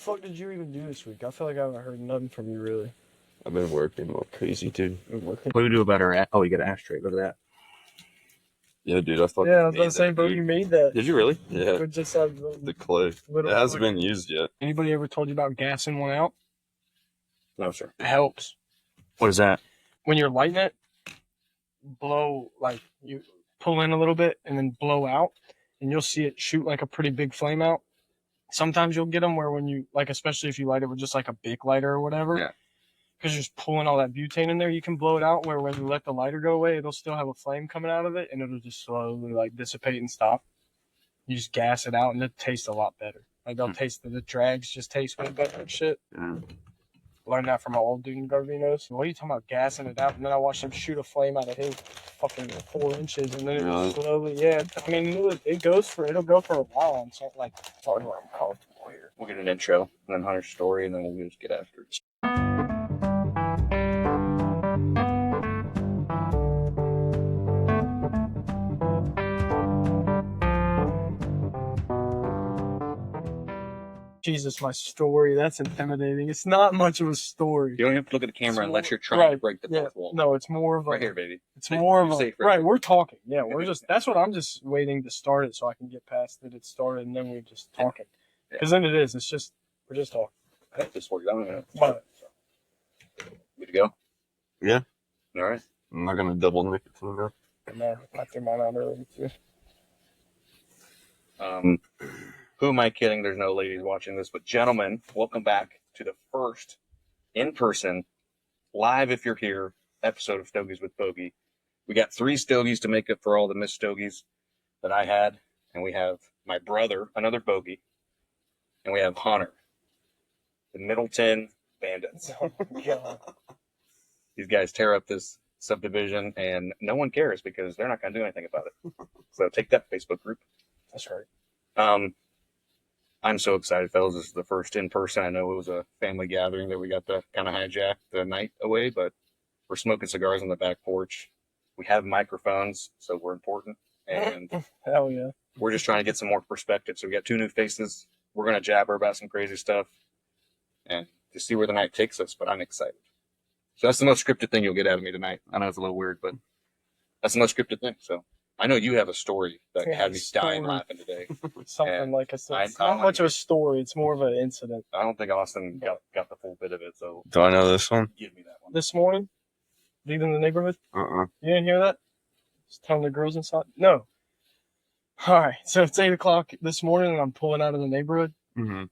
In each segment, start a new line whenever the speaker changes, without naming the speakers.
fuck did you even do this week? I feel like I haven't heard nothing from you, really.
I've been working like crazy, dude.
What do we do about our... Oh, you got an ashtray. Look at that.
Yeah, dude, I thought.
Yeah, I was about to say, bro, you made that.
Did you really? Yeah.
It just had
The clay. It hasn't been used yet.
Anybody ever told you about gassing one out?
No, sir.
It helps.
What is that?
When you're lighting it, blow, like, you pull in a little bit and then blow out, and you'll see it shoot like a pretty big flame out. Sometimes you'll get them where when you, like, especially if you light it with just like a big lighter or whatever.
Yeah.
Because you're just pulling all that butane in there, you can blow it out where when you let the lighter go away, it'll still have a flame coming out of it, and it'll just slowly, like, dissipate and stop. You just gas it out, and it tastes a lot better. Like, they'll taste, the drags just taste way better and shit.
Yeah.
Learned that from my old dude in Garvinos. What are you talking about, gassing it out? And then I watched him shoot a flame out of his fucking 4 inches, and then it slowly, I mean, it'll go for a while on something like, sorry, I'm comfortable here.
We'll get an intro, and then Hunter's story, and then we'll just get after it.
Jesus, my story, that's intimidating. It's not much of a story.
You don't have to look at the camera unless you're trying to break the fourth wall.
No, it's more of a...
Right here, baby.
It's more of a... Right, we're talking. Yeah, that's what I'm just waiting to start it so I can get past that it's started, and then we're just talking. Because then it is. It's just... We're just talking.
I have this for you. I'm
But,
good to go?
Yeah.
All right.
I'm not going to double nicotine though.
no, I threw mine out early, too.
Who am I kidding? There's no ladies watching this, but gentlemen, welcome back to the first in-person, live if you're here, episode of Stogies with Bogey. We got 3 Stogies to make up for all the missed Stogies that I had, and we have my brother, another Bogey, and we have Hunter, the Middleton Bandits.
Oh, God.
These guys tear up this subdivision, and no one cares because they're not going to do anything about it. So take that, Facebook group.
That's right.
I'm so excited, fellas. This is the first in-person. I know it was a family gathering that we got to kind of hijack the night away, but we're smoking cigars on the back porch. We have microphones, so we're important. And
hell yeah.
We're just trying to get some more perspective. So we got 2 new faces. We're going to jabber about some crazy stuff and to see where the night takes us, but I'm excited. So that's the most scripted thing you'll get out of me tonight. I know it's a little weird, but that's the most scripted thing. So I know you have a story that had me dying laughing today.
Something like a story. It's not much of a story. It's more of an incident.
I don't think Austin got the full bit of it. So
do I know this one?
Give me that one.
This morning, leaving the neighborhood.
You
didn't hear that? Just telling the girls inside. No. All right. So it's 8:00 this morning, and I'm pulling out of the neighborhood.
Mm-hmm.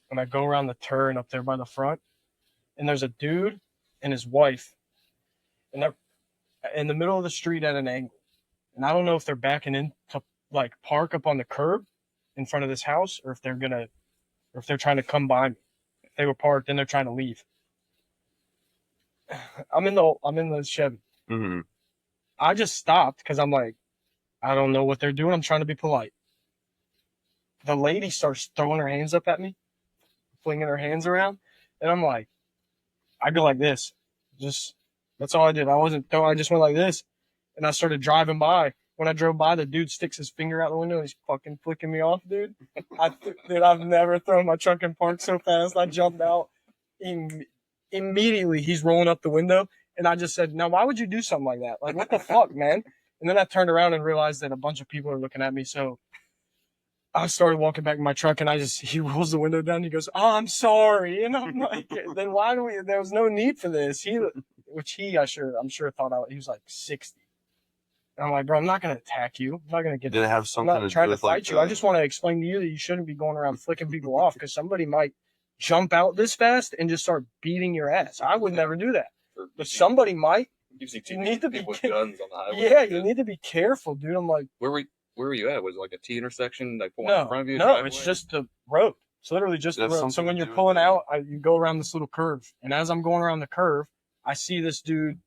And I go around the turn up there by the front, and there's a dude and his wife, and they're in the middle of the street at an angle. And I don't know if they're backing in to like park up on the curb in front of this house, or if they're trying to come by me. If they were parked, then they're trying to leave. I'm in the Chevy.
Mm-hmm.
I just stopped because I'm like, I don't know what they're doing. I'm trying to be polite. The lady starts throwing her hands up at me, flinging her hands around, and I'm like, I go like this. That's all I did. I just went like this. And I started driving by. When I drove by, the dude sticks his finger out the window and he's fucking flicking me off, dude. Dude, I've never thrown my truck in park so fast. I jumped out. Immediately, he's rolling up the window. And I just said, now, why would you do something like that? Like, what the fuck, man? And then I turned around and realized that a bunch of people are looking at me. So I started walking back to my truck, and he rolls the window down. And he goes, oh, I'm sorry. And I'm like, then why there was no need for this. I'm sure thought he was like 60. And I'm like, bro, I'm not going to attack you. I'm not going to get...
Did it have something
I'm not
to
trying
do
to
with
fight you. I just want to explain to you that you shouldn't be going around flicking people off because somebody might jump out this fast and just start beating your ass. I would never do that. But somebody might.
You see
you need to be
with guns on the highway.
Yeah, you need to be careful, dude. I'm like...
Where were you at? Was it like a T intersection? Like pulling in front of you?
No, it's just the road. It's literally just the road. So when you're pulling out, you go around this little curve. And as I'm going around the curve, I see this dude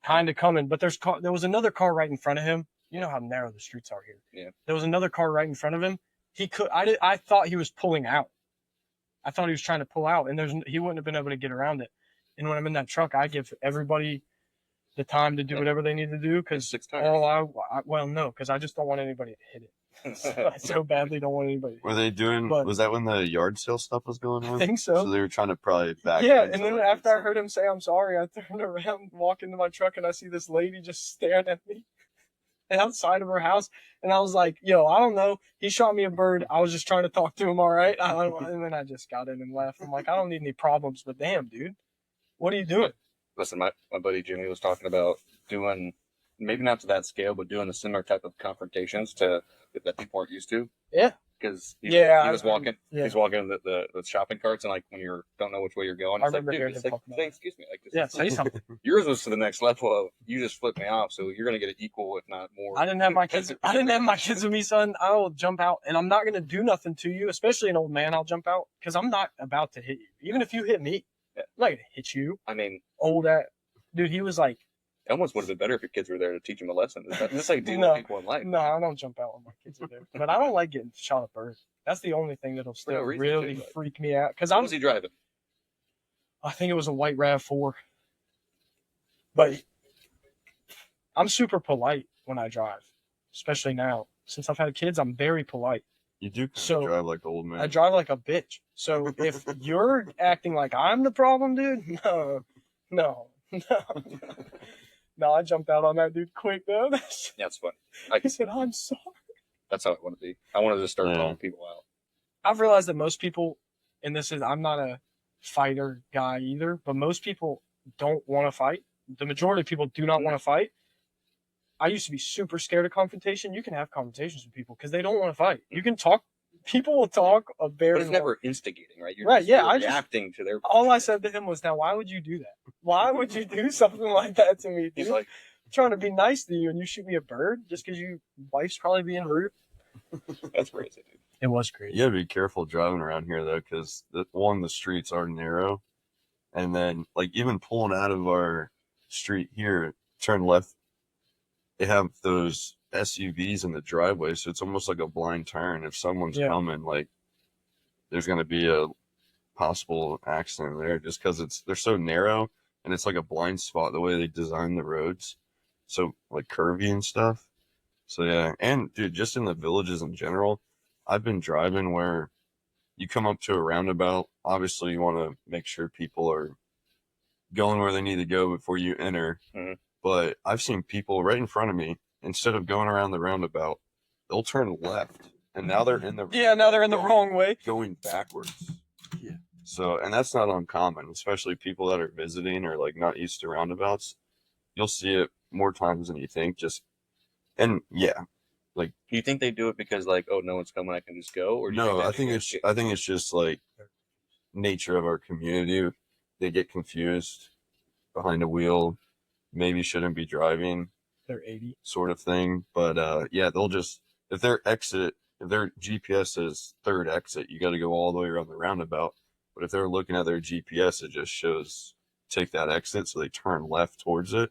kind of coming, but there was another car right in front of him. You know how narrow the streets are here.
Yeah.
There was another car right in front of him. I thought he was pulling out. I thought he was trying to pull out, and he wouldn't have been able to get around it. And when I'm in that truck, I give everybody the time to do whatever they need to do because because I just don't want anybody to hit it. I so badly don't want anybody.
Were they doing?
But-
was that when the yard sale stuff was going
I
on?
think
So
so.
they were trying to probably back.
Yeah,
into,
and then
like,
after I heard him say I'm sorry, I turned around, walk into my truck, and I see this lady just staring at me outside of her house. And I was like, yo, I don't know. He shot me a bird. I was just trying to talk to him, all right? And then I just got in and left. I'm like, I don't need any problems, but damn, dude, what are you doing?
Listen, my buddy Jimmy was talking about doing, maybe not to that scale, but doing a similar type of confrontations that people aren't used to.
Yeah.
Because he was walking,
yeah.
he's walking the shopping carts, and like when you don't know which way you're going,
I
it's like,
remember
dude,
hearing
it's
him
like,
talk about
say, excuse me, like this.
Yeah, say something.
Yours was to the next level of you just flipped me off, so you're gonna get it equal, if not more.
I didn't have my kids. I didn't have my kids with me, son. I will jump out, and I'm not gonna do nothing to you, especially an old man. I'll jump out because I'm not about to hit you. Even if you hit me,
Yeah.
I'm not gonna hit you.
I mean,
Old at dude, he was like,
it almost would have been better if your kids were there to teach him a lesson. It's like dealing
No.
with people in life.
no, I don't jump out when my kids are there. But I don't like getting shot at bird. That's the only thing that'll still
no reason
really
to, like-
freak me out. Because
How was he driving?
I think it was a white RAV4. But I'm super polite when I drive, especially now. Since I've had kids, I'm very polite.
You do kind
So,
of drive like old man.
I drive like a bitch. So if you're acting like I'm the problem, dude, no. No, I jumped out on that dude quick, though.
Yeah, it's funny.
He said, I'm sorry.
That's how I want to be. I wanted to start
Yeah.
calling people out.
I've realized that most people, and this is, I'm not a fighter guy either, but most people don't want to fight. The majority of people do not want to fight. I used to be super scared of confrontation. You can have confrontations with people because they don't want to fight. You can talk. People will talk a very
But it's never instigating, right? You're
Right,
just,
yeah,
you're
I just-
reacting to their.
All I said to him was, now, why would you do that? Why would you do something like that to me, dude?
He's like,
I'm trying to be nice to you and you shoot me a bird just because your wife's probably being rude.
that's crazy, dude.
It was crazy.
You gotta be careful driving around here though, because the streets are narrow, and then like even pulling out of our street here, turn left. They have those SUVs in the driveway, so it's almost like a blind turn. If someone's
Yeah.
coming, like there's gonna be a possible accident there, just because they're so narrow and it's like a blind spot the way they design the roads, so like curvy and stuff. So yeah, and dude, just in the villages in general, I've been driving where you come up to a roundabout. Obviously, you want to make sure people are going where they need to go before you enter.
Mhm.
But I've seen people right in front of me, instead of going around the roundabout, they'll turn left, and now they're in the
Yeah, now they're in the wrong way.
going backwards.
Yeah.
So, and that's not uncommon, especially people that are visiting or like not used to roundabouts. You'll see it more times than you think. And yeah,
Do you think they do it because like, oh, no one's coming, I can just go? Or do you
no,
that
I think it's just like nature of our community. They get confused behind a wheel, maybe shouldn't be driving,
They're 80.
sort of thing. But yeah, they'll just if their GPS says third exit, you got to go all the way around the roundabout. But if they're looking at their GPS, it just shows take that exit, so they turn left towards it,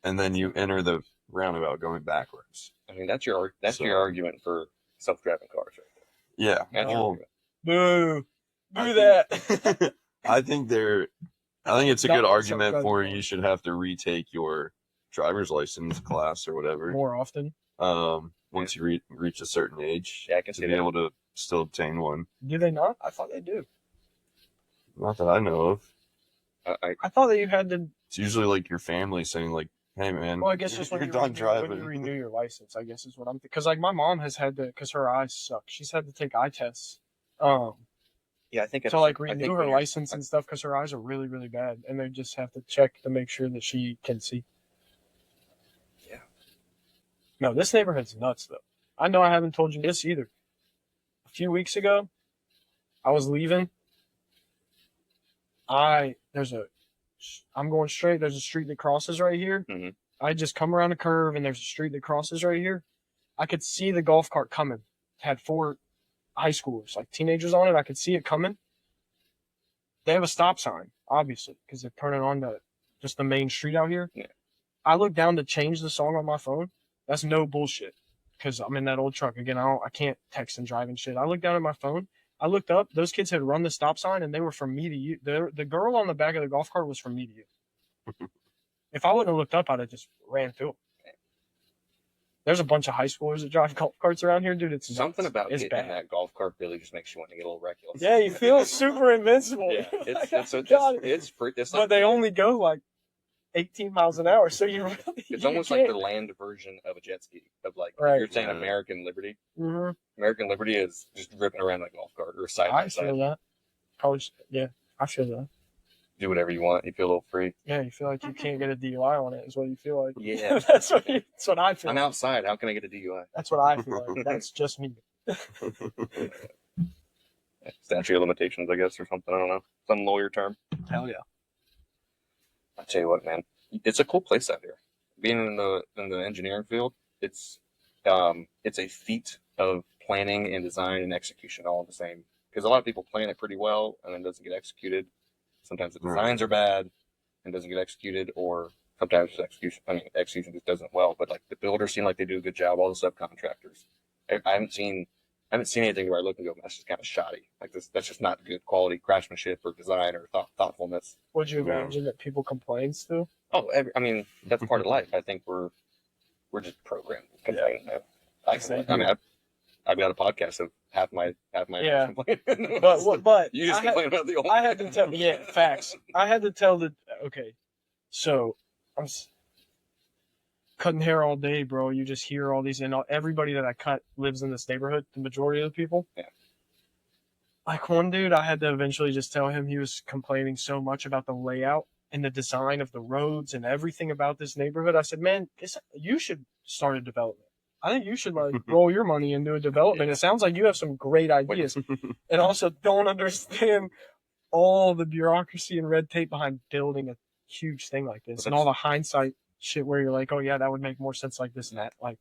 and then you enter the roundabout going backwards.
I mean, that's your argument for self-driving cars, right there.
Yeah,
That's your
well,
argument.
Boo.
I
Do
think-
that.
I think it's a
Not
good
myself,
argument
driving
for
cars.
you should have to retake your driver's license class or whatever.
More often.
Once you reach a certain age,
Yeah, I can
to
see
be
that.
able to still obtain one.
Do they not? I thought they do.
Not that I know of.
I thought that you had to.
It's usually like your family saying like, "Hey man,
Well, I guess just when
you're
you
done
renew,
driving."
when you renew your license, I guess is what I'm. Because like my mom has had to, because her eyes suck. She's had to take eye tests.
Yeah, I think
To like
I
renew
think
her
when you're-
license and stuff because her eyes are really, really bad, and they just have to check to make sure that she can see.
Yeah.
No, this neighborhood's nuts though. I know I haven't told you this either. A few weeks ago, I was leaving. I'm going straight. There's a street that crosses right here.
Mhm.
I just come around a curve and there's a street that crosses right here. I could see the golf cart coming. It had 4 high schoolers, like teenagers on it. I could see it coming. They have a stop sign, obviously, because they're turning on just the main street out here.
Yeah.
I looked down to change the song on my phone. That's no bullshit, because I'm in that old truck again. I can't text and drive and shit. I looked down at my phone. I looked up. Those kids had run the stop sign, and they were from me to you. The girl on the back of the golf cart was from me to you. If I wouldn't have looked up, I'd have just ran through them. There's a bunch of high schoolers that drive golf carts around here, dude. It's
Something
nuts.
about
it's
getting in
bad.
that golf cart really just makes you want to get a little reckless.
Yeah, you feel super invincible.
Yeah, it's
but
like,
they only go like 18 miles an hour, so you really
it's
you
almost like the
can't.
land version of a jet ski. Of like,
Right.
you're saying
Yeah.
American Liberty.
Mhm.
American Liberty is just ripping around a golf cart or side by
I
side.
feel that. Probably, yeah, I feel that.
Do whatever you want. You feel a little free.
Yeah, you feel like you can't get a DUI on it. Is what you feel like.
Yeah.
that's what I feel.
I'm
like.
outside. How can I get a DUI?
That's what I feel like. That's just me.
Statute of limitations, I guess, or something. I don't know. Some lawyer term.
Hell yeah.
I tell you what, man, it's a cool place out here. Being in the engineering field, it's a feat of planning and design and execution all in the same. Because a lot of people plan it pretty well and then it doesn't get executed. Sometimes the designs are bad and doesn't get executed, or sometimes execution just doesn't well. But like the builders seem like they do a good job. All the subcontractors, I haven't seen anything where I look and go, that's just kind of shoddy. Like this, that's just not good quality craftsmanship or design or thoughtfulness.
Would you imagine that people complain still?
Oh, that's part of life. I think we're just programmed to complain. I've got a podcast of half my
Yeah.
complaint.
But
You just complain about the old.
I had to tell. Yeah, facts. I had to tell the. Okay, so I'm cutting hair all day, bro. You just hear all these, and everybody that I cut lives in this neighborhood. The majority of the people.
Yeah.
Like one dude, I had to eventually just tell him he was complaining so much about the layout and the design of the roads and everything about this neighborhood. I said, man, you should start a development. I think you should like roll your money into a development. It sounds like you have some great ideas, and also don't understand all the bureaucracy and red tape behind building a huge thing like this, and all the hindsight shit where you're like, oh yeah, that would make more sense like this and that, like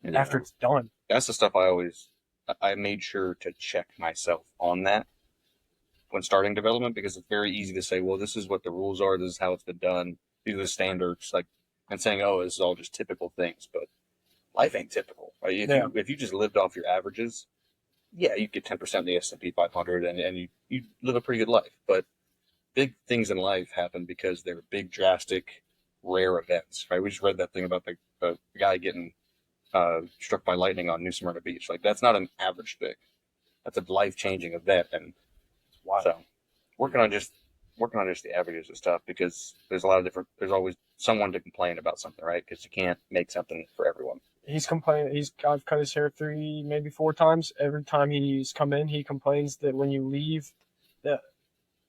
after it's done.
That's the stuff I made sure to check myself on that when starting development, because it's very easy to say, well, this is what the rules are, this is how it's been done, these are the standards, like, and saying, oh, this is all just typical things, but life ain't typical. Right? If you just lived off your averages, yeah, you get 10% in the S&P 500 and you live a pretty good life. But big things in life happen because they're big, drastic, rare events, right? We just read that thing about the guy getting struck by lightning on New Smyrna Beach. Like, that's not an average thing. That's a life-changing event. And so working on just the averages is tough because there's always someone to complain about something, right? Because you can't make something for everyone.
He's complaining. I've cut his hair 3, maybe 4 times. Every time he's come in, he complains that when you leave the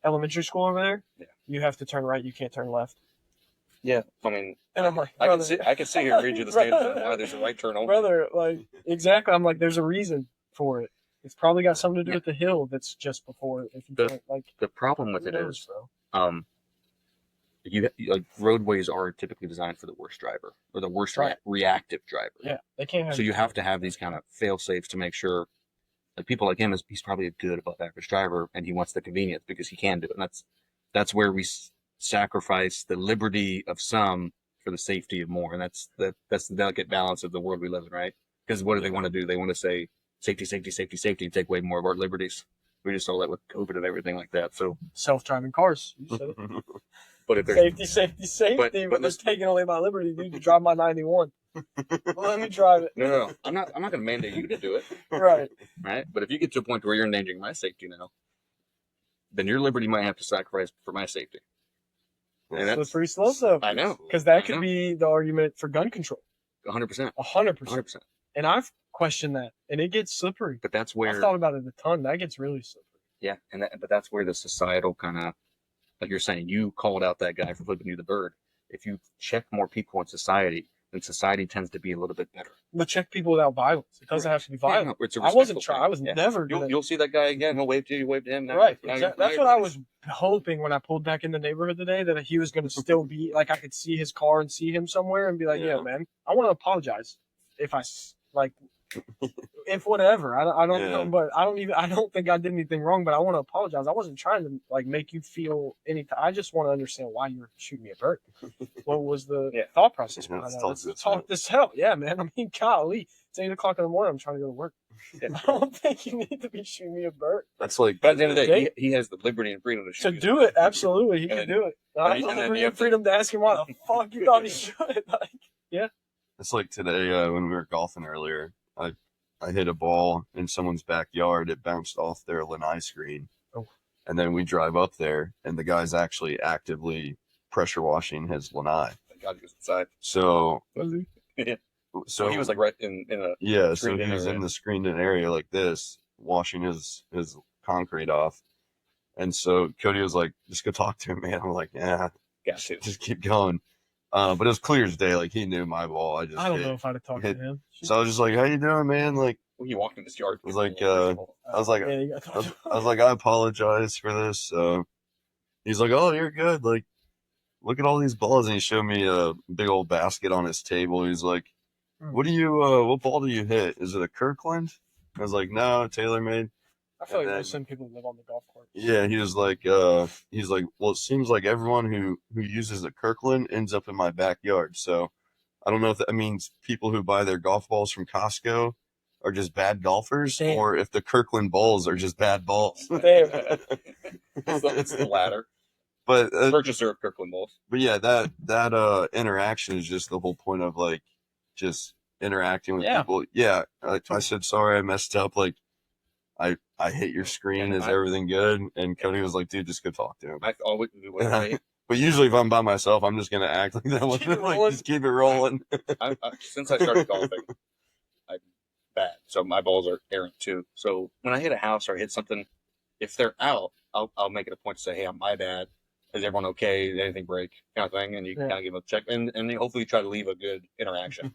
elementary school over there, you have to turn right. You can't turn left.
Yeah, I mean,
and I'm like,
I can sit here and read you the standards on why there's a right turn only.
Brother, like, exactly. I'm like, there's a reason for it. It's probably got something to do with the hill that's just before it. If you don't, like,
the problem with it is, roadways are typically designed for the worst driver or the worst reactive driver.
Yeah, they can't have.
So you have to have these kind of fail safes to make sure, like, people like him he's probably a good above average driver and he wants the convenience because he can do it. And that's where we sacrifice the liberty of some for the safety of more. And that's the delicate balance of the world we live in, right? Because what do they want to do? They want to say safety, safety, safety, safety, and take away more of our liberties. We just saw that with COVID and everything like that. So
self-driving cars. You said it.
But if there's
safety, but they're taking away my liberty, dude, to drive my 91. Let me drive it.
No. I'm not going to mandate you to do it.
Right.
But if you get to a point where you're endangering my safety now, then your liberty might have to sacrifice for my safety.
And that's slippery slope, though.
I know.
Because that could be the argument for gun control.
100%.
100%. And I've questioned that, and it gets slippery.
But that's where
I've thought about it a ton. That gets really slippery.
Yeah, but that's where the societal kind of, like you're saying, you called out that guy for flipping you the bird. If you check more people in society, then society tends to be a little bit better.
But check people without violence. It doesn't have to be violent.
Yeah, no,
I wasn't trying. I was never.
You'll see that guy again. He'll wave to you. You wave to him. Now,
right. That's what I was hoping when I pulled back in the neighborhood today, that he was going to still be like, I could see his car and see him somewhere and be like, yeah man, I want to apologize if I like. If whatever, I don't know, but I don't think I did anything wrong, but I want to apologize. I wasn't trying to like make you feel anything. I just want to understand why you're shooting me a bird. What was the thought process behind that? Let's talk this out. Yeah, man. I mean, golly, it's 8:00 in the morning. I'm trying to go to work. I don't think you need to be shooting me a bird.
That's like, but at the end of the day, he has the liberty and freedom to shoot
to do it. Absolutely, he can do it. I have the liberty and freedom to ask him why the fuck you thought he should. Like, yeah.
It's like today when we were golfing earlier. I hit a ball in someone's backyard. It bounced off their lanai screen.
Oh.
And then we drive up there, and the guy's actually actively pressure washing his lanai.
Thank God he was inside.
So,
Yeah.
so
he was like right in a
yeah. So
screened
he
in
was
area.
in the screened in area like this, washing his concrete off. And so Cody was like, "Just go talk to him, man." I'm like, "Yeah,
gas too.
just keep going." But it was clear as day. Like he knew my ball. I
don't know if I'd have talked to him.
So I was just like, "How you doing, man?" Like,
When you walked in this yard,
I was like, I apologize for this. He's like, "Oh, you're good. Like, look at all these balls." And he showed me a big old basket on his table. He's like, what ball do you hit? Is it a Kirkland? I was like, no, TaylorMade.
I feel like there's some people who live on the golf course.
Yeah, he was like, well, it seems like everyone who uses a Kirkland ends up in my backyard. So I don't know if that means people who buy their golf balls from Costco are just bad golfers, or if the Kirkland balls are just bad balls.
It's the latter.
But
Purchaser of Kirkland balls.
But yeah, that interaction is just the whole point of like just interacting with people. Yeah, I said sorry, I messed up. Like I hit your screen. Is everything good? And Cody was like, dude, just go talk to him.
I always do what I
But usually if I'm by myself, I'm just gonna act like that. Like, just keep it rolling.
Since I started golfing, I'm bad. So my balls are errant too. So when I hit a house or I hit something, if they're out, I'll make it a point to say, hey, my bad. Is everyone okay? Did anything break? Kind of thing. And you kind of give them a check and you hopefully try to leave a good interaction.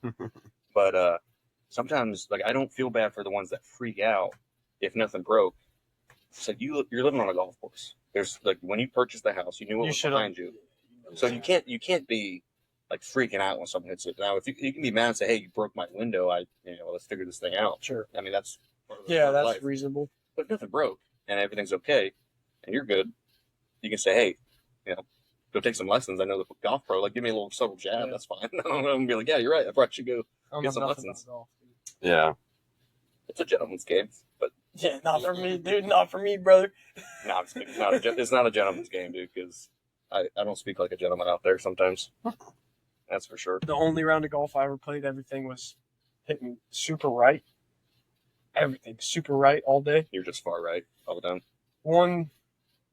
But sometimes, like, I don't feel bad for the ones that freak out if nothing broke. It's like you're living on a golf course. There's like when you purchased the house, you knew what was behind you. So you can't be like freaking out when someone hits it. Now, if you can be mad and say, hey, you broke my window, let's figure this thing out.
Sure.
I mean, that's
that's
life.
reasonable.
But if nothing broke and everything's okay and you're good, you can say, hey, go take some lessons. I know the golf pro, like, give me a little subtle jab. That's fine. I'm gonna be like, yeah, you're right. I probably should go get some lessons.
Yeah.
It's a gentleman's game, but
yeah, not for me, dude. Not for me, brother.
No, I'm just kidding. It's not a gentleman's game, dude. Because I don't speak like a gentleman out there sometimes. That's for sure.
The only round of golf I ever played, everything was hitting super right. Everything super right all day.
You're just far right all the time.
One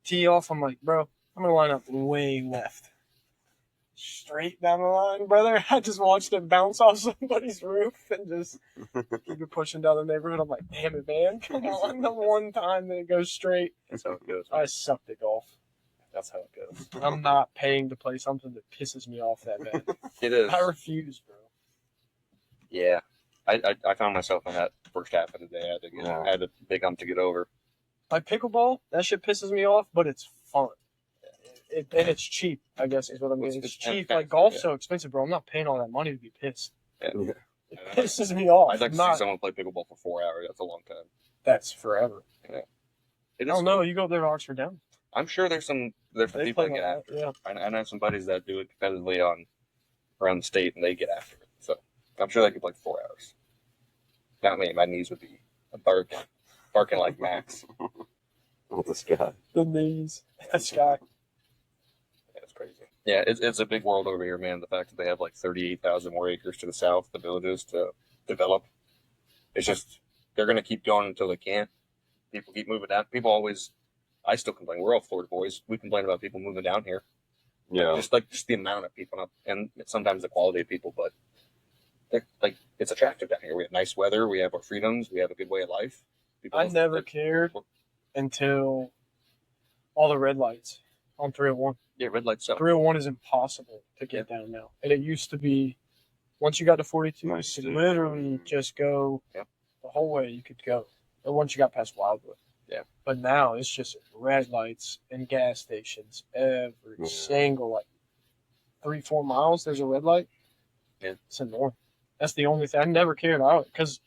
tee off, I'm like, bro, I'm gonna line up way left. Straight down the line, brother. I just watched it bounce off somebody's roof and just keep it pushing down the neighborhood. I'm like, damn it, man. Come on. The one time that it goes straight.
That's how it goes.
I sucked at golf.
That's how it goes.
I'm not paying to play something that pisses me off that bad.
It is.
I refuse, bro.
Yeah. I found myself in that first half of the day. I had a big hump to get over.
Like pickleball, that shit pisses me off, but it's fun. And it's cheap, I guess is what I mean. It's cheap. Like, golf's so expensive, bro. I'm not paying all that money to be pissed.
Yeah.
It pisses me off.
I'd like to see someone play pickleball for 4 hours. That's a long time.
That's forever.
Yeah.
I don't know. You go up there to Oxford Down.
I'm sure there's some people that get after it. Yeah. I know some buddies that do it competitively around the state, and they get after it. So I'm sure they could play 4 hours. Not me. My knees would be barking like Max.
Oh, this guy.
The knees. This guy.
That's crazy. Yeah, it's a big world over here, man. The fact that they have like 38,000 more acres to the south, the villages to develop. It's just, they're going to keep going until they can't. People keep moving down. I still complain. We're all Florida boys. We complain about people moving down here.
Yeah.
Just the amount of people, and sometimes the quality of people, but it's attractive down here. We have nice weather. We have our freedoms. We have a good way of life.
I never cared until all the red lights on 301.
Yeah, red lights.
301 is impossible to get down now. And it used to be, once you got to 42, you could literally just go the whole way you could go. Or once you got past Wildwood.
Yeah.
But now it's just red lights and gas stations every single, 3-4 miles. There's a red light.
Yeah.
It's annoying. That's the only thing. I never cared about it because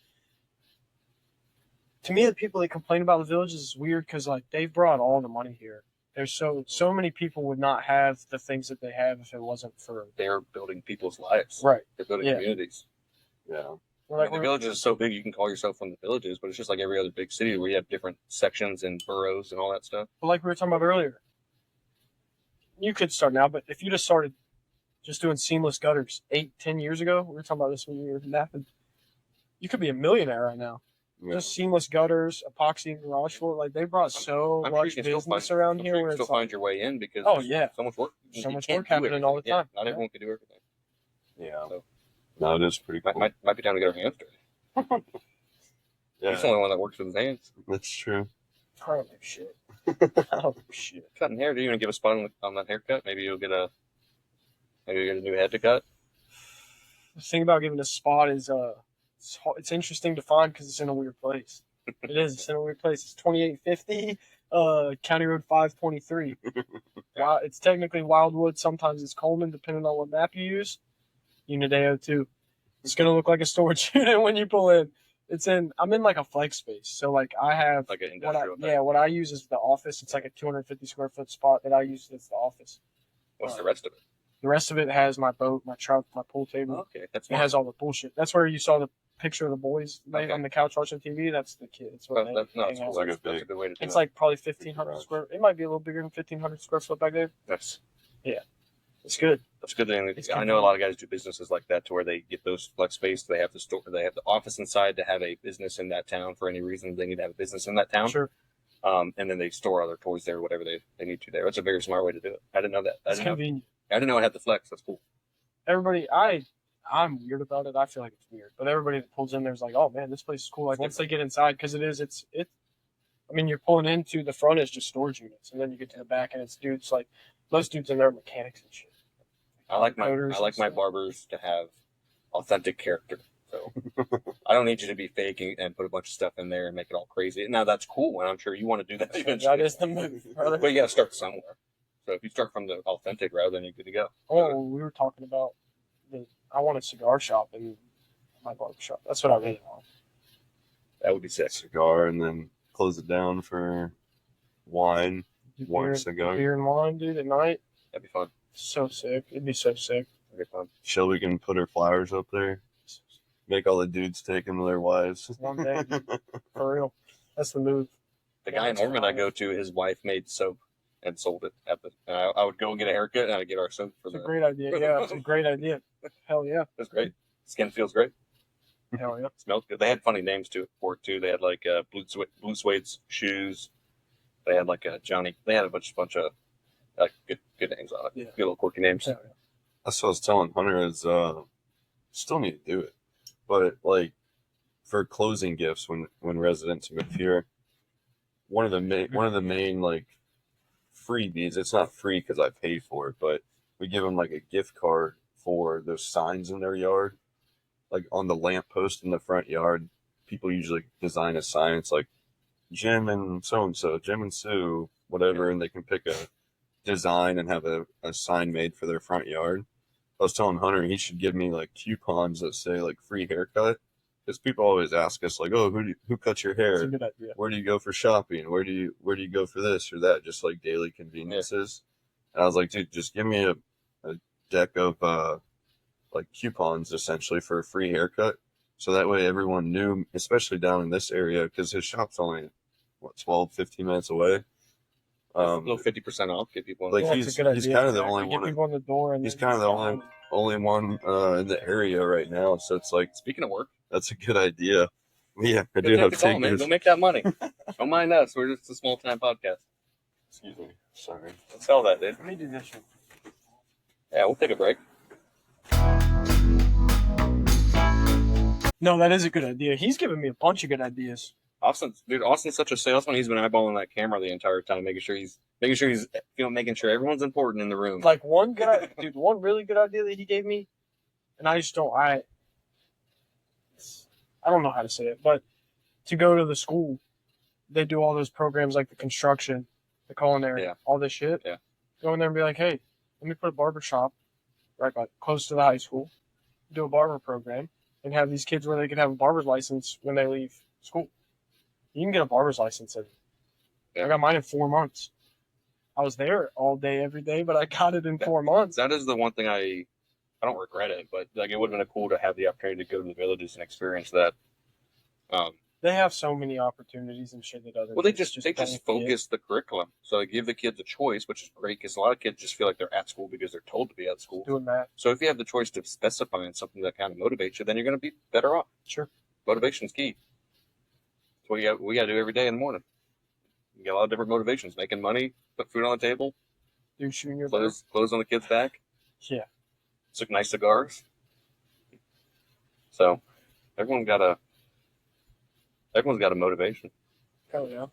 to me, the people that complain about the villages is weird because they've brought all the money here. There's so many people would not have the things that they have if it wasn't for
they're building people's lives.
Right.
They're building communities.
Yeah.
The villages is so big you can call yourself one of the villages, but it's just like every other big city where you have different sections and boroughs and all that stuff.
But like we were talking about earlier, you could start now, but if you just started just doing seamless gutters 8-10 years ago. We were talking about this when you were napping. You could be a millionaire right now.
Yeah.
Just seamless gutters, epoxy garage floor. Like they brought so
I'm sure
much
you can
business
still
around
I'm
here
sure you
where
can still
it's like,
find your way in because
oh
there's
yeah,
so much work.
so
You
much
can't
work
do
happening all the
everything.
time.
Yeah, not
Yeah.
everyone can do everything.
Yeah.
So,
No, it is pretty cool.
might be time to get our hamster.
Yeah,
He's the only one that works with his hands.
that's true.
I don't do shit. I don't do shit.
Cutting hair. Do you want to give a spot on that haircut? Maybe you'll get a new head to cut.
The thing about giving a spot is it's interesting to find because it's in a weird place. It is. It's in a weird place. It's 2850 County Road 523. Wow, it's technically Wildwood. Sometimes it's Coleman, depending on what map you use. Unit AO2. It's gonna look like a storage unit when you pull in. I'm in like a flex space, so like I have
Like an industrial type.
what I use is the office. It's like a 250 square foot spot that I use as the office.
What's the rest of it?
The rest of it has my boat, my truck, my pool table.
Okay, that's
It has all the bullshit. That's where you saw the picture of the boys laying
Okay.
on the couch watching TV. That's the kids. What they
that's
hang
cool.
out.
like a
That's a
big-
good way to do
It's
it.
like probably 1,500 square. It might be a little bigger than 1,500 square foot back there.
That's
It's good.
a good thing.
It's
I know a lot of guys do businesses like that to where they get those flex space. They have the store. They have the office inside to have a business in that town for any reason. They need to have a business in that town.
Sure.
And then they store other toys there, whatever they need to there. That's a very smart way to do it. I didn't know that.
It's convenient.
I didn't know it had the flex. That's cool.
Everybody, I'm weird about it. I feel like it's weird, but everybody that pulls in there's like, oh man, this place is cool. Like once they get inside, because I mean, you're pulling into the front is just storage units, and then you get to the back and it's dudes like most dudes in there are mechanics and shit.
I like
Coders and
my
stuff.
barbers to have authentic character. So I don't need you to be faking and put a bunch of stuff in there and make it all crazy. Now that's cool, and I'm sure you want to do that eventually.
That is the move, brother.
But you got to start somewhere. So if you start from the authentic route, then you're good to go.
Oh, we were talking about I want a cigar shop in my barber shop. That's what I really want.
That would be sick.
Cigar, and then close it down for wine.
Do
One cigar.
beer and wine, dude, at night.
That'd be fun.
So sick. It'd be so sick.
That'd be fun.
Shelby can put her flowers up there. Make all the dudes take them to their wives.
One day, for real. That's the move.
The guy in Norman I go to, his wife made soap and sold it at the. And I would go and get a haircut, and I'd get our soap for
It's a
the.
great idea. Yeah, it's a great idea. Hell yeah.
That's great. Skin feels great.
Hell yeah.
Smells good. They had funny names too for it too. They had like blue suede shoes. They had like a Johnny. They had a bunch of like good names on it.
Yeah.
Good little quirky names.
Hell yeah.
That's what I was telling Hunter is still need to do it. But like for closing gifts when residents move here, one of the main like freebies, it's not free because I paid for it, but we give them like a gift card for those signs in their yard. Like on the lamppost in the front yard, people usually design a sign. It's like Jim and so-and-so, Jim and Sue, whatever, and they can pick a design and have a sign made for their front yard. I was telling Hunter he should give me like coupons that say like free haircut, because people always ask us like, oh, who cuts your
It's a
hair?
good idea.
Where do you go for shopping? Where do you go for this or that? Just like daily conveniences. And I was like, dude, just give me a deck of like coupons essentially for a free haircut, so that way everyone knew, especially down in this area, because his shop's only 12-15 minutes away.
A little 50% off. Get people.
Like,
Yeah,
he's
it's a good
kind
idea.
of the only
Get
one.
people in the door, and
He's
then
kind of the only one in the area right now. So it's like,
Speaking of work,
that's a good idea. Yeah, I
go
do
take
have
the call, man.
tickets.
Go make that money. Don't mind us. We're just a small time podcast.
Excuse me. Sorry.
Let's sell that, dude.
Let me do this one.
Yeah, we'll take a break.
No, that is a good idea. He's giving me a bunch of good ideas.
Austin's such a salesman. He's been eyeballing that camera the entire time, making sure everyone's important in the room.
Like one really good idea that he gave me, and I just don't. I don't know how to say it, but to go to the school, they do all those programs like the construction, the culinary,
Yeah.
all this shit.
Yeah.
Go in there and be like, hey, let me put a barber shop right by close to the high school, do a barber program, and have these kids where they can have a barber's license when they leave school. You can get a barber's license I got mine in 4 months. I was there all day, every day, but I got it in 4 months.
That is the one thing I don't regret it, but like it would have been cool to have the opportunity to go to the villages and experience that.
They have so many opportunities and shit that others.
Well, they just
don't get.
focus the curriculum. So they give the kids a choice, which is great because a lot of kids just feel like they're at school because they're told to be at school.
Doing that.
So if you have the choice to specify in something that kind of motivates you, then you're going to be better off.
Sure.
Motivation's key. That's what we got to do every day in the morning. You get a lot of different motivations: making money, put food on the table,
Do shooting your
clothes on the kids' back,
Yeah.
some nice cigars. So everyone's got a motivation.
Hell yeah.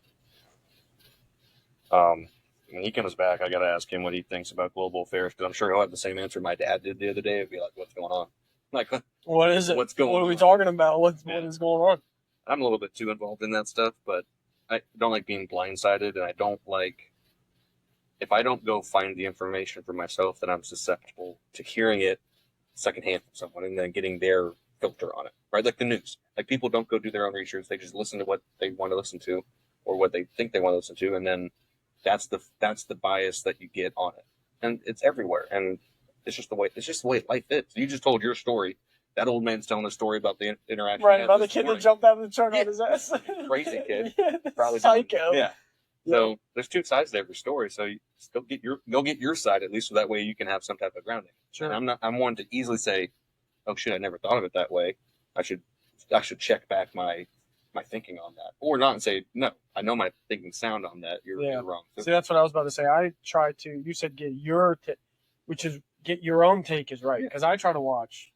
When he comes back, I got to ask him what he thinks about global affairs because I'm sure he'll have the same answer my dad did the other day. It'd be like, "What's going on?" Like,
What is it?
What's going
What are we
on?
talking about? What
Yeah.
is going on?
I'm a little bit too involved in that stuff, but I don't like being blindsided, and I don't like if I don't go find the information for myself, then I'm susceptible to hearing it secondhand from someone and then getting their filter on it, right? Like the news. Like people don't go do their own research; they just listen to what they want to listen to or what they think they want to listen to, and then that's the bias that you get on it, and it's everywhere, and it's just the way life is. You just told your story. That old man's telling a story about the interaction.
Right, about the kid that jumped out of the truck on his ass.
Crazy kid.
Yeah,
Probably
psycho.
Yeah. So there's two sides to every story. So you still get your side at least, so that way you can have some type of grounding.
Sure.
And I'm one to easily say, "Oh shit, I never thought of it that way. I should check back my thinking on that," or not and say, "No, I know my thinking sound on that. You're wrong." So,
See, that's what I was about to say. I try to. You said get your, which is get your own take is right because I try to watch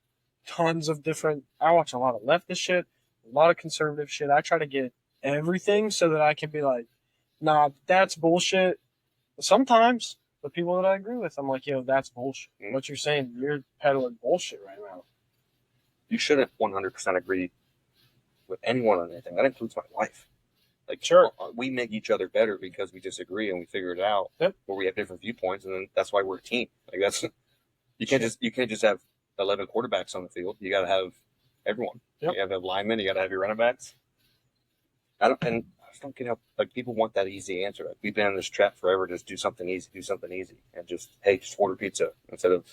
tons of different. I watch a lot of leftist shit, a lot of conservative shit. I try to get everything so that I can be like, nah, that's bullshit. Sometimes the people that I agree with, I'm like, yo, that's bullshit.
Mm-hmm.
What you're saying, you're peddling bullshit right now.
you shouldn't 100% agree with anyone on anything. That includes my wife. Like,
Sure.
we make each other better because we disagree and we figure it out.
Yep.
Or we have different viewpoints, and then that's why we're a team. Like that's you can't just have 11 quarterbacks on the field. You got to have everyone.
Yep.
You got to have linemen. You got to have your running backs. I just don't get how like people want that easy answer. Like, we've been in this trap forever. Just do something easy, and just order pizza instead of,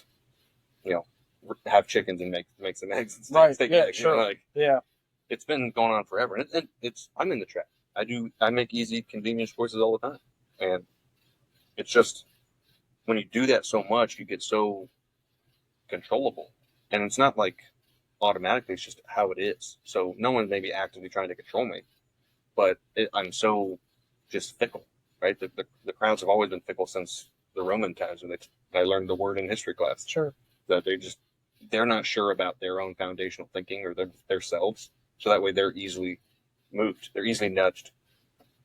have chickens and make some eggs and
Right.
steak
Yeah.
eggs.
Sure. Yeah.
It's been going on forever, and I'm in the trap. I make easy, convenience choices all the time, and it's just when you do that so much, you get so controllable, and it's not like automatically. It's just how it is. So no one may be actively trying to control me, but I'm so just fickle, right? The crowds have always been fickle since the Roman times, and I learned the word in history class.
Sure.
That they're not sure about their own foundational thinking or their selves, so that way they're easily moved, they're easily nudged,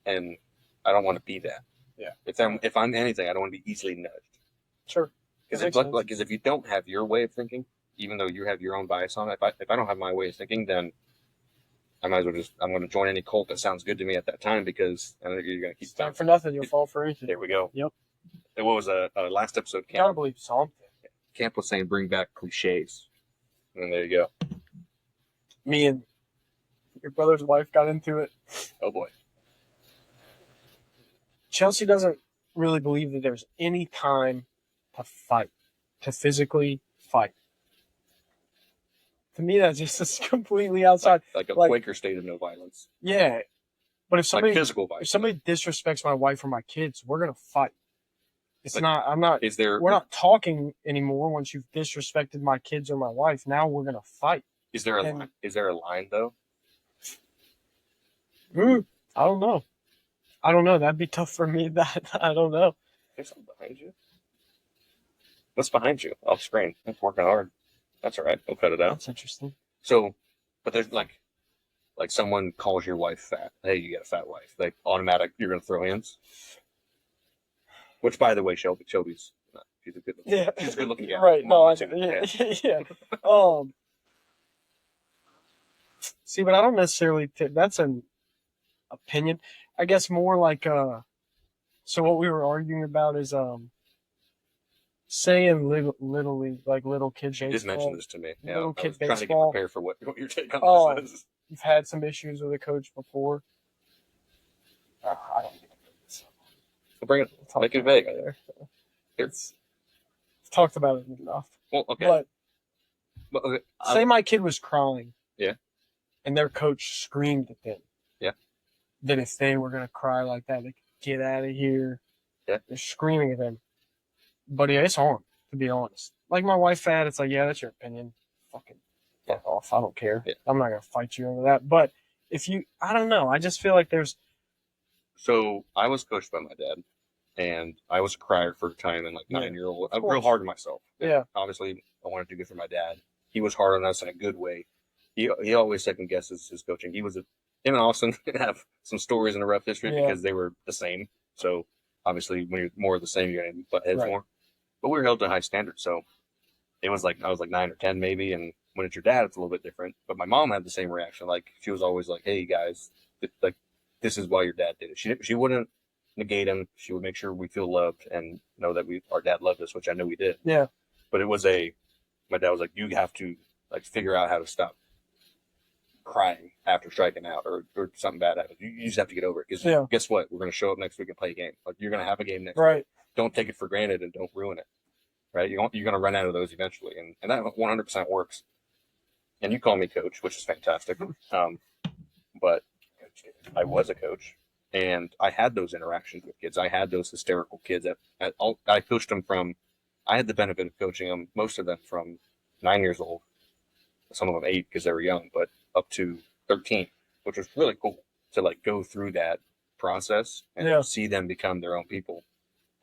and I don't want to be that.
Yeah.
If I'm anything, I don't want to be easily nudged.
Sure.
Because if you don't have your way of thinking, even though you have your own bias on it, if I don't have my way of thinking, then I might as well I'm going to join any cult that sounds good to me at that time because I think you're going to keep
Stand for nothing, you'll fall for anything.
There we go.
Yep.
And what was last episode?
You gotta believe something.
Camp was saying bring back cliches, and there you go.
Me and your brother's wife got into it.
Oh boy.
Chelsea doesn't really believe that there's any time to fight, to physically fight. To me, that's just completely outside.
Like a
Like-
Quaker state of no violence.
Yeah, but if somebody
Like physical violence.
if somebody disrespects my wife or my kids, we're gonna fight. It's
Like,
not. I'm not.
Is there
We're not talking anymore. Once you've disrespected my kids or my wife, now we're gonna fight.
is there a
and-
line? Is there a line though?
I don't know. That'd be tough for me. I don't know.
There's something behind you. What's behind you? Off screen. It's working hard. That's all right. We'll cut it out.
That's interesting.
So, but there's like someone calls your wife fat. Hey, you got a fat wife. Like automatic, you're gonna throw hands. Which, by the way, Shelby's she's a good looking.
Yeah,
She's a good looking gal.
right. No, I
Too.
yeah. See, but I don't necessarily. That's an opinion. I guess more like So what we were arguing about is saying little league, like little kid
She just
baseball.
mentioned this to me. Yeah,
Little
I
kid
was trying to get
baseball.
prepared for what your take on
Oh.
this is.
You've had some issues with a coach before. I don't get it.
So bring it.
We'll talk
Make it
about
vague.
later.
Here.
It's talked about it enough.
Well, okay.
But
okay.
say my kid was crying.
Yeah.
And their coach screamed at them. that if they were gonna cry like that, they could get out of here.
Yeah.
They're screaming at them. But yeah, it's hard, to be honest. Like my wife had, it's like, yeah, that's your opinion. Fucking fuck off. I don't care.
Yeah.
I'm not gonna fight you over that. But if you, I don't know. I just feel like there's.
So I was coached by my dad, and I was a crier for a time, and like
Yeah,
9-year-old,
of
I'm real
course.
hard on myself.
Yeah.
Obviously, I wanted to do good for my dad. He was hard on us in a good way. He always second guesses his coaching. Him and Austin have some stories in a rough history
Yeah.
because they were the same. So obviously, when you're more of the same, you're gonna butt heads
Right.
more. But we were held to high standards, so it was like I was like 9 or 10 maybe, and when it's your dad, it's a little bit different. But my mom had the same reaction. Like she was always like, "Hey guys, like this is why your dad did it." She wouldn't negate him. She would make sure we feel loved and know that our dad loved us, which I know we did.
Yeah.
But it was my dad was like, "You have to like figure out how to stop crying after striking out or something bad happens. You just have to get over it because
Yeah.
guess what? We're going to show up next week and play a game. Like you're going to have a game next week.
Right.
Don't take it for granted and don't ruin it. Right? You're going to run out of those eventually, and that 100% works. And you call me coach, which is fantastic. But I was a coach, and I had those interactions with kids. I had those hysterical kids. I coached them from. I had the benefit of coaching them, most of them from 9 years old, some of them 8 because they were young, but up to 13, which was really cool to like go through that process and
Yeah.
see them become their own people,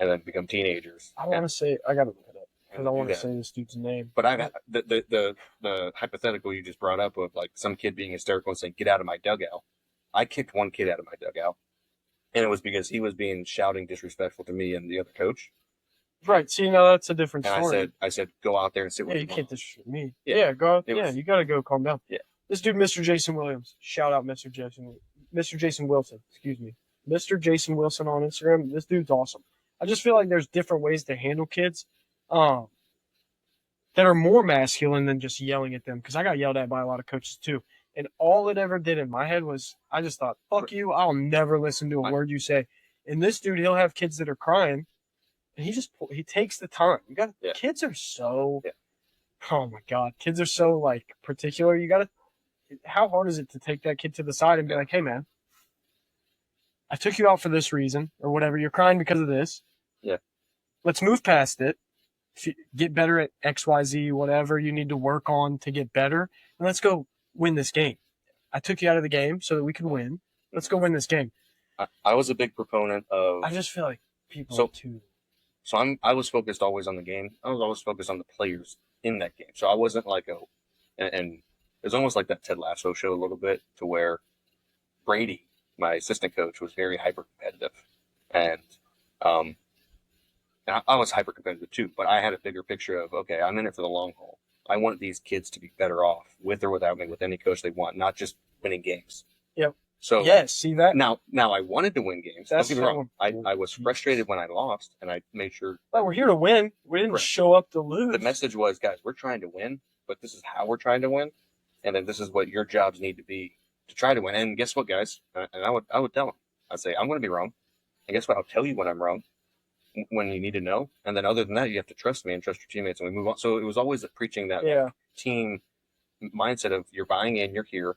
and then become teenagers.
I want to say, I gotta look it up because I want to
Yeah.
say this dude's name.
But I've had the hypothetical you just brought up of like some kid being hysterical and saying, "Get out of my dugout." I kicked one kid out of my dugout, and it was because he was being shouting disrespectful to me and the other coach.
Right. See, now that's a different
And
story.
I said, go out there and sit with
Yeah,
your
you can't
mom.
disrespect me.
Yeah.
Yeah, go out.
It
Yeah,
was-
you gotta go calm down.
Yeah.
This dude, Mr. Jason Williams. Shout out Mr. Jason Wilson. Excuse me. Mr. Jason Wilson on Instagram. This dude's awesome. I just feel like there's different ways to handle kids that are more masculine than just yelling at them. Because I got yelled at by a lot of coaches too. And all it ever did in my head was I just thought, fuck you. I'll never listen to a word you say. And this dude, he'll have kids that are crying. And he takes the time.
Yeah.
Kids are so,
Yeah.
oh my God. Kids are so like particular. How hard is it to take that kid to the side and be like, hey man, I took you out for this reason or whatever. You're crying because of this.
Yeah.
Let's move past it. Get better at X, Y, Z, whatever you need to work on to get better. And let's go win this game. I took you out of the game so that we could win. Let's go win this game.
I was a big proponent of.
I just feel like people
So-
are too.
So I was focused always on the game. I was always focused on the players in that game. So I wasn't like and it was almost like that Ted Lasso show a little bit to where Brady, my assistant coach, was very hyper competitive, and I was hyper competitive too. But I had a bigger picture of okay, I'm in it for the long haul. I want these kids to be better off with or without me, with any coach they want, not just winning games.
Yep.
So
Yes, see that?
now I wanted to win games.
That's
Don't get me wrong.
so-
I was frustrated when I lost, and I made sure
Like, we're here to win. We didn't
Correct.
show up to lose.
the message was, guys, we're trying to win, but this is how we're trying to win, and then this is what your jobs need to be to try to win. And guess what, guys? And I would tell them, I'd say, I'm going to be wrong, and guess what? I'll tell you when I'm wrong, when you need to know, and then other than that, you have to trust me and trust your teammates, and we move on. So it was always preaching that
Yeah.
team mindset of you're buying in, you're here,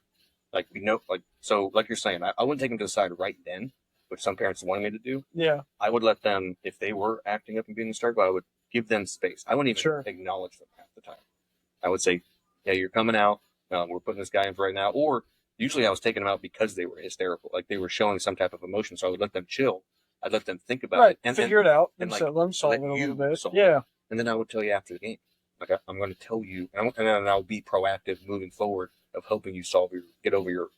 like we know, like so, like you're saying, I wouldn't take them to the side right then, which some parents wanted me to do.
Yeah.
I would let them, if they were acting up and being hysterical, I would give them space. I wouldn't even
Sure.
acknowledge them half the time. I would say, yeah, you're coming out. We're putting this guy in for right now. Or usually I was taking them out because they were hysterical. Like they were showing some type of emotion. So I would let them chill. I'd let them think about
Right.
it. And
Figure it out.
and,
And
like,
so let them solve
let
it a little
you
bit.
solve
Yeah.
and then I would tell you after the game. Like I'm going to tell you, and then I'll be proactive moving forward of helping you get over your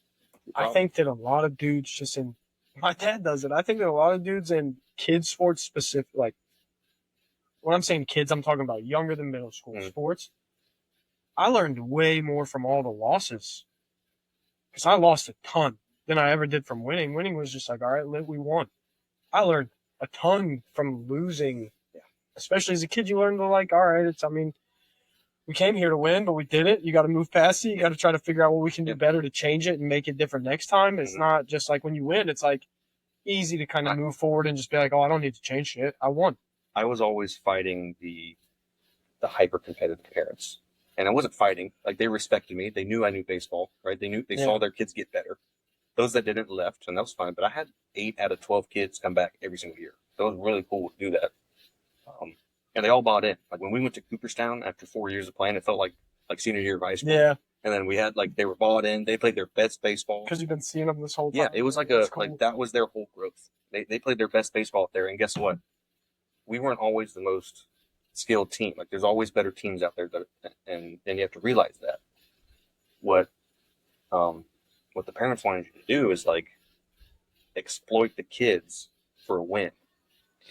I
problem.
think that a lot of dudes just in my dad does it. I think that a lot of dudes in kids sports specific, like when I'm saying kids, I'm talking about younger than middle school
Mhm.
sports. I learned way more from all the losses because I lost a ton than I ever did from winning. Winning was just like, all right, we won. I learned a ton from losing.
Yeah.
Especially as a kid, you learn to like, all right, we came here to win, but we did it. You got to move past it. You got to try to figure out what we can do better to change it and make it different next time. It's
Mhm.
not just like when you win, it's like easy to kind of move forward and just be like, oh, I don't need to change shit. I won.
I was always fighting the hyper competitive parents, and I wasn't fighting. Like they respected me. They knew I knew baseball, right? They
Yeah.
saw their kids get better, Those that didn't left, and that was fine. But I had 8 out of 12 kids come back every single year. So it was really cool to do that. And they all bought in. Like when we went to Cooperstown after 4 years of playing, it felt like senior year of high school.
Yeah.
And then we had they were bought in. They played their best baseball.
Because you've been seeing them this whole time.
Yeah, it was like
cool.
that was their whole growth. They played their best baseball up there. And guess what? We weren't always the most skilled team. Like there's always better teams out there and you have to realize that. What the parents wanted you to do is exploit the kids for a win.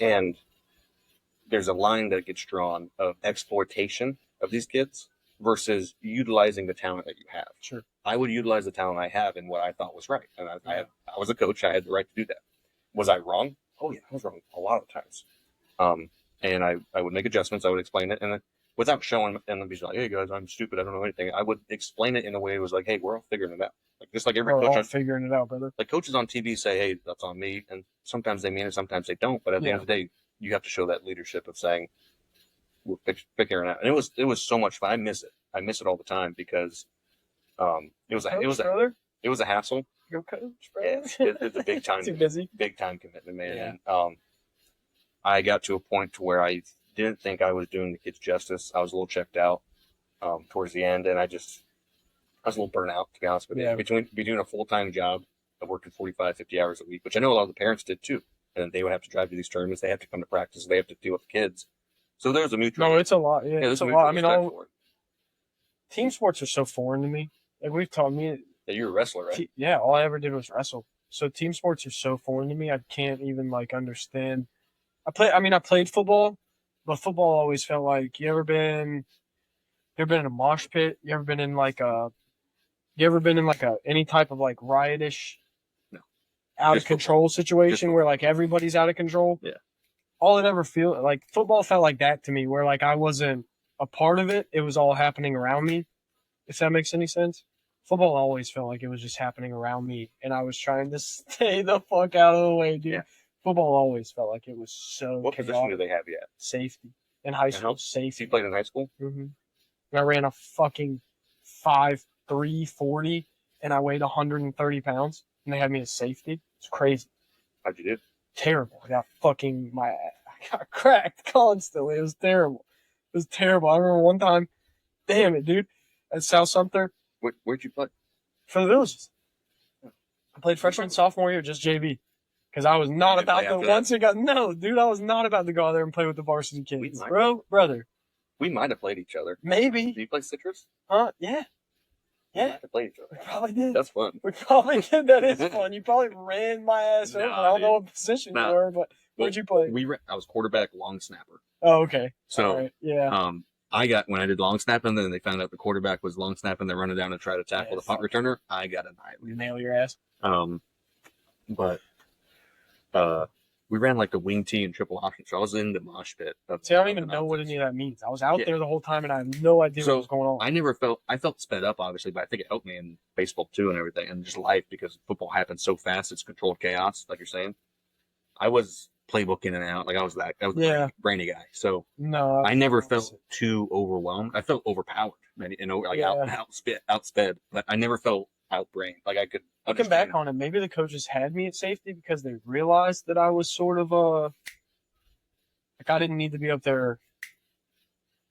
And there's a line that gets drawn of exploitation of these kids versus utilizing the talent that you have.
Sure. I
would utilize the talent I have in what I thought was right. And I was a coach. I had the right to do that. Was I wrong? Oh, yeah, I was wrong a lot of times. And I would make adjustments. I would explain it. And then without showing and then be like, hey, guys, I'm stupid. I don't know anything. I would explain it in a way it was like, hey, we're all figuring it out. Just like every
we're
coach.
all figuring it out, brother.
Like coaches on TV say, hey, that's on me. And sometimes they mean it, sometimes they don't. But at the end of the day, you have to show that leadership of saying, we're figuring it out. And it was so much fun. I miss it. I miss it all the time because it was a hassle.
Go coach, bro.
Yeah, it's a big time.
Too busy.
Big time commitment, man.
Yeah.
And I got to a point to where I didn't think I was doing the kids justice. I was a little checked out towards the end, and I was a little burnt out, to be honest with you. Between a full-time job of working 45, 50 hours a week, which I know a lot of the parents did too. And they would have to drive to these tournaments. They have to come to practice. They have to deal with the kids. So there's a mutual.
No, it's a lot. Yeah, it's a lot. I mean, team sports are so foreign to me. Like we've taught me.
Yeah, you're a wrestler, right?
Yeah, all I ever did was wrestle. So team sports are so foreign to me. I can't even understand. I played football, but football always felt like you ever been in a mosh pit? You ever been in any type of riotous,
no,
out of control situation where everybody's out of control?
Yeah.
All it ever feel football felt like that to me, where I wasn't a part of it. It was all happening around me. If that makes any sense. Football always felt like it was just happening around me, and I was trying to stay the fuck out of the way, dude. Yeah. Football always felt like it was so
What
chaotic.
position do they have you at?
Safety. In high school, safety.
You played in high school?
Mm-hmm. I ran a fucking 5'3", 40, and I weighed 130 pounds, and they had me as safety. It's crazy.
How'd you do?
Terrible. I got cracked constantly. It was terrible. I remember one time, damn it, dude, at South Sumter.
Where'd you play?
For the Villages. I played freshman, sophomore year, just JV. Because I was not about to, I was not about to go out there and play with the varsity kids. Brother.
We might have played each other.
Maybe.
Did you play Citrus?
Yeah.
We might have played each other.
We probably did.
That's fun.
We probably did. That is fun. You probably ran my ass over. I don't know what position you were, but where'd you play?
I was quarterback, long snapper.
Oh, okay.
So,
right. Yeah.
When I did long snapping, then they found out the quarterback was long snapping. They're running down to try to tackle the punt returner. I got annihilated.
Nail your ass.
But we ran the wing tee and triple option. So I was in the mosh pit.
I don't even know what any of that means. I was out there the whole time, and I have no idea what was going on.
I felt sped up, obviously, but I think it helped me in baseball too and everything, and just life, because football happens so fast. It's controlled chaos, like you're saying. I was playbook in and out. I was the brainy guy. So
no,
I never felt too overwhelmed. I felt overpowered and outsped, but I never felt outbrained. I could.
Looking back on it, maybe the coaches had me at safety because they realized that I was sort of I didn't need to be up there.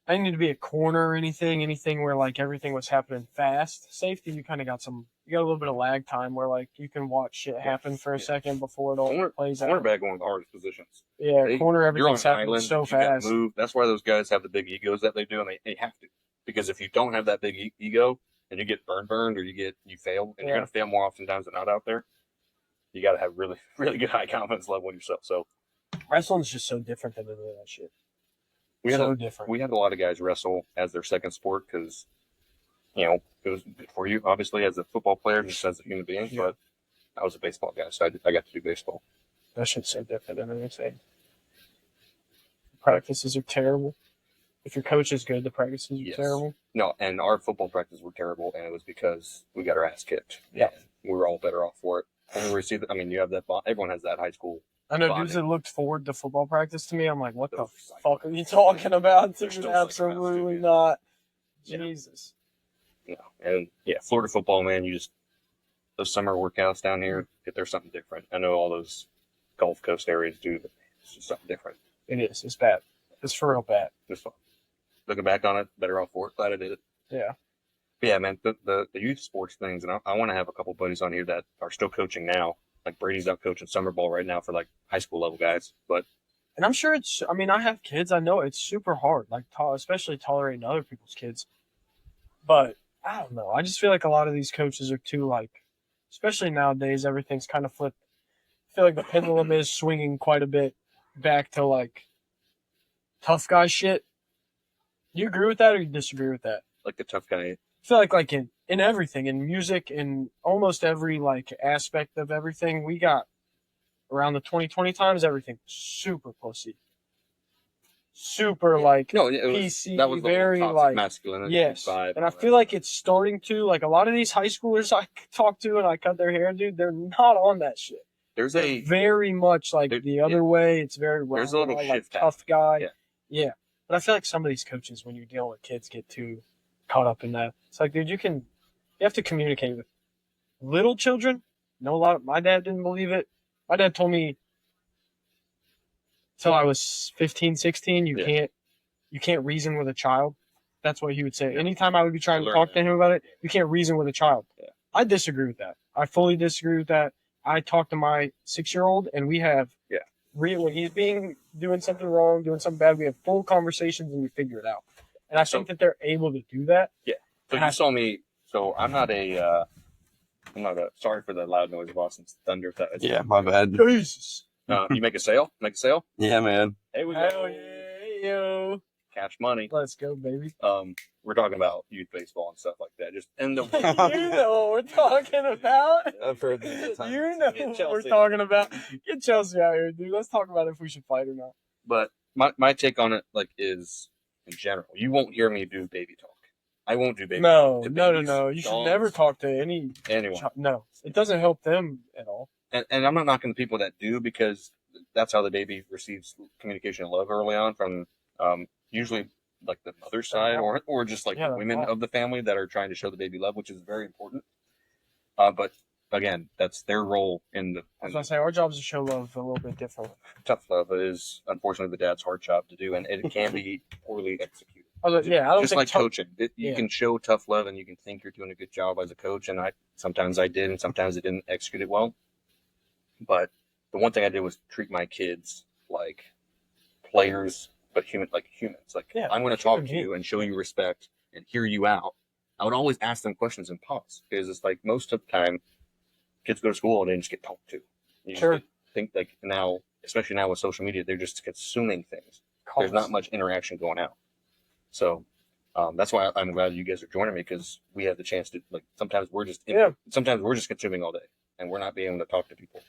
I didn't need to be a corner or anything where everything was happening fast. Safety, you kind of got a little bit of lag time where you can watch shit happen for a second before it all plays out.
Cornerback, one of the hardest positions.
Yeah, corner, everything's happening so fast.
That's why those guys have the big egos that they do, and they have to. Because if you don't have that big ego, and you get burned, or you fail, and you're going to fail more oftentimes than not out there, you got to have really, really good high confidence level in yourself. So
wrestling's just so different than any of that shit. Different.
We had a lot of guys wrestle as their second sport because, it was good for you, obviously, as a football player, just as a human being. Yeah. But I was a baseball guy, so I got to do baseball.
That shit's so different than anything. Practices are terrible. If your coach is good, the practices are terrible.
No, and our football practices were terrible, and it was because we got our ass kicked.
Yeah.
We were all better off for it. And we received, you have that, everyone has that high school.
I know dudes that looked forward to football practice to me. I'm like, what the fuck are you talking about? Dude, absolutely not. Jesus.
And Florida football, man, those summer workouts down here, if there's something different. I know all those Gulf Coast areas do, but it's just something different.
It is. It's bad. It's for real bad.
Just fun. Looking back on it, better off for it. Glad I did it.
Yeah.
But yeah, man, the youth sports things, and I want to have a couple buddies on here that are still coaching now. Like Brady's out coaching summer ball right now for like high school level guys. But
And I'm sure I have kids. I know it's super hard, like especially tolerating other people's kids. But I don't know. I just feel like a lot of these coaches are too, like, especially nowadays, everything's kind of flipped. I feel like the pendulum is swinging quite a bit back to, like, tough guy shit. Do you agree with that or you disagree with that?
like the tough guy.
I feel like in everything, in music, in almost every, like, aspect of everything, we got around the 2020 times, everything super pussy. Super, like,
No, it was,
PC,
that was the
very,
toxic
like,
masculinity
yes.
vibe.
And I feel like it's starting to, like, a lot of these high schoolers I talk to and I cut their hair, dude, they're not on that shit.
there's
They're
a
very much like the other way. It's very
There's a little
like
shift
tough guy.
Yeah.
Yeah. But I feel like some of these coaches, when you're dealing with kids, get too caught up in that. It's like, dude, you have to communicate with little children. My dad didn't believe it. My dad told me till I was 15, 16, you can't reason with a child. That's what he would say.
Yeah.
anytime I would be trying to talk to him about it, you can't reason with a child.
Yeah.
I disagree with that. I fully disagree with that. I talk to my 6-year-old and we have when he's doing something wrong, doing something bad, we have full conversations and we figure it out. And I think that they're able to do that.
Yeah. So you saw me. So I'm not a. Sorry for the loud noise of Boston's thunder.
Yeah, my bad.
Jesus.
You make a sale. Make a sale.
Yeah, man.
Hey, we
Hell
go.
yeah, yo.
Cash money.
Let's go, baby.
We're talking about youth baseball and stuff like that. Just and the
You know what we're talking about.
I've heard that.
You know
Get
what
Chelsea.
we're talking about. Get Chelsea out here, dude. Let's talk about if we should fight or not.
But my take on it is in general. You won't hear me do baby talk. I won't do baby
No,
talk.
no. You should
dogs,
never talk to
anyone.
No, it doesn't help them at all.
And I'm not knocking the people that do because that's how the baby receives communication and love early on from usually like the mother's side or just like the women of the family that are trying to show the baby love, which is very important. But again, that's their role in the.
I was gonna say our job is to show love a little bit different.
Tough love is unfortunately the dad's hard job to do, and it can be poorly executed.
I don't
Just
think
like coaching, you can show tough love, and you can think you're doing a good job as a coach. And sometimes I did, and sometimes I didn't execute it well. But the one thing I did was treat my kids like players, but humans. Like I'm going to talk to you and show you respect and hear you out. I would always ask them questions and pause because it's like most of the time, kids go to school and they just get talked to. You just think like now, especially now with social media, they're just consuming things. There's not much interaction going out. So that's why I'm glad you guys are joining me because we have the chance to like. Sometimes we're just consuming all day and we're not being able to talk to people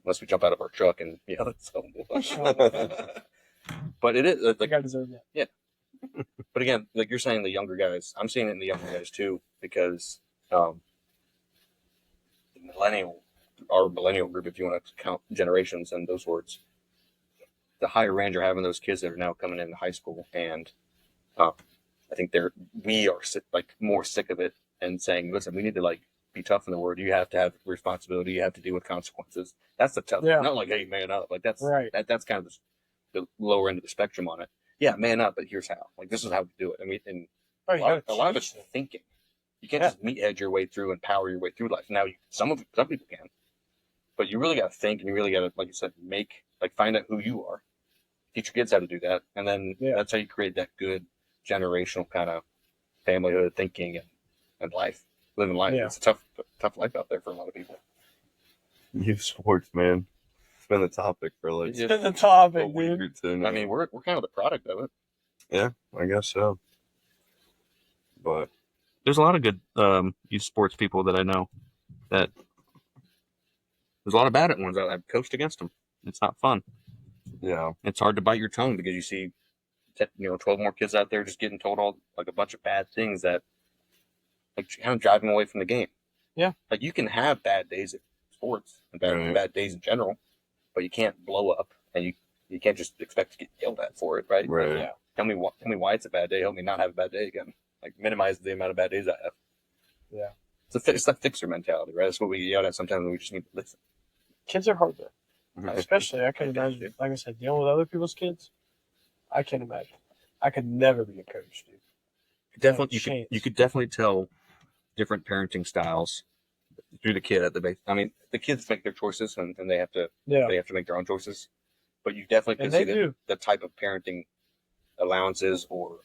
unless we jump out of our truck and yell at someone. But it is
I think I deserve that.
Yeah. But again, like you're saying, the younger guys, I'm seeing it in the younger guys too because our millennial group, if you want to count generations and those words, the higher range are having those kids that are now coming into high school, and I think we are more sick of it and saying, listen, we need to like be tough in the word. You have to have responsibility. You have to deal with consequences. That's the tough.
Yeah.
Not like, hey, man up. Like that's
right.
That's kind of the lower end of the spectrum on it. Yeah, man up, but here's how. Like this is how we do it. I mean, and a lot of it's thinking. You can't just meathead your way through and power your way through life. Now, some people can, but you really got to think and you really got to, like you said, find out who you are. Teach your kids how to do that, and then that's how you create that good generational kind of familyhood thinking and life, living life. Yeah. It's a tough life out there for a lot of people.
Youth sports, man. It's been the topic for like.
It's been the topic,
a week or two now.
I mean, we're kind of the product of it.
Yeah, I guess so. But
there's a lot of good youth sports people that I know. That there's a lot of bad ones. I've coached against them. It's not fun.
Yeah,
it's hard to bite your tongue because you see, 12 more kids out there just getting told all like a bunch of bad things that like kind of drive them away from the game.
Yeah,
like you can have bad days at sports and bad days in general, but you can't blow up and you can't just expect to get yelled at for it, right?
Right.
Yeah. Tell me why it's a bad day. Help me not have a bad day again. Like minimize the amount of bad days I have.
Yeah.
It's that fixer mentality, right? That's what we yell at sometimes when we just need to listen.
Kids are hard though.
Mhm.
Especially, I can imagine, like I said, dealing with other people's kids. I can't imagine. I could never be a coach, dude.
Definitely,
chance.
you could definitely tell different parenting styles through the kid at the base. I mean, the kids make their choices and they have to
Yeah.
they have to make their own choices. But you definitely can
And
see
they do.
the type of parenting allowances or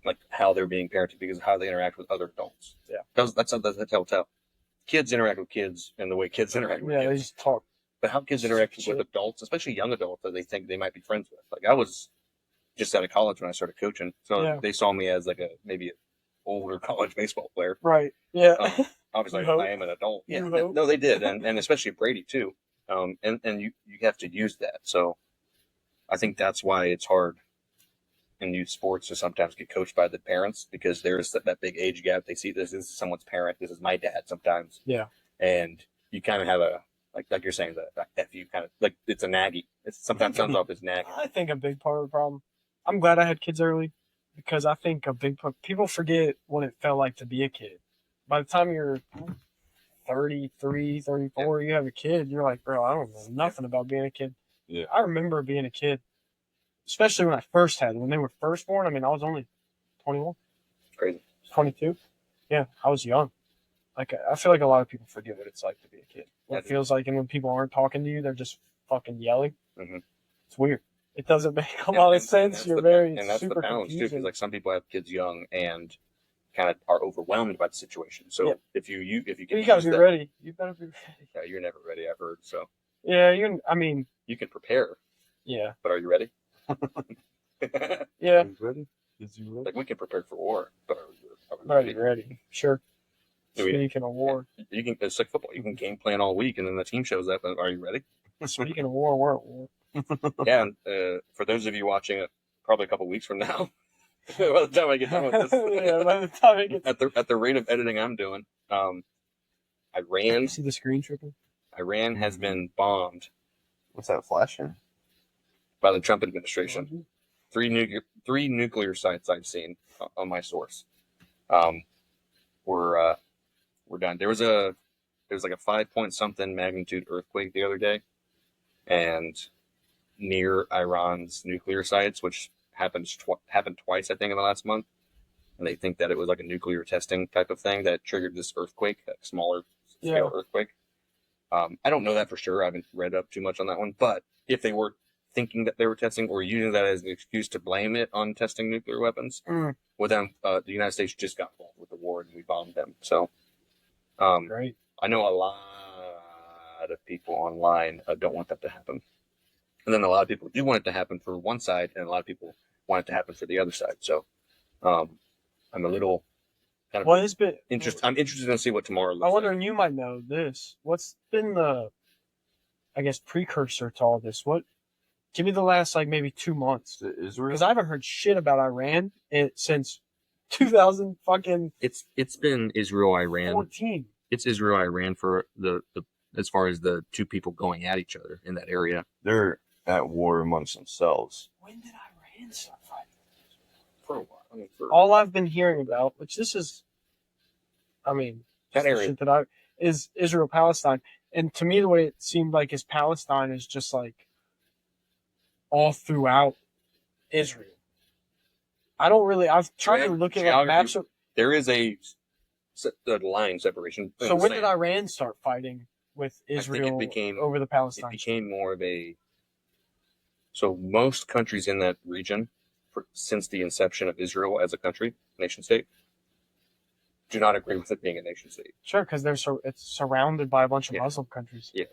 like how they're being parented because of how they interact with other adults.
Yeah.
That's a telltale. Kids interact with kids and the way kids interact with
Yeah,
kids.
they just talk.
But how kids interact with
Shit.
adults, especially young adults that they think they might be friends with. Like I was just out of college when I started coaching, so
Yeah.
they saw me as like maybe an older college baseball player.
Right. Yeah.
Obviously,
You hope.
I am an adult.
You
Yeah,
hope.
no, they did, and especially Brady too. And you have to use that. So I think that's why it's hard in youth sports to sometimes get coached by the parents because there's that big age gap. They see this is someone's parent. This is my dad sometimes.
Yeah.
And you kind of have a like you're saying that F you kind of like it's a naggy. It sometimes comes off as naggy.
I think a big part of the problem. I'm glad I had kids early because I think a big part. People forget what it felt like to be a kid. By the time you're 33, 34, you have a kid, you're like, bro, I don't know nothing about being a kid.
Yeah.
I remember being a kid, especially when I first had them. When they were first born, I mean, I was only 21,
Crazy.
22. Yeah, I was young. Like, I feel like a lot of people forget what it's like to be a kid. What
Yeah,
it feels like, and when people aren't talking to you, they're just fucking yelling.
Mhm.
It's weird. It doesn't make a lot of sense. You're
and that's
super
the balance too,
confusing.
because like some people have kids young and kind of are overwhelmed by the situation. So
Yeah.
if you can
You gotta
use
be
that-
ready. You better be ready.
Yeah, you're never ready. I've heard. So
Yeah, I mean,
you can prepare,
yeah.
but are you ready?
Yeah.
You ready? Is you ready?
Like we can prepare for war, but are we
Ready, ready. Sure.
Do we-
Speaking of war.
You can. It's like football. You can game plan all week, and then the team shows up. And are you ready?
Speaking of war, we're at war.
Yeah. And, for those of you watching it, probably a couple weeks from now, by the time I get done with this,
Yeah, by the time it gets...
at the rate of editing I'm doing, Iran
You see the screen tripping?
Iran has been bombed
What's that flashing?
by the Trump administration. Three nuclear sites I've seen on my source. We're done. There was like a 5 something magnitude earthquake the other day, and near Iran's nuclear sites, which happened twice I think in the last month, and they think that it was like a nuclear testing type of thing that triggered this earthquake, a smaller scale earthquake. I don't know that for sure. I haven't read up too much on that one, but if they were thinking that they were testing or using that as an excuse to blame it on testing nuclear weapons, well then the United States just got involved with the war and we bombed them. So
Great.
I know a lot of people online don't want that to happen. And then a lot of people do want it to happen for one side, and a lot of people want it to happen for the other side. So I'm a little kind of
What has been...
I'm interested to see what tomorrow looks
I wonder,
like.
and you might know this. What's been the, I guess, precursor to all this? Give me the last, like, maybe 2 months.
Israel?
Because I haven't heard shit about Iran since 2000 fucking
It's been Israel-Iran.
14.
It's Israel-Iran for the as far as the two people going at each other in that area.
They're at war amongst themselves.
When did Iran start fighting?
For a while. I mean, for
All I've been hearing about, which this is, I mean,
that
just the
area.
shit that is Israel-Palestine. And to me, the way it seemed like is Palestine is just like all throughout Israel. I've tried to look at like maps.
There is a line separation.
So when did Iran start fighting with Israel over the
It
Palestine?
became more of a. So most countries in that region, since the inception of Israel as a country, nation state, do not agree with it being a nation state.
Sure, because it's surrounded by a bunch of
Yeah.
Muslim countries.
Yeah.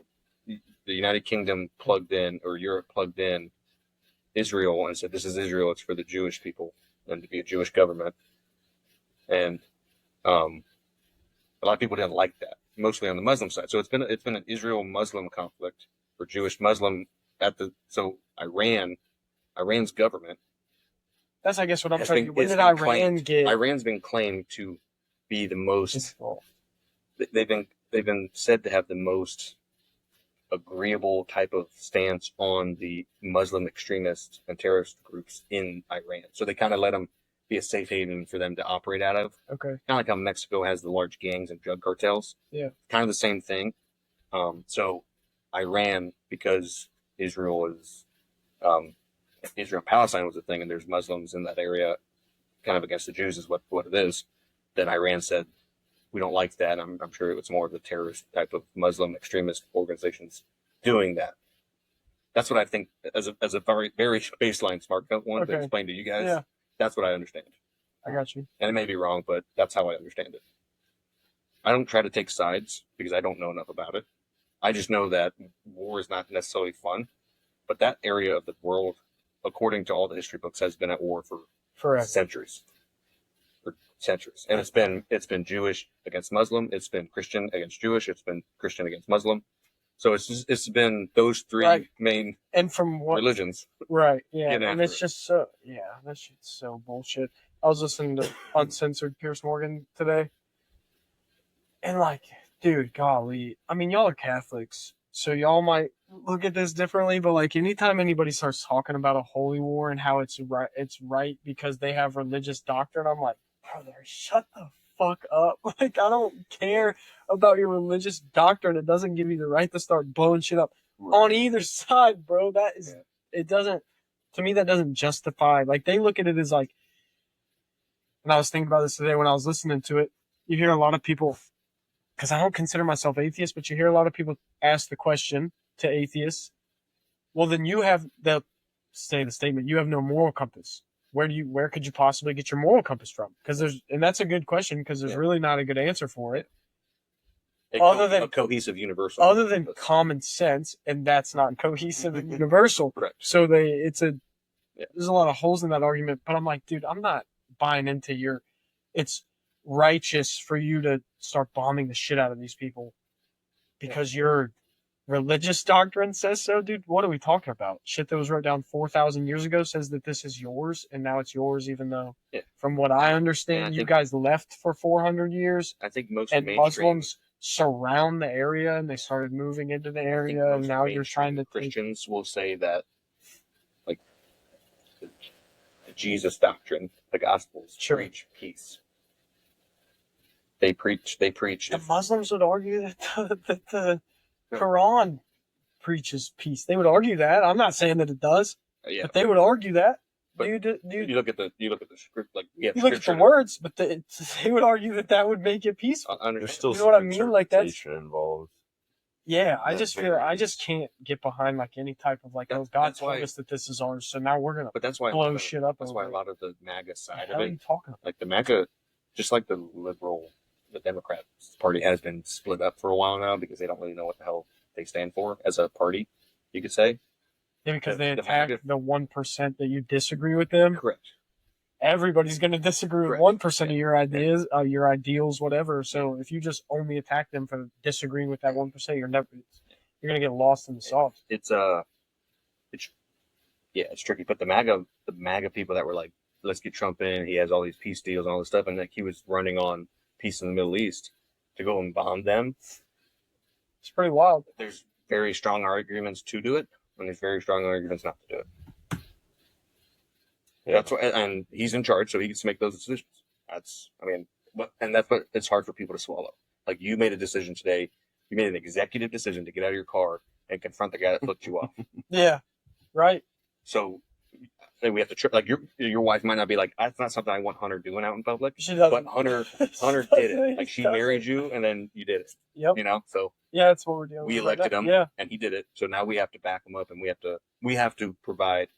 The United Kingdom plugged in, or Europe plugged in Israel and said, this is Israel, it's for the Jewish people and to be a Jewish government. And a lot of people didn't like that, mostly on the Muslim side. So it's been an Israel-Muslim conflict or Jewish-Muslim Iran's government.
That's, I guess, what I'm
has
trying to
been-
do. When
it's
did
been
Iran
claimed-
get...
Iran's been claimed to be the most. They've been said to have the most agreeable type of stance on the Muslim extremist and terrorist groups in Iran. So they kind of let them be a safe haven for them to operate out of.
Okay.
Kind of like how Mexico has the large gangs and drug cartels.
Yeah.
Kind of the same thing. So I ran because Israel Palestine was a thing, and there's Muslims in that area, kind of against the Jews is what it is. Then Iran said, we don't like that. I'm sure it was more of the terrorist type of Muslim extremist organizations doing that. That's what I think as a very, very baseline smart one to explain to you guys.
Yeah.
That's what I understand.
I got you.
And it may be wrong, but that's how I understand it. I don't try to take sides because I don't know enough about it. I just know that war is not necessarily fun, but that area of the world, according to all the history books, has been at war for
Forever.
centuries. And it's been Jewish against Muslim, it's been Christian against Jewish, it's been Christian against Muslim. So it's been those three main
and from what
religions.
Right. Yeah. And it's
it.
just so that shit's so bullshit. I was listening to Uncensored Pierce Morgan today. And like, dude, golly. I mean, y'all are Catholics, so y'all might look at this differently, but like anytime anybody starts talking about a holy war and how it's right because they have religious doctrine, I'm like, brother, shut the fuck up. Like, I don't care about your religious doctrine. It doesn't give you the right to start blowing shit up on either side, bro. That is, it doesn't, to me, that doesn't justify, like, they look at it as like, and I was thinking about this today when I was listening to it, you hear a lot of people, because I don't consider myself atheist, but you hear a lot of people ask the question to atheists, well, then they'll say the statement, you have no moral compass. Where could you possibly get your moral compass from? And that's a good question because there's really not a good answer for it.
Other than a cohesive universal.
Other than common sense, and that's not cohesive and universal.
Correct.
So there's a lot of holes in that argument, but I'm like, dude, I'm not buying into it's righteous for you to start bombing the shit out of these people because your religious doctrine says so, dude. What are we talking about? Shit that was wrote down 4,000 years ago says that this is yours, and now it's yours, even though, from what I understand, you guys left for 400 years.
I think most
Muslims surround the area, and they started moving into the area, and now you're trying to
Christians will say that, like, the Jesus doctrine, the Gospels preach peace. They preach.
The Muslims would argue that the Quran preaches peace. They would argue that. I'm not saying that it does, but they would argue that.
But you look at the script, like
you look at the words, but they would argue that would make it peaceful.
There's still
you know what I mean? Like that's
involved.
Yeah, I just can't get behind like any type of like, God told us that this is ours, so now we're gonna.
But that's why
blow shit up.
That's why a lot of the MAGA side of
it. What are you talking about?
Like the MAGA, just like the Democrats Party has been split up for a while now because they don't really know what the hell they stand for as a party, you could say.
Yeah, because they attack the 1% that you disagree with them.
Correct.
Everybody's going to disagree with 1% of your ideas, your ideals, whatever. So if you just only attack them for disagreeing with that 1%, you're going to get lost in the sauce.
It's tricky. But the MAGA people that were like, let's get Trump in. He has all these peace deals and all this stuff, and like he was running on peace in the Middle East to go and bomb them.
It's pretty wild.
There's very strong arguments to do it, and there's very strong arguments not to do it. Yeah. That's why, and he's in charge, so he gets to make those decisions. That's what it's hard for people to swallow. Like you made a decision today, you made an executive decision to get out of your car and confront the guy that flipped you off.
Yeah, right.
So we have to like your wife might not be like, that's not something I want Hunter doing out in public.
She doesn't.
But Hunter did it. Like she married you, and then you did it.
Yep.
You know, so
yeah, that's what we're doing.
We elected him, and he did it. So now we have to back him up, and we have to provide,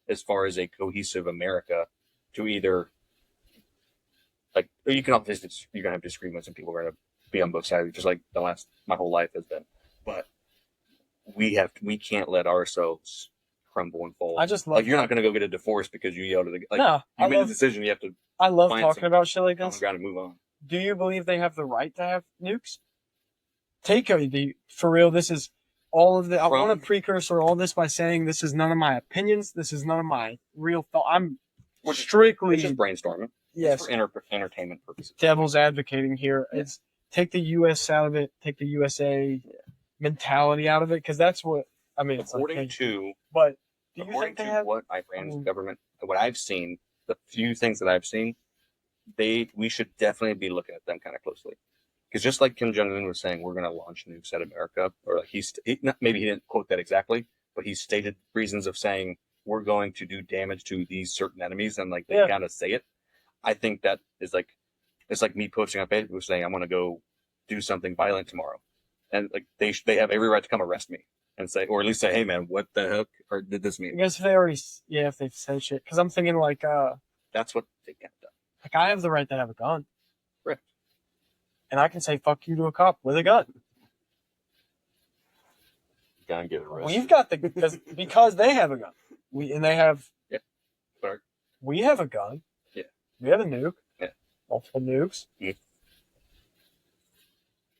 as far as a cohesive America, to either like you can obviously you're gonna have disagreements, and people are gonna be on both sides, just like my whole life has been. But we can't let ourselves crumble and fall.
I just love
you're not going to go get a divorce because you yelled at the you made a decision. You have to.
I love talking about shit like this.
Got to move on.
Do you believe they have the right to have nukes? Take for real. This is all of the. I want to precursor all this by saying this is none of my opinions. This is none of my real thought. I'm strictly
it's just brainstorming.
Yes,
for entertainment purposes.
Devil's advocating here. Yeah. It's take the U.S. out of it. Take the USA mentality out of it, because that's what I mean.
According to
but.
According to what Iran's government, what I've seen, the few things that I've seen, we should definitely be looking at them kind of closely. Because just like Kim Jong-un was saying, we're going to launch nukes at America, or like maybe he didn't quote that exactly, but he stated reasons of saying we're going to do damage to these certain enemies, and like they gotta say it. I think that is like, it's like me posting on Facebook saying I'm going to go do something violent tomorrow, and like they have every right to come arrest me and say, or at least say, hey man, what the heck or did this mean?
I guess if they've said shit, because I'm thinking like
that's what they can't do.
like I have the right to have a gun.
Correct.
And I can say fuck you to a cop with a gun.
Gotta get arrested.
We've got because they have a gun. They have.
Yeah. Sorry.
We have a gun.
Yeah.
We have a nuke.
Yeah.
Multiple nukes.
Yeah.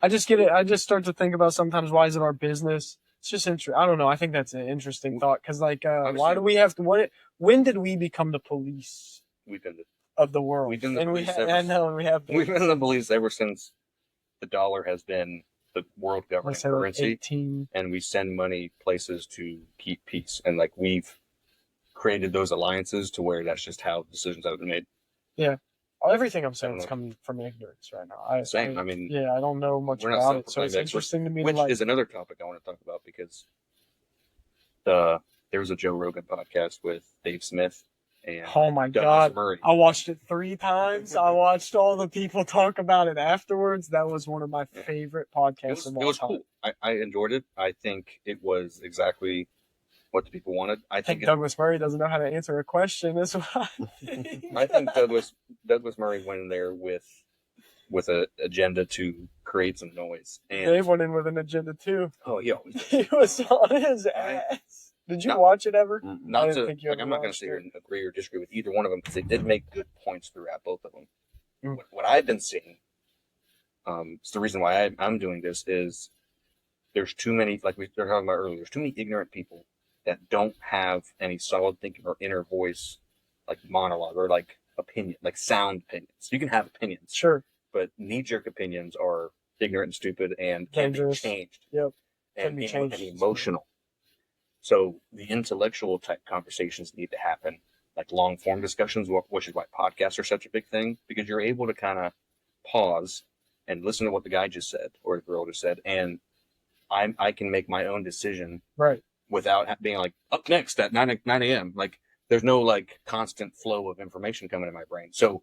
I just get it. I just start to think about sometimes why is it our business? It's just interesting. I don't know. I think that's an interesting thought because like why do we have to? When did we become the police?
We've been
of the world.
We've been the police We've been the police ever since the dollar has been the world governing currency, and we send money places to keep peace. And like we've created those alliances to where that's just how decisions have been made.
Yeah, everything I'm saying is coming from ignorance right now. I
mean,
I don't know much about it, so it's interesting to me.
Which is another topic I want to talk about because there was a Joe Rogan podcast with Dave Smith. And
oh my God!
Murray.
I watched it 3 times. I watched all the people talk about it afterwards. That was one of my favorite podcasts of all time. It was cool.
I enjoyed it. I think it was exactly what the people wanted. I think
Douglas Murray doesn't know how to answer a question. That's why.
I think Douglas Murray went in there with an agenda to create some noise. And
Dave went in with an agenda too.
Oh, yeah.
He was on his ass. Did you watch it ever?
I'm not going to sit here and agree or disagree with either one of them because they did make good points throughout both of them.
Mm.
What I've been seeing, it's the reason why I'm doing this is there's too many, like we were talking about earlier, there's too many ignorant people that don't have any solid thinking or inner voice, like monologue or like opinion, like sound opinions. You can have opinions,
sure,
but knee-jerk opinions are ignorant and stupid and
dangerous.
Can be changed.
Yep,
and emotional. So the intellectual type conversations need to happen, like long form discussions, which is why podcasts are such a big thing, because you're able to kind of pause and listen to what the guy just said or the girl just said, and I can make my own decision
right
without being like up next at 9 a.m. Like there's no like constant flow of information coming in my brain. So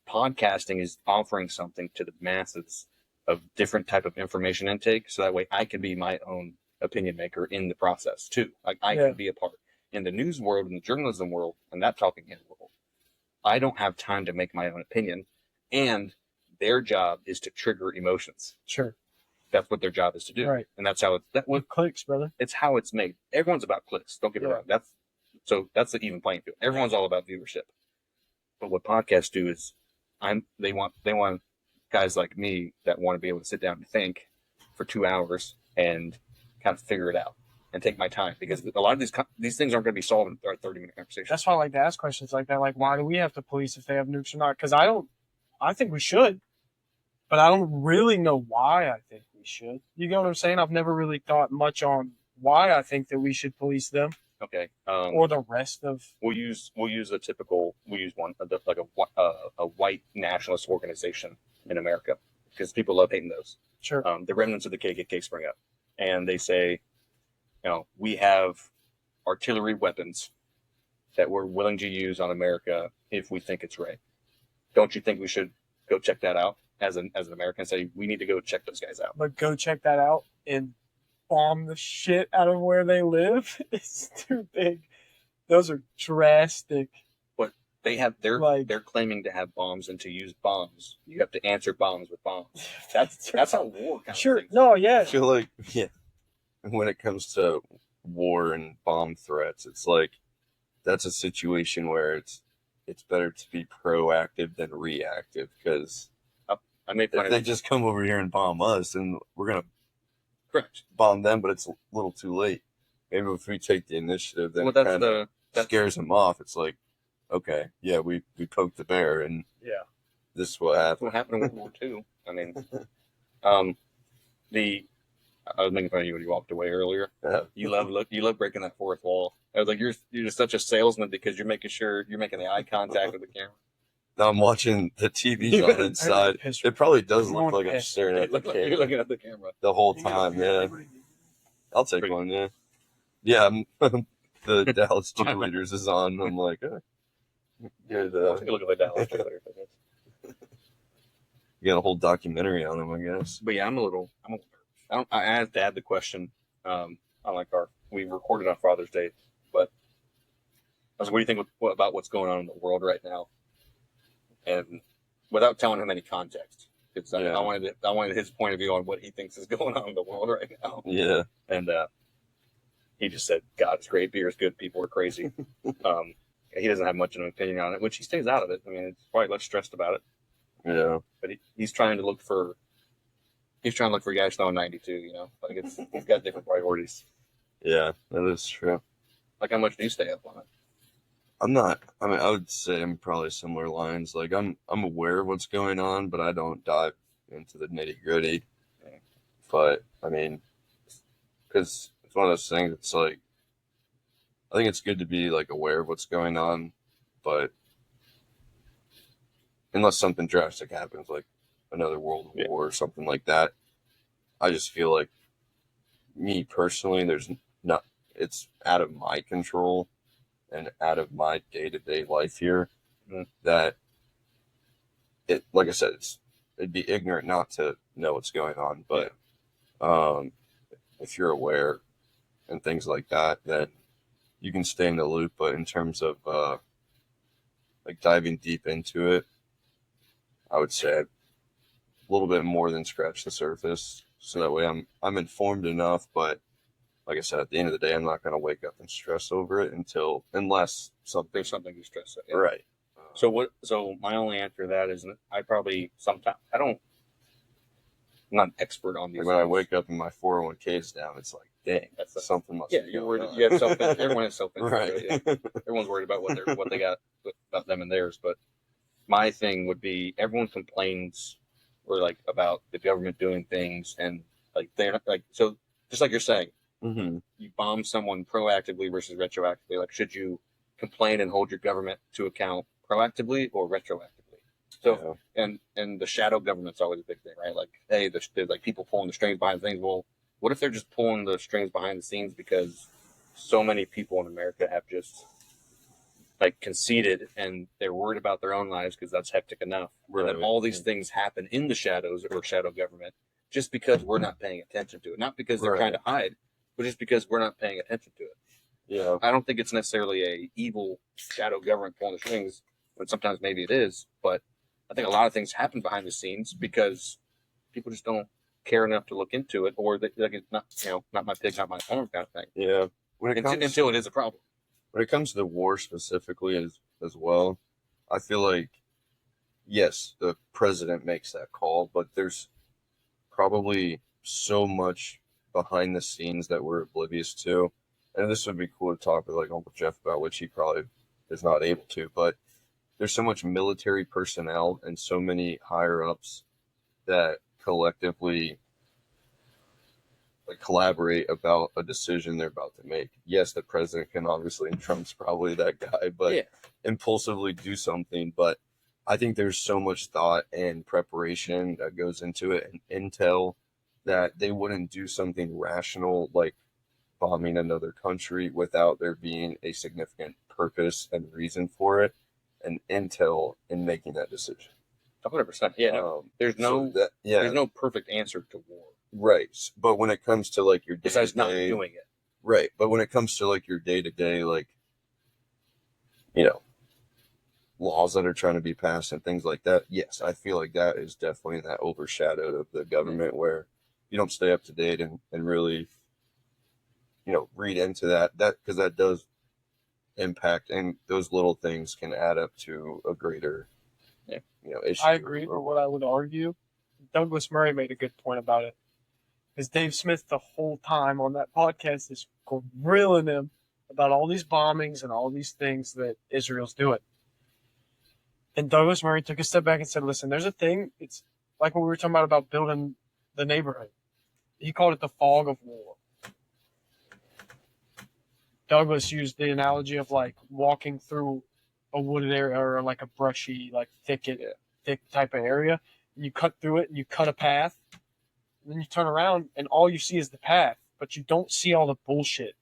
podcasting is offering something to the masses of different type of information intake, so that way I can be my own opinion maker in the process too. Like I can be a part in the news world, in the journalism world, and that talking head world. I don't have time to make my own opinion, and their job is to trigger emotions.
Sure,
that's what their job is to do,
right?
And that's how it
clicks, brother.
It's how it's made. Everyone's about clicks. Don't get me wrong. That's the even playing field. Everyone's all about viewership. But what podcasts do is, they want guys like me that want to be able to sit down and think for 2 hours and kind of figure it out and take my time, because a lot of these things aren't going to be solved in a 30-minute conversation.
That's why I like to ask questions like that. Like, why do we have to police if they have nukes or not? Because I think we should, but I don't really know why I think we should. You get what I'm saying? I've never really thought much on why I think that we should police them.
Okay.
Or the rest of.
We'll use one like a white nationalist organization in America, because people love hating those.
Sure.
The remnants of the KKK spring up. And they say, we have artillery weapons that we're willing to use on America if we think it's right. Don't you think we should go check that out as an American? Say we need to go check those guys out.
But go check that out and bomb the shit out of where they live? It's too big. Those are drastic.
But they're claiming to have bombs, and to use bombs, you have to answer bombs with bombs. That's how war kind
sure.
of things.
No, yeah.
I feel like when it comes to war and bomb threats, it's like that's a situation where it's better to be proactive than reactive, because if they just come over here and bomb us, and we're gonna
correct
bomb them, but it's a little too late. Maybe if we take the initiative, then that scares them off. It's like, okay, yeah, we poked the bear, and this is what happened.
What happened in World War II? I mean, I was making fun of you when you walked away earlier. You love breaking that fourth wall I was like, you're just such a salesman because you're making sure you're making the eye contact with the camera.
Now I'm watching the TV on inside. It probably does look like I'm staring at the camera.
You're looking at the camera
the whole time. Yeah, I'll take
Pretty-
one. Yeah, yeah. The Dallas cheerleaders is on. I'm like, good.
I'll take a look at the Dallas cheerleaders, I guess.
You got a whole documentary on them, I guess.
But yeah, I'm a little nervous. I asked Dad the question. On like we recorded on Father's Day, but I was like, what do you think about what's going on in the world right now? And without telling him any context, because I wanted his point of view on what he thinks is going on in the world right now.
Yeah.
And he just said, God is great, beer is good, people are crazy. He doesn't have much of an opinion on it, which he stays out of it. I mean, it's probably less stressed about it.
Yeah.
But he's trying to look for guys throwing 92, you know? Like he's got different priorities.
Yeah, that is true.
Like, how much do you stay up on it?
I would say I'm probably similar lines. Like, I'm aware of what's going on, but I don't dive into the nitty gritty.
Yeah.
But, I mean, because it's one of those things, it's like, I think it's good to be, like, aware of what's going on, but unless something drastic happens, like another world war or something like that, I just feel like, me personally, it's out of my control and out of my day-to-day life here, that like I said, it'd be ignorant not to know what's going on. But if you're aware and things like that, then you can stay in the loop. But in terms of like diving deep into it, I would say a little bit more than scratch the surface. So that way I'm informed enough, but like I said, at the end of the day, I'm not going to wake up and stress over it unless
There's something to stress out. Yeah.
Right.
So my only answer to that is I probably sometimes I'm not an expert on these.
Like when I wake up and my 401k is down, it's like, dang, something must.
Yeah,
be
you're
going
worried.
on.
You have self. Everyone has self.
Right.
Yeah. Everyone's worried about what they got about them and theirs. But my thing would be everyone complains or like about the government doing things and like they're not like so. Just like you're saying.
Mm-hmm.
You bomb someone proactively versus retroactively. Like, should you complain and hold your government to account proactively or retroactively? So, and the shadow government's always a big thing, right? Like, hey, there's like people pulling the strings behind things. Well, what if they're just pulling the strings behind the scenes because so many people in America have just like conceded and they're worried about their own lives because that's hectic enough. Right. And then all these things happen in the shadows or shadow government just because we're not paying attention to it, not because they're trying to hide. But just because we're not paying attention to it.
Yeah.
I don't think it's necessarily a evil shadow government pulling the strings, when sometimes maybe it is, but I think a lot of things happen behind the scenes because people just don't care enough to look into it, or like it's not, not my pig, not my farm kind of thing.
Yeah.
Until it is a problem.
When it comes to the war specifically as well, I feel like, yes, the president makes that call, but there's probably so much behind the scenes that we're oblivious to. And this would be cool to talk with like Uncle Jeff about, which he probably is not able to, but there's so much military personnel and so many higher ups that collectively like collaborate about a decision they're about to make. Yes, the president can obviously, and Trump's probably that guy, but impulsively do something. But I think there's so much thought and preparation that goes into it and intel that they wouldn't do something rational like bombing another country without there being a significant purpose and reason for it and intel in making that decision.
100%. Yeah. No, there's no perfect answer to war.
Right. But when it comes to like your day
besides not doing it.
Right. But when it comes to like your day to day, like, laws that are trying to be passed and things like that, yes, I feel like that is definitely that overshadowed of the government where you don't stay up to date and really, read into that because that does impact, and those little things can add up to a greater, issue.
I agree, or what I would argue, Douglas Murray made a good point about it. Because Dave Smith the whole time on that podcast is grilling him about all these bombings and all these things that Israel's doing. And Douglas Murray took a step back and said, listen, there's a thing, it's like what we were talking about building the neighborhood. He called it the fog of war. Douglas used the analogy of like walking through a wooded area or like a brushy, like thick type of area. And you cut through it and you cut a path. And then you turn around and all you see is the path, but you don't see all the bullshit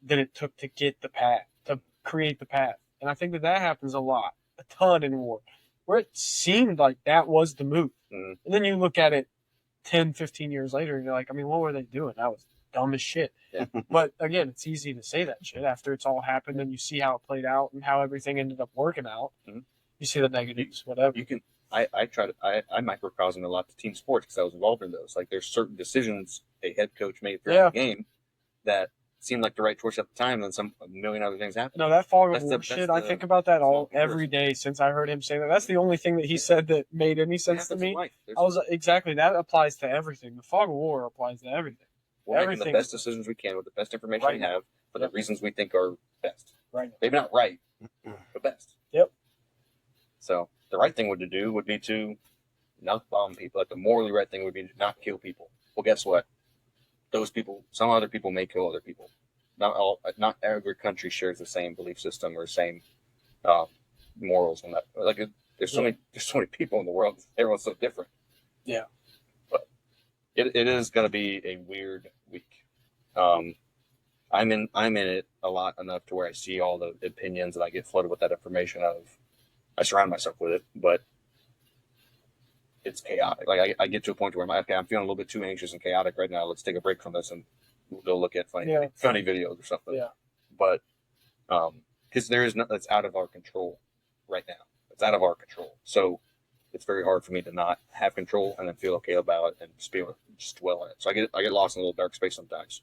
that it took to get the path, to create the path. And I think that happens a ton in war, where it seemed like that was the move.
Mhm.
And then you look at it 10, 15 years later and you're like, I mean, what were they doing? That was dumb as shit.
Yeah.
But again, it's easy to say that shit after it's all happened and you see how it played out and how everything ended up working out.
Mhm.
You see the negatives, whatever.
You can. I microcosm a lot to team sports because I was involved in those. Like, there's certain decisions a head coach made throughout the game that seemed like the right choice at the time, and then a million other things happened.
No, that fog of
That's
war
the-
shit,
that's
I
the-
think about that all
that's
every day since I heard him say that. That's the only thing that he said that made any sense to me. I was exactly, that applies to everything. The fog of war applies to everything.
We're making the
everything.
best decisions we can with the best information we
Right.
have for
Yep.
the reasons we think are best.
Right.
Maybe not right, but best.
Yep.
So the right thing would be to not bomb people. Like, the morally right thing would be to not kill people. Well, guess what? Those people, some other people may kill other people. Not every country shares the same belief system or same morals and that. Like, there's so many people in the world. Everyone's so different.
Yeah.
But it is going to be a weird week. I'm in it a lot enough to where I see all the opinions and I get flooded with that information. I surround myself with it, but it's chaotic. Like, I get to a point where I'm feeling a little bit too anxious and chaotic right now. Let's take a break from this and we'll go look at funny videos or something.
Yeah.
But because there is it's out of our control right now. It's out of our control. So it's very hard for me to not have control and then feel okay about it and just be able to just dwell in it. So I get lost in a little dark space sometimes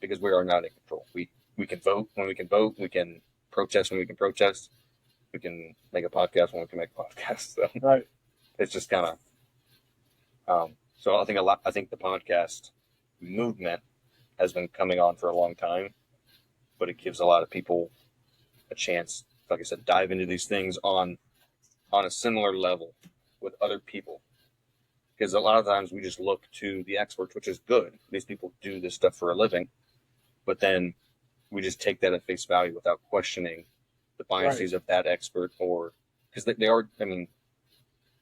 because we are not in control. We can vote when we can vote. We can protest when we can protest. We can make a podcast when we can make a podcast. So
Right.
it's just kind of so I think the podcast movement has been coming on for a long time, but it gives a lot of people a chance, like I said, dive into these things on a similar level with other people. Because a lot of times we just look to the experts, which is good. These people do this stuff for a living, but then we just take that at face value without questioning the biases of that expert, or because they are. I mean,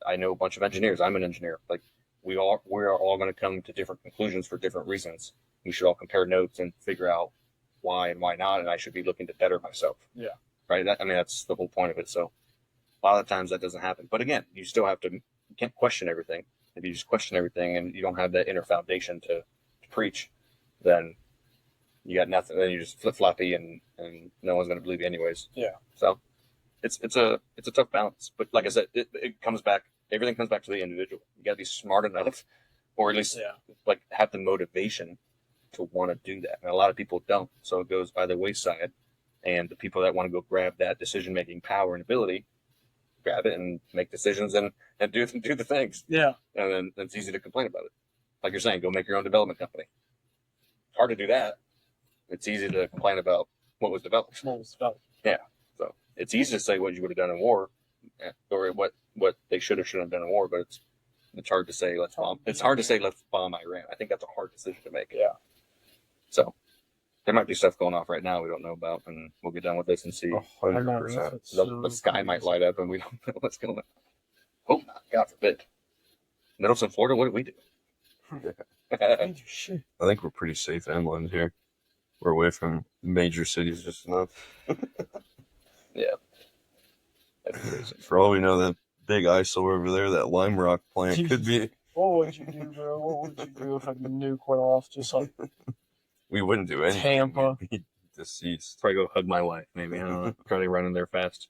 I know a bunch of engineers. I'm an engineer. Like, we are all going to come to different conclusions for different reasons. We should all compare notes and figure out why and why not, and I should be looking to better myself.
Yeah.
Right? That's the whole point of it. So a lot of times that doesn't happen. But again, you still have to, you can't question everything. If you just question everything and you don't have that inner foundation to preach, then you got nothing. Then you just flip-floppy and no one's going to believe you anyways.
Yeah.
So it's a tough balance. But like I said, it comes back, everything comes back to the individual. You got to be smart enough, or at least like have the motivation to want to do that. And a lot of people don't. So it goes by the wayside. And the people that want to go grab that decision-making power and ability, grab it and make decisions and do the things.
Yeah.
And then it's easy to complain about it. Like you're saying, go make your own development company. It's hard to do that. It's easy to complain about what was developed. Yeah. So it's easy to say what you would have done in war, or what they should or shouldn't have done in war, but it's hard to say let's bomb. It's hard to say let's bomb Iran. I think that's a hard decision to make.
Yeah.
So there might be stuff going off right now we don't know about, and we'll get done with this and see.
100%.
The sky might light up, and we don't know what's going on. Hope not. God forbid. Middleton, Florida. What do we do?
Shit.
I think we're pretty safe inland here. We're away from major cities just enough.
Yeah. That's crazy.
For all we know, that big eyesore over there, that lime rock plant, could be.
What would you do, bro? What would you do if a nuke went off just like
We wouldn't do anything.
Tampa?
We'd be deceased.
Probably go hug my wife, maybe. I don't know. Probably running there fast.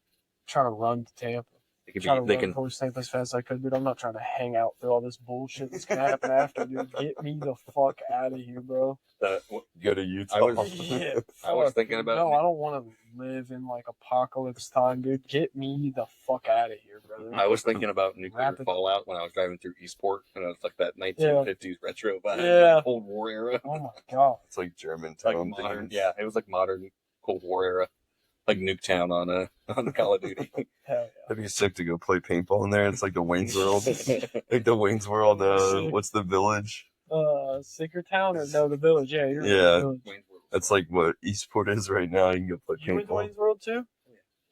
trying to run to Tampa?
They
Trying to run
can.
towards Tampa as fast as I could, dude. I'm not trying to hang out through all this bullshit that's gonna happen after, dude. Get me the fuck out of here, bro.
Go to Utah.
I was thinking about.
No, I don't want to live in like apocalypse time, dude. Get me the fuck out of here, brother.
I was thinking about nuclear
Rapid.
fallout when I was driving through Eastport, and it was like that 1950s retro vibe,
Yeah.
Cold War era.
Oh my god.
It's like Germantown.
Like modern,
things.
yeah, it was like modern Cold War era, like Nuketown on Call of Duty.
Hell
That'd be sick to go play paintball in there. It's like the Wayne's World. Like the Wayne's World, what's the village?
yeah. Sicker Town or no, the village? Yeah, you're
Yeah.
The village.
Wayne's World.
That's like what Eastport is right now. You can go play
You went to
paintball.
Wayne's World too?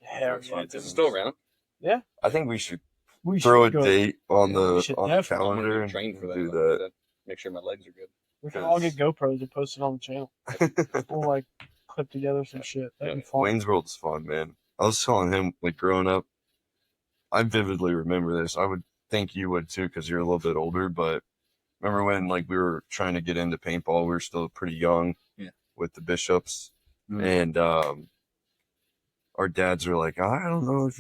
Yeah,
That's fun. Is it still around?
Yeah.
I think we should
We
throw a
should go.
date on
Yeah, we
the
should
on the
definitely.
I'm
calendar
gonna
and
train for that.
do
Like,
that.
make sure my legs are good.
We can all get GoPros and post it on the channel. We'll like clip together some shit. That'd be fun.
Wayne's World's fun, man. I was telling him, like, growing up, I vividly remember this. I would think you would too, because you're a little bit older, but remember when, like, we were trying to get into paintball, we were still pretty young with the Bishops, and our dads were like, I don't know if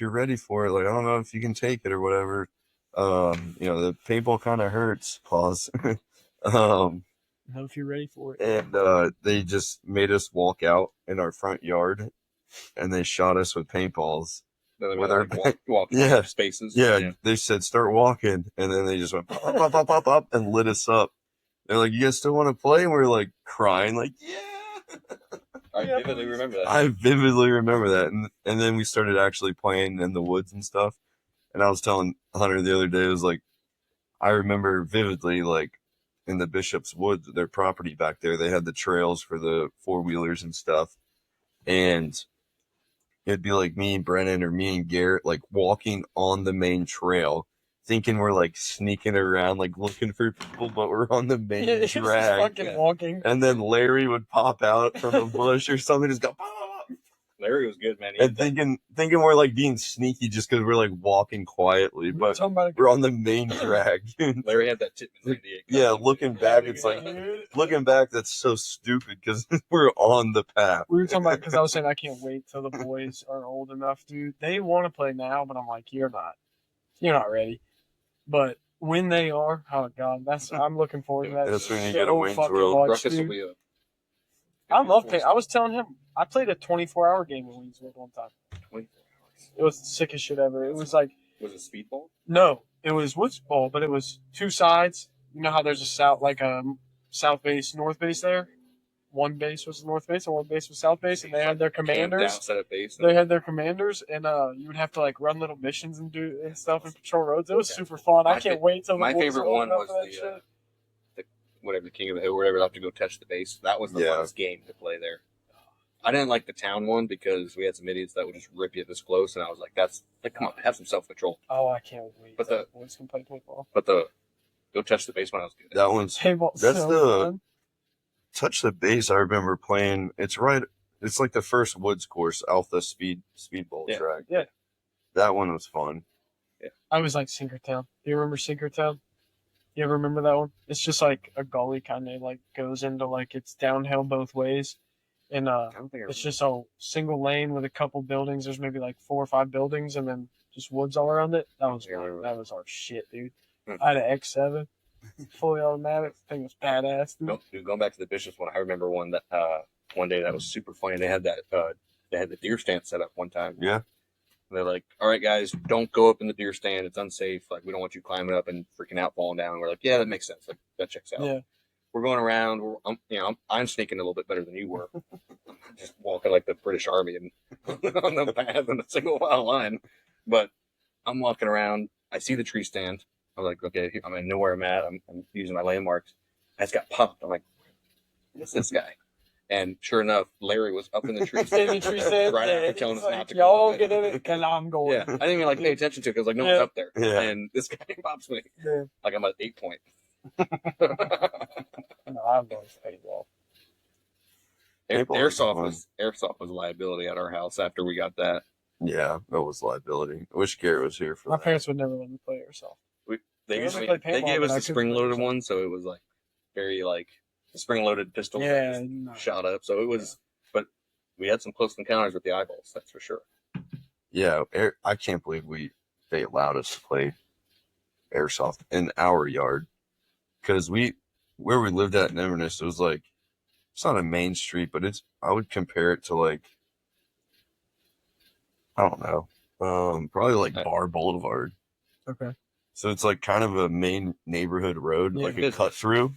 you're ready for it. Like, I don't know if you can take it or whatever. The paintball kind of hurts. Pause.
Know if you're ready for it.
And they just made us walk out in our front yard, and they shot us with paintballs.
With our walk spaces.
Yeah, they said start walking, and then they just went pop, pop, pop, pop, pop, and lit us up. They're like, "You guys still want to play?" And we're like crying, like, "Yeah."
I vividly remember that.
I vividly remember that, and then we started actually playing in the woods and stuff. And I was telling Hunter the other day, it was like, I remember vividly, like, in the Bishop's Woods, their property back there, they had the trails for the 4-wheelers and stuff. And it'd be like me and Brennan or me and Garrett, like, walking on the main trail, thinking we're, like, sneaking around, like, looking for people, but we're on the main drag.
Fucking walking.
And then Larry would pop out from a bush or something, just go, pop.
Larry was good, man.
And thinking we're, like, being sneaky just because we're, like, walking quietly, but we're on the main drag.
Larry had that tip in 98.
Yeah, looking back, it's like, that's so stupid because we're on the path.
We were talking about, because I was saying I can't wait till the boys are old enough, dude. They want to play now, but I'm like, you're not ready. But when they are, oh god, I'm looking forward to that.
That's when you get a Wayne's
fucking
World.
much,
Ruckus will
dude.
be
I love paint. I was telling him I played a 24-hour game in Wayne's World one time.
24 hours.
It was the sickest shit ever. It was like,
Was it speedball?
no, it was woods ball, but it was two sides. You know how there's a south base, north base there? One base was the north base and one base was south base, and they had their commanders.
Set up base.
They had their commanders, and you would have to like run little missions and do and stuff and patrol roads. It was super fun. I can't wait till the
my
boys
favorite
are old
one
enough
was
for that shit.
whatever, the King of the Hill, whatever. I'll have to go touch the base. That was the funnest game to play there. I didn't like the town one because we had some idiots that would just rip you this close, and I was like, come on, have some self control.
Oh, I can't wait.
But
the boys can play paintball.
But go touch the base one, I was good.
That one's
Paintball.
that's
So
the
fun.
touch the base. I remember playing. It's like the first woods course, Alpha Speedball track.
Yeah.
That one was fun.
Yeah.
I was like Sinkertown. Do you remember Sinkertown? You ever remember that one? It's just like a gully kind of like goes into like it's downhill both ways. And it's just a single lane with a couple buildings. There's maybe like 4 or 5 buildings and then just woods all around it. That was our shit, dude. I had an X7, fully automatic. Thing was badass, dude.
No, dude, going back to the Bishops one, I remember one day that was super funny. They had the deer stand set up one time.
Yeah.
They're like, all right, guys, don't go up in the deer stand. It's unsafe. Like, we don't want you climbing up and freaking out, falling down. And we're like, yeah, that makes sense. Like, that checks out.
Yeah.
We're going around. I'm sneaking a little bit better than you were. Just walking like the British Army and on the path in a single file line. But I'm walking around. I see the tree stand. I'm like, okay, I know where I'm at. I'm using my landmarks. I just got popped. I'm like, what's this guy? And sure enough, Larry was up in the tree stand. Right after telling us not to go.
Y'all get in it because I'm going.
Yeah, I didn't even pay attention to it because no one's up there.
Yeah.
And this guy pops me.
Yeah.
Like I'm at 8 point.
No, I'm going to paintball.
Airsoft was a liability at our house after we got that.
Yeah, that was liability. I wish Garrett was here for
My
that.
parents would never let me play airsoft.
They
We only played
gave
paintball,
us
but I
the
couldn't
spring-loaded
play
one, so it was like very like a spring-loaded pistol.
Yeah,
that
no.
just shot up. So it was, but we had some close encounters with the eyeballs. That's for sure.
Yeah, I can't believe they allowed us to play airsoft in our yard because where we lived at in Inverness, it was like it's not a main street, but I would compare it to like I don't know, probably like Bar Boulevard.
Okay.
So it's like kind of a main neighborhood road,
Yeah.
like a cut through,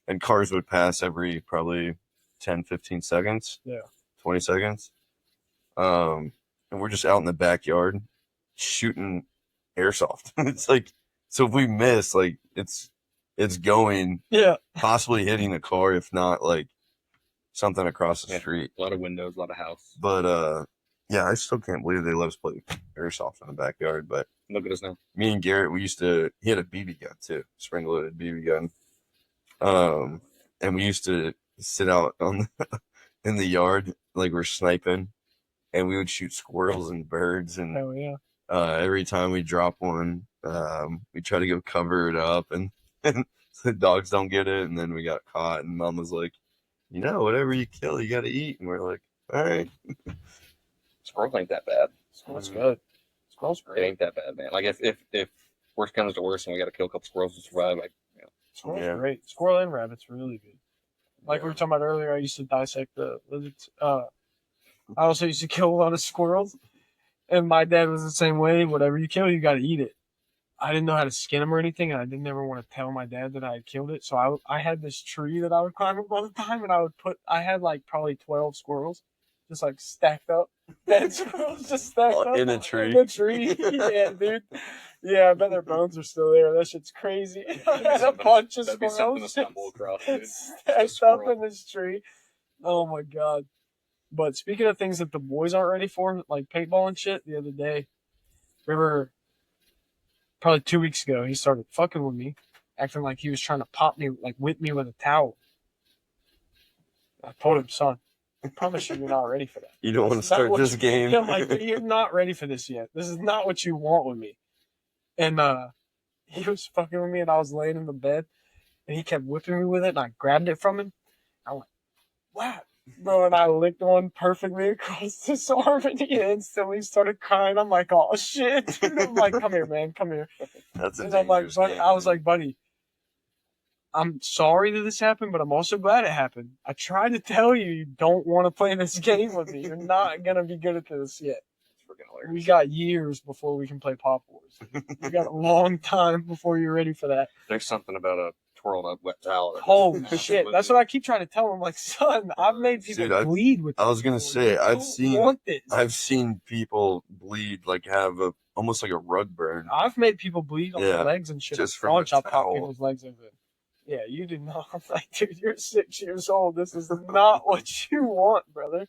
and cars would pass every probably 10, 15 seconds.
Yeah.
20 seconds. And we're just out in the backyard shooting airsoft. It's like, so if we miss, like it's going,
Yeah.
possibly hitting a car, if not like something across the
Yeah.
street.
A lot of windows, a lot of house.
But yeah, I still can't believe they let us play airsoft in the backyard. But
Look at us now.
me and Garrett, he had a BB gun too, spring loaded BB gun. And we used to sit out in the yard like we're sniping, and we would shoot squirrels and birds. And
Oh yeah.
every time we drop one, we try to go cover it up, and the dogs don't get it. And then we got caught, and Mom was like, whatever you kill, you got to eat. And we're like, all right.
Squirrels ain't that bad.
Squirrel's good. Squirrel's
It
great.
ain't that bad, man. Like if worst comes to worst and we got to kill a couple squirrels to survive, like
Squirrel's
Yeah.
great. Squirrel and rabbit's really good. Like
Yeah.
we were talking about earlier, I used to dissect the lizards. I also used to kill a lot of squirrels. And my dad was the same way. Whatever you kill, you got to eat it. I didn't know how to skin them or anything, and I didn't ever want to tell my dad that I had killed it. So I had this tree that I would climb up all the time, and I had like probably 12 squirrels just like stacked up. Dead squirrels just stacked up.
In a tree.
In a tree. Yeah, dude. Yeah, I bet their bones are still there. That shit's crazy. I had a bunch of
that'd be something to
squirrels
stumble across, dude.
stacked up
squirrel.
in this tree. Oh my god. But speaking of things that the boys aren't ready for, like paintball and shit, the other day, remember probably 2 weeks ago, he started fucking with me, acting like he was trying to pop me, like whip me with a towel. I told him, son, I promise you're not ready for that.
You don't want to
It's not
start
what
this
you-
game.
Yeah, I'm like, you're not ready for this yet. This is not what you want with me. And he was fucking with me, and I was laying in the bed, and he kept whipping me with it, and I grabbed it from him. I went, wow. Bro, and I licked one perfectly across his arm, and he instantly started crying. I'm like, oh shit. Dude. I'm like, come here, man, come here.
That's a
And I'm like,
dangerous
buddy,
game,
I was
dude.
like, buddy, I'm sorry that this happened, but I'm also glad it happened. I tried to tell you, you don't want to play this game with me. You're not gonna be good at this yet.
It's freaking hilarious.
We got years before we can play Pop Wars. We got a long time before you're ready for that.
There's something about a twirled up wet towel.
Holy shit. That's what I keep trying to tell him. Like, son, I've made people
Dude,
bleed with
I was gonna
this.
say,
You
I've
don't
seen-
want this.
I've seen people bleed, like have almost like a rug burn.
I've made people bleed on
Yeah,
their legs and shit.
just
At
from a
launch, I'll pop
towel.
people's legs over. Yeah, you do not. I'm like, dude, you're 6 years old. This is not what you want, brother.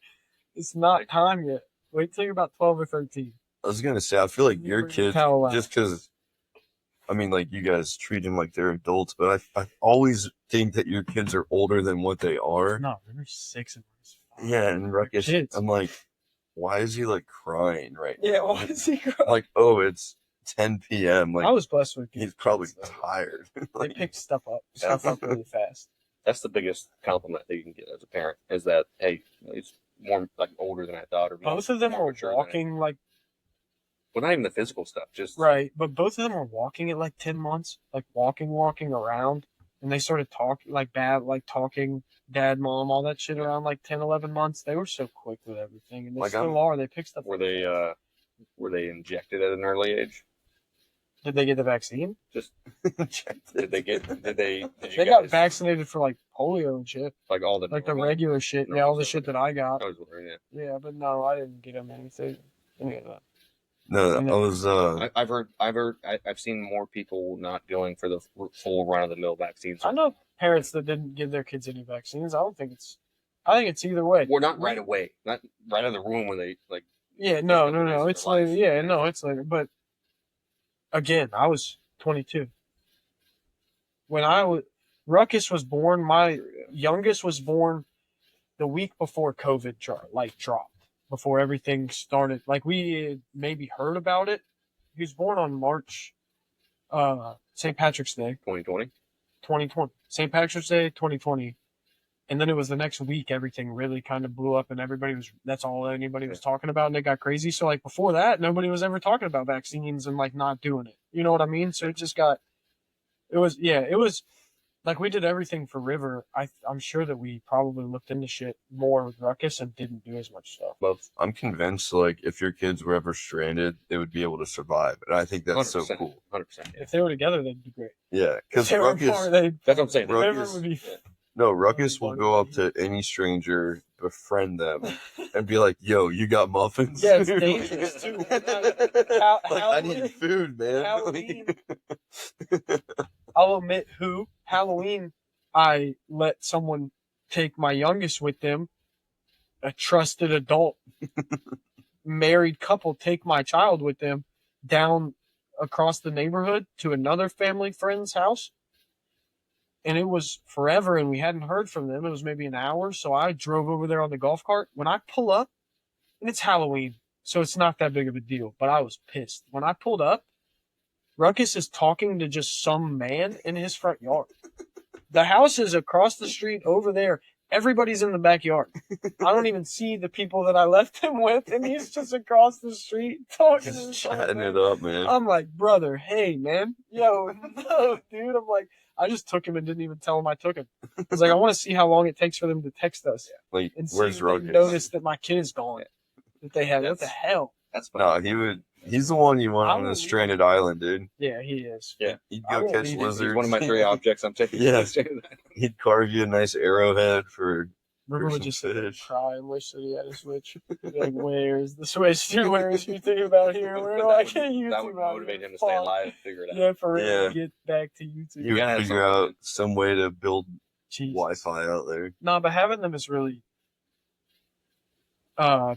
It's not time yet. Wait till you're about 12 or 13.
I was gonna say, I feel like
You
your
bring your
kids,
towel out.
just because, I mean, like you guys treat them like they're adults, but I always think that your kids are older than what they are.
No, we're 6 and we're 5.
Yeah, and Ruckus,
kids.
I'm like, why is he like crying right
Yeah,
now?
why is he crying?
Like, oh, it's 10 p.m. Like,
I was blessed with
he's
kids,
probably
so
tired.
They
Like,
picked stuff up really fast.
That's the biggest compliment that you can get as a parent is that, hey, it's more like older than I thought. Or
Both of them
more
were
mature than I-
walking like
Well, not even the physical stuff, just
right, but both of them were walking at like 10 months, like walking around, and they started talking like talking dad, mom, all that shit around like 10, 11 months. They were so quick with everything, and they
Like,
still
I'm-
are. They pick stuff.
Were they injected at an early age?
Did they get the vaccine?
Did they get? Did you
They got
guys-
vaccinated for like polio and shit,
like all the
like the
normal-
regular shit. Yeah, all the shit that I got.
I was wondering that.
Yeah, but no, I didn't get them anything. Any of that.
no, I was,
I've seen more people not going for the full run of the mill vaccines.
I know parents that didn't give their kids any vaccines. I think it's either way.
Well, not right away, not right out of the room when they like.
Yeah, no.
It's their
It's
life.
later. Yeah, no, it's later. But again, I was 22 when Ruckus was born. My youngest was born the week before COVID dropped. Before everything started, like we had maybe heard about it. He was born on March, St. Patrick's Day,
2020.
2020. St. Patrick's Day, 2020. And then it was the next week, everything really kind of blew up and that's all anybody was talking about, and it got crazy. So like before that, nobody was ever talking about vaccines and like not doing it. You know what I mean? So it was like we did everything for River. I'm sure that we probably looked into shit more with Ruckus and didn't do as much stuff.
Both.
I'm convinced, like, if your kids were ever stranded, they would be able to survive. And I think that's so
100%.
cool.
100%.
If they were together, they'd be great.
Yeah,
If
because
they were
Ruckus,
apart, they'd
That's what I'm saying.
Ruckus-
River would be.
Ruckus will go up to any stranger, befriend them, and be like, "Yo, you got muffins?"
Yeah, it's dangerous, too.
Like, I need food, man.
Halloween. I'll admit Halloween, I let someone take my youngest with them, a trusted adult married couple take my child with them down across the neighborhood to another family friend's house. And it was forever, and we hadn't heard from them. It was maybe an hour, so I drove over there on the golf cart. When I pull up, and it's Halloween, so it's not that big of a deal, but I was pissed. When I pulled up, Ruckus is talking to just some man in his front yard. The house is across the street over there. Everybody's in the backyard. I don't even see the people that I left him with, and he's just across the street talking to
Just
some
chatting
man.
it up, man.
I'm like, brother, hey, man. Yo, no, dude. I'm like, I just took him and didn't even tell him I took him. I was like, I want to see how long it takes for them to text us.
Like,
And see
where's
if they
Ruckus?
notice that my kid is gone. That they have. What the
That's-
hell?
That's
No,
fun.
he's the one you want
I
on a
won't
stranded island, dude.
Yeah, he is.
Yeah.
He'd
I
go
won't
catch
leave it.
lizards.
He's one of my 3 objects I'm taking.
Yeah. He'd carve you a nice arrowhead for
River would
some
just sit there and
fish.
cry and wish that he had a switch. He'd be like, where's the switch? Dude, where is you thinking about here? Where do I get YouTube?
That would motivate him to stay alive and figure it out.
Yeah, for real.
Yeah.
Get back to YouTube.
You would
gotta have
figure
something.
out some way to build
Jesus.
Wi-Fi out there.
No, but having them is really.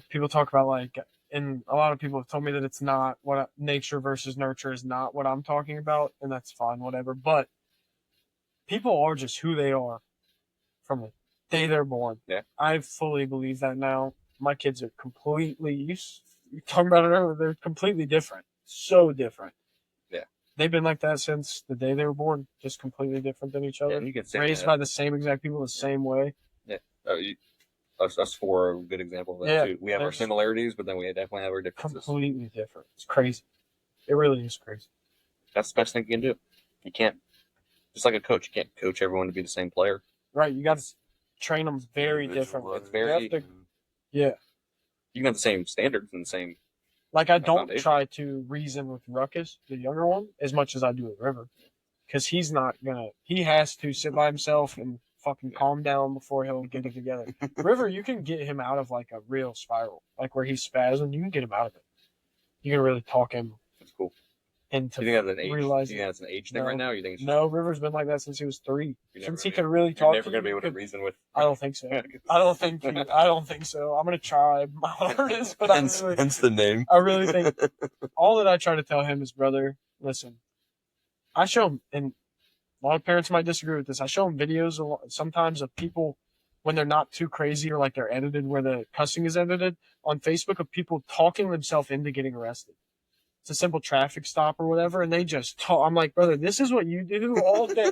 People talk about like, and a lot of people have told me that it's not what nature versus nurture is not what I'm talking about, and that's fine, whatever. But people are just who they are from the day they're born.
Yeah.
I fully believe that now. My kids are completely. You talking about it earlier. They're completely different. So different.
Yeah.
They've been like that since the day they were born. Just completely different than each other.
Yeah, you can say
Raised
that.
by the same exact people the same way.
Us 4 are a good example of that
Yeah,
too. We have our
there's-
similarities, but then we definitely have our differences.
Completely different. It's crazy. It really is crazy.
That's the best thing you can do. You can't, just like a coach, you can't coach everyone to be the same player.
Right. You got to train them very differently.
It's very-
You have to- yeah.
You can have the same standards and the same.
Like, I don't
Foundation.
try to reason with Ruckus, the younger one, as much as I do with River. Because he's not going to, he has to sit by himself and fucking calm down before he'll get it together. River, you can get him out of like a real spiral, like where he's spazzing, you can get him out of it. You can really talk him
It's cool.
into
Do you think that's an age?
realize
Do you think that's an age thing
No.
right now? Or you think it's just,
No, River's been like that since he was 3.
You're
Since
never
he could really
you're
talk
never
to
gonna be
you,
able to
could-
reason with?
I don't think so. I don't think so. I'm gonna try my hardest, but
hence the name.
I really think all that I try to tell him is, brother, listen. I show him, and a lot of parents might disagree with this. I show him videos sometimes of people when they're not too crazy or like they're edited, where the cussing is edited on Facebook, of people talking themselves into getting arrested. It's a simple traffic stop or whatever, and they just talk. I'm like, brother, this is what you do all day.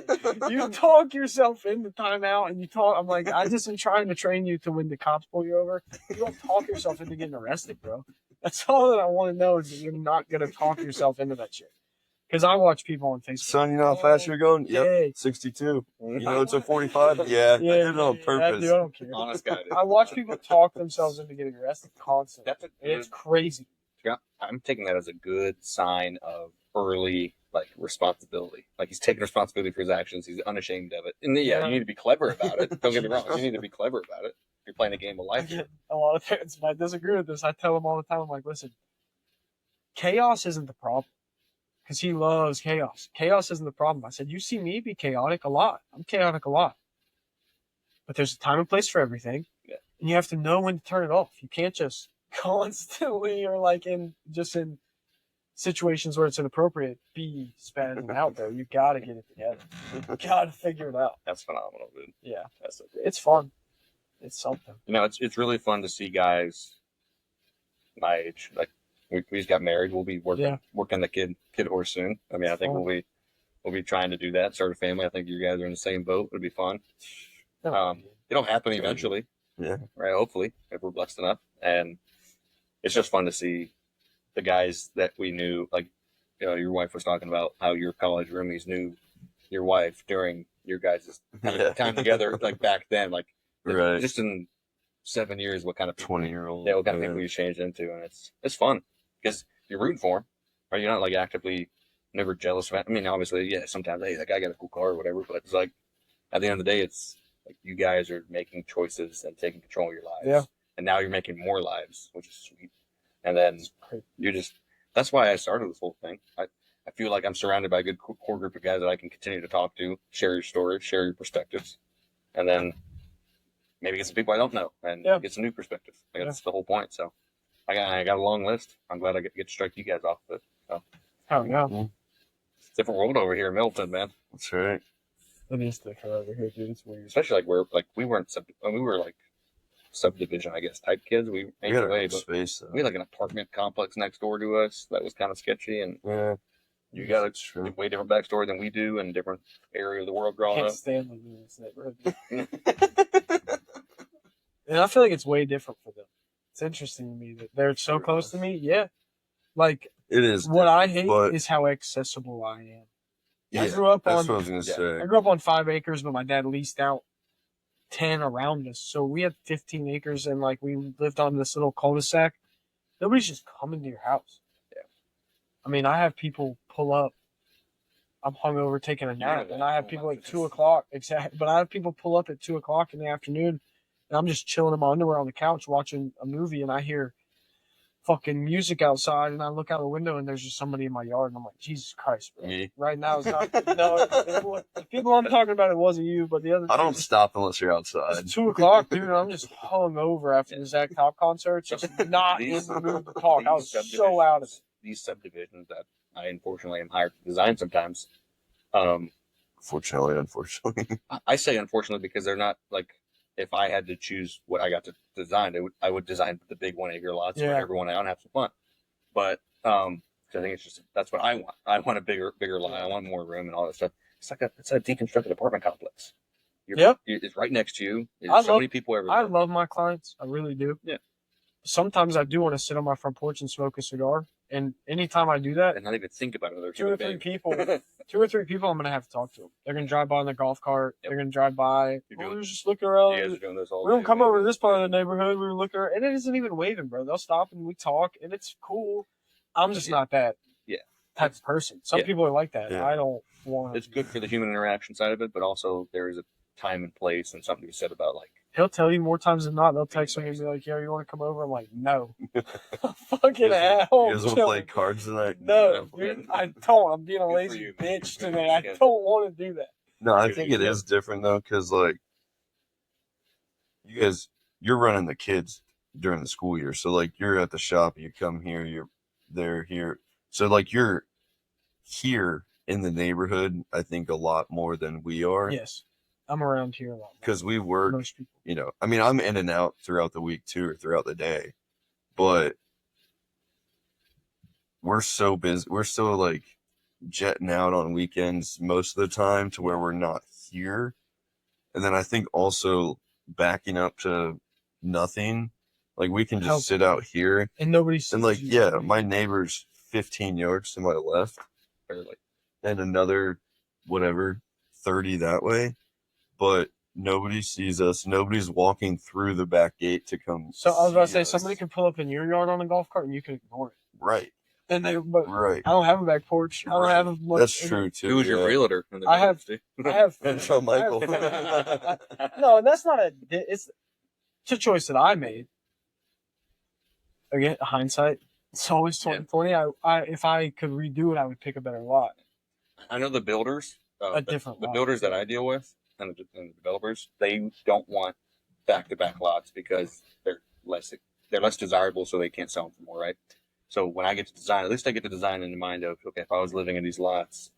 You talk yourself into timeout, and you talk. I'm like, I just am trying to train you to when the cops pull you over. You don't talk yourself into getting arrested, bro. That's all that I want to know, is that you're not gonna talk yourself into that shit. Because I watch people on Facebook.
Son, you know how fast you're going? Yep,
Hey.
62. You know it's a 45? Yeah, I did it on purpose.
Dude, I don't care.
Honest guy. Dude.
I watch people talk themselves into getting arrested constantly.
That's a
And it's
good,
crazy.
I'm taking that as a good sign of early like responsibility. Like he's taking responsibility for his actions. He's unashamed of it. And yeah, you need to be clever about it. Don't get me wrong. You need to be clever about it. You're playing a game of
I
life.
get a lot of parents might disagree with this. I tell them all the time, I'm like, listen, chaos isn't the problem. Because he loves chaos. Chaos isn't the problem. I said, you see me be chaotic a lot. I'm chaotic a lot. But there's a time and place for everything.
Yeah.
And you have to know when to turn it off. You can't just constantly, or like in situations where it's inappropriate, be spazzing out there. You gotta get it together. You gotta figure it out.
That's phenomenal, dude.
Yeah.
That's so great.
It's fun. It's something.
You know, it's really fun to see guys my age. Like we just got married. We'll be working the kid horse soon. I mean, I think
Fun.
we'll be trying to do that, start a family. I think you guys are in the same boat. It'll be fun. It'll happen eventually.
Yeah.
Right. Hopefully, if we're blessed enough. And it's just fun to see the guys that we knew. Like, you know, your wife was talking about how your college roomies knew your wife during your guys' time together. Like back then, like
Right.
just in 7 years, what kind of
20-year-old.
what kind of people you changed into, and it's fun because you're rooting for them. Right? You're not like actively never jealous of it. I mean, obviously, yeah, sometimes hey, that guy got a cool car or whatever, but it's like at the end of the day, it's like you guys are making choices and taking control of your lives.
Yeah.
And now you're making more lives, which is sweet. And then you just, that's why I started this whole thing. I feel like I'm surrounded by a good core group of guys that I can continue to talk to, share your story, share your perspectives. And then maybe get some people I don't know and
Yeah.
get some new perspective. Like, that's the whole point. So I got a long list. I'm glad I get to strike you guys off with it. So,
Oh, yeah.
it's a different world over here in Milton, man.
That's right.
It is different over here, dude. It's weird.
Especially we were subdivision, I guess, type kids. We
We had our
away,
own
but
space, though.
we had like an apartment complex next door to us that was kind of sketchy, and
Yeah.
you got
That's true.
a way different backstory than we do and different area of the world growing
Can't
up.
stand living in this neighborhood. And I feel like it's way different for them. It's interesting to me that they're so close to me. Yeah. Like,
It is.
what I hate
but
is how accessible I am. I
yeah,
grew up
that's
on
what I was gonna say.
I grew up on 5 acres, but my dad leased out 10 around us. So we had 15 acres and like we lived on this little cul-de-sac. Nobody's just coming to your house.
Yeah.
I mean, I have people pull up. I'm hungover taking a nap, and I have people at 2 o'clock. Exactly. But I have people pull up at 2 o'clock in the afternoon, and I'm just chilling in my underwear on the couch watching a movie, and I hear fucking music outside, and I look out the window, and there's just somebody in my yard, and I'm like, Jesus Christ, bro.
Me.
Right now, it's not. No, the people I'm talking about, it wasn't you, but the other.
I don't stop unless you're outside.
It's 2 o'clock, dude, and I'm just hungover after the Zach Top concert. Just not in the mood to talk. I was so out of it.
These subdivisions that I unfortunately am hired to design sometimes.
Unfortunately.
I say unfortunately because they're not like, if I had to choose what I got to design, I would design the big 1 acre lots for everyone out and have some fun. But I think it's just, that's what I want. I want a bigger lot. I want more room and all that stuff. It's a deconstructed apartment complex. It's right next to you. There's so many people everywhere.
I love my clients. I really do.
Yeah.
Sometimes I do want to sit on my front porch and smoke a cigar. And anytime I do that,
and not even think about it.
two or three people, I'm going to have to talk to them. They're going to drive by in their golf cart. They're going to drive by. We're just looking around.
You guys are doing this all
we don't
day,
come
man.
over to this part of the neighborhood. We were looking around. And it isn't even waving, bro. They'll stop and we talk. And it's cool. I'm just not that type of person. Some people are like that.
Yeah.
I don't want.
It's good for the human interaction side of it, but also there is a time and place and something to be said about like,
He'll tell you more times than not. They'll text me and be like, "Yo, you want to come over?" I'm like, "No." Fucking hell.
You guys want to play cards tonight?
No, dude, I don't. I'm being a lazy bitch today. I don't want to do that.
No, I think it is different though, because like you're running the kids during the school year, so like you're at the shop, you come here, you're there here, so like you're here in the neighborhood. I think a lot more than we are.
Yes, I'm around here a lot
because we work.
Most people.
You know, I mean, I'm in and out throughout the week too, or throughout the day, but we're so busy. We're so like jetting out on weekends most of the time to where we're not here. And then I think also backing up to nothing, like we can just sit out here
and nobody sees
and like,
you.
yeah, my neighbor's 15 yards to my left,
barely.
and another, whatever, 30 that way. But nobody sees us. Nobody's walking through the back gate to come.
So I was about to say,
us.
somebody could pull up in your yard on a golf cart and you can ignore it.
Right.
And but
Right.
I don't have a back porch. I don't have a much.
That's true too.
Who was your realtor?
I have.
And so Michael.
No, and that's not it's a choice that I made. Again, hindsight. It's always 2020. I if I could redo it, I would pick a better lot.
I know the builders,
different
the
lot.
builders that I deal with and the developers, they don't want back-to-back lots because they're less desirable, so they can't sell them for more, right? So when I get to design, at least I get to design in the mind of, okay, if I was living in these lots,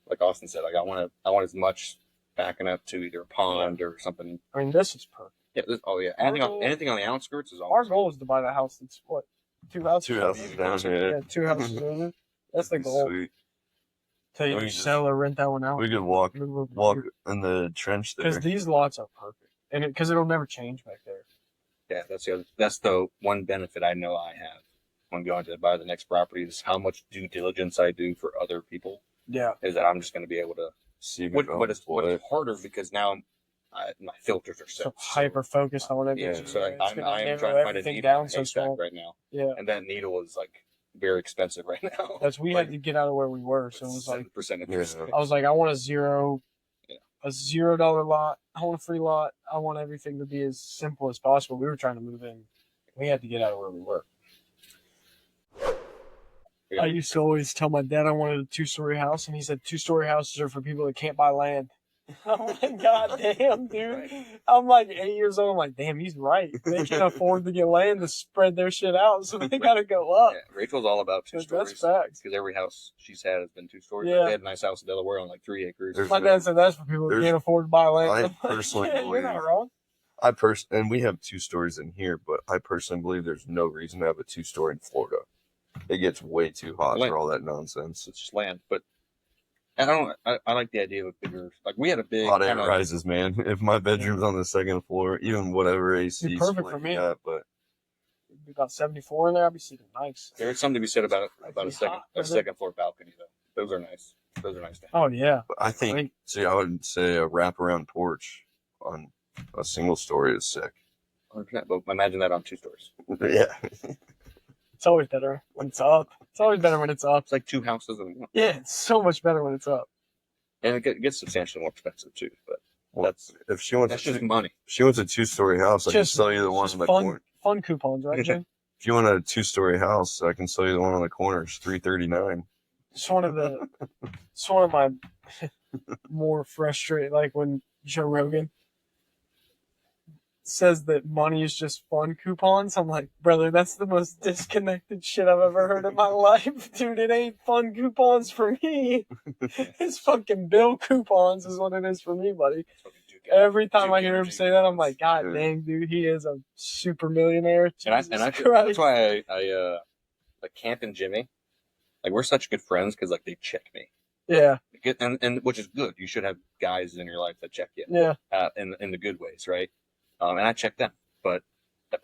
like Austin said, like I want as much backing up to either a pond or something.
I mean, this is perfect.
Yeah, anything on the outskirts is
Our goal is to buy that house that's what, 2 houses?
2 houses down here.
Yeah, 2 houses over. That's the goal.
Sweet.
Till you
We
sell or rent that one out.
We could walk in the trench there.
Because these lots are perfect, and because it'll never change back there.
Yeah, that's the one benefit I know I have when going to buy the next property is how much due diligence I do for other people.
Yeah,
is that I'm just going to be able to
see.
But it's harder because now my filters are set
so hyper focused on it.
Yeah, so I am trying to find a needle
down so small
right now.
Yeah,
and that needle is like very expensive right now.
That's we had to get out of where we were, so it was like
7%.
I was like, I want a $0 lot. I want a free lot. I want everything to be as simple as possible. We were trying to move in. We had to get out of where we were. Yeah. I used to always tell my dad I wanted a 2-story house, and he said 2-story houses are for people that can't buy land. I'm like, God damn, dude. I'm like 8 years old. I'm like, damn, he's right. They can afford to get land to spread their shit out, so they gotta go up.
Yeah, Rachel's all about 2 stories.
That's facts.
Because every house she's had has been 2 stories.
Yeah.
They had a nice house in Delaware on like 3 acres.
My dad said that's for people who can't afford to buy land.
I
I'm like,
personally
yeah, you're not
believe-
wrong.
And we have 2 stories in here, but I personally believe there's no reason to have a 2-story in Florida. It gets way too hot
Land.
for all that nonsense.
It's just land. But I like the idea of a bigger, like we had a big
Hot air
kind of,
rises, man. If my bedroom's on the 2nd floor, even whatever AC
Be perfect
split
for
you
me.
got, but
It'd be about 74 in there. I'd be sleeping nice.
there's something to be said about
Be
a second
hot,
a
brother.
second floor balcony though. Those are nice. Those are nice to have.
Oh, yeah.
But I think, I would say a wraparound porch on a single story is sick.
100%, but imagine that on 2 stories.
Yeah.
It's always better when it's up. It's always better when it's up.
It's like 2 houses in one.
Yeah, it's so much better when it's up.
And it gets substantially more expensive too. But
Well, if she wants,
that's just money.
if she wants a 2-story house, I can sell you the one on the corner.
Fun coupons, right, Jim?
If you want a 2-story house, I can sell you the one on the corner. It's $339.
It's one of my more frustrating, like when Joe Rogan says that money is just fun coupons. I'm like, brother, that's the most disconnected shit I've ever heard in my life. Dude, it ain't fun coupons for me. It's fucking bill coupons is what it is for me, buddy. Every time I hear him say that, I'm like, God dang, dude, he is a super millionaire.
And that's why I like Camp and Jimmy, like we're such good friends because like they check me.
Yeah.
And which is good. You should have guys in your life that check you.
Yeah.
In the good ways, right? And I check them, but the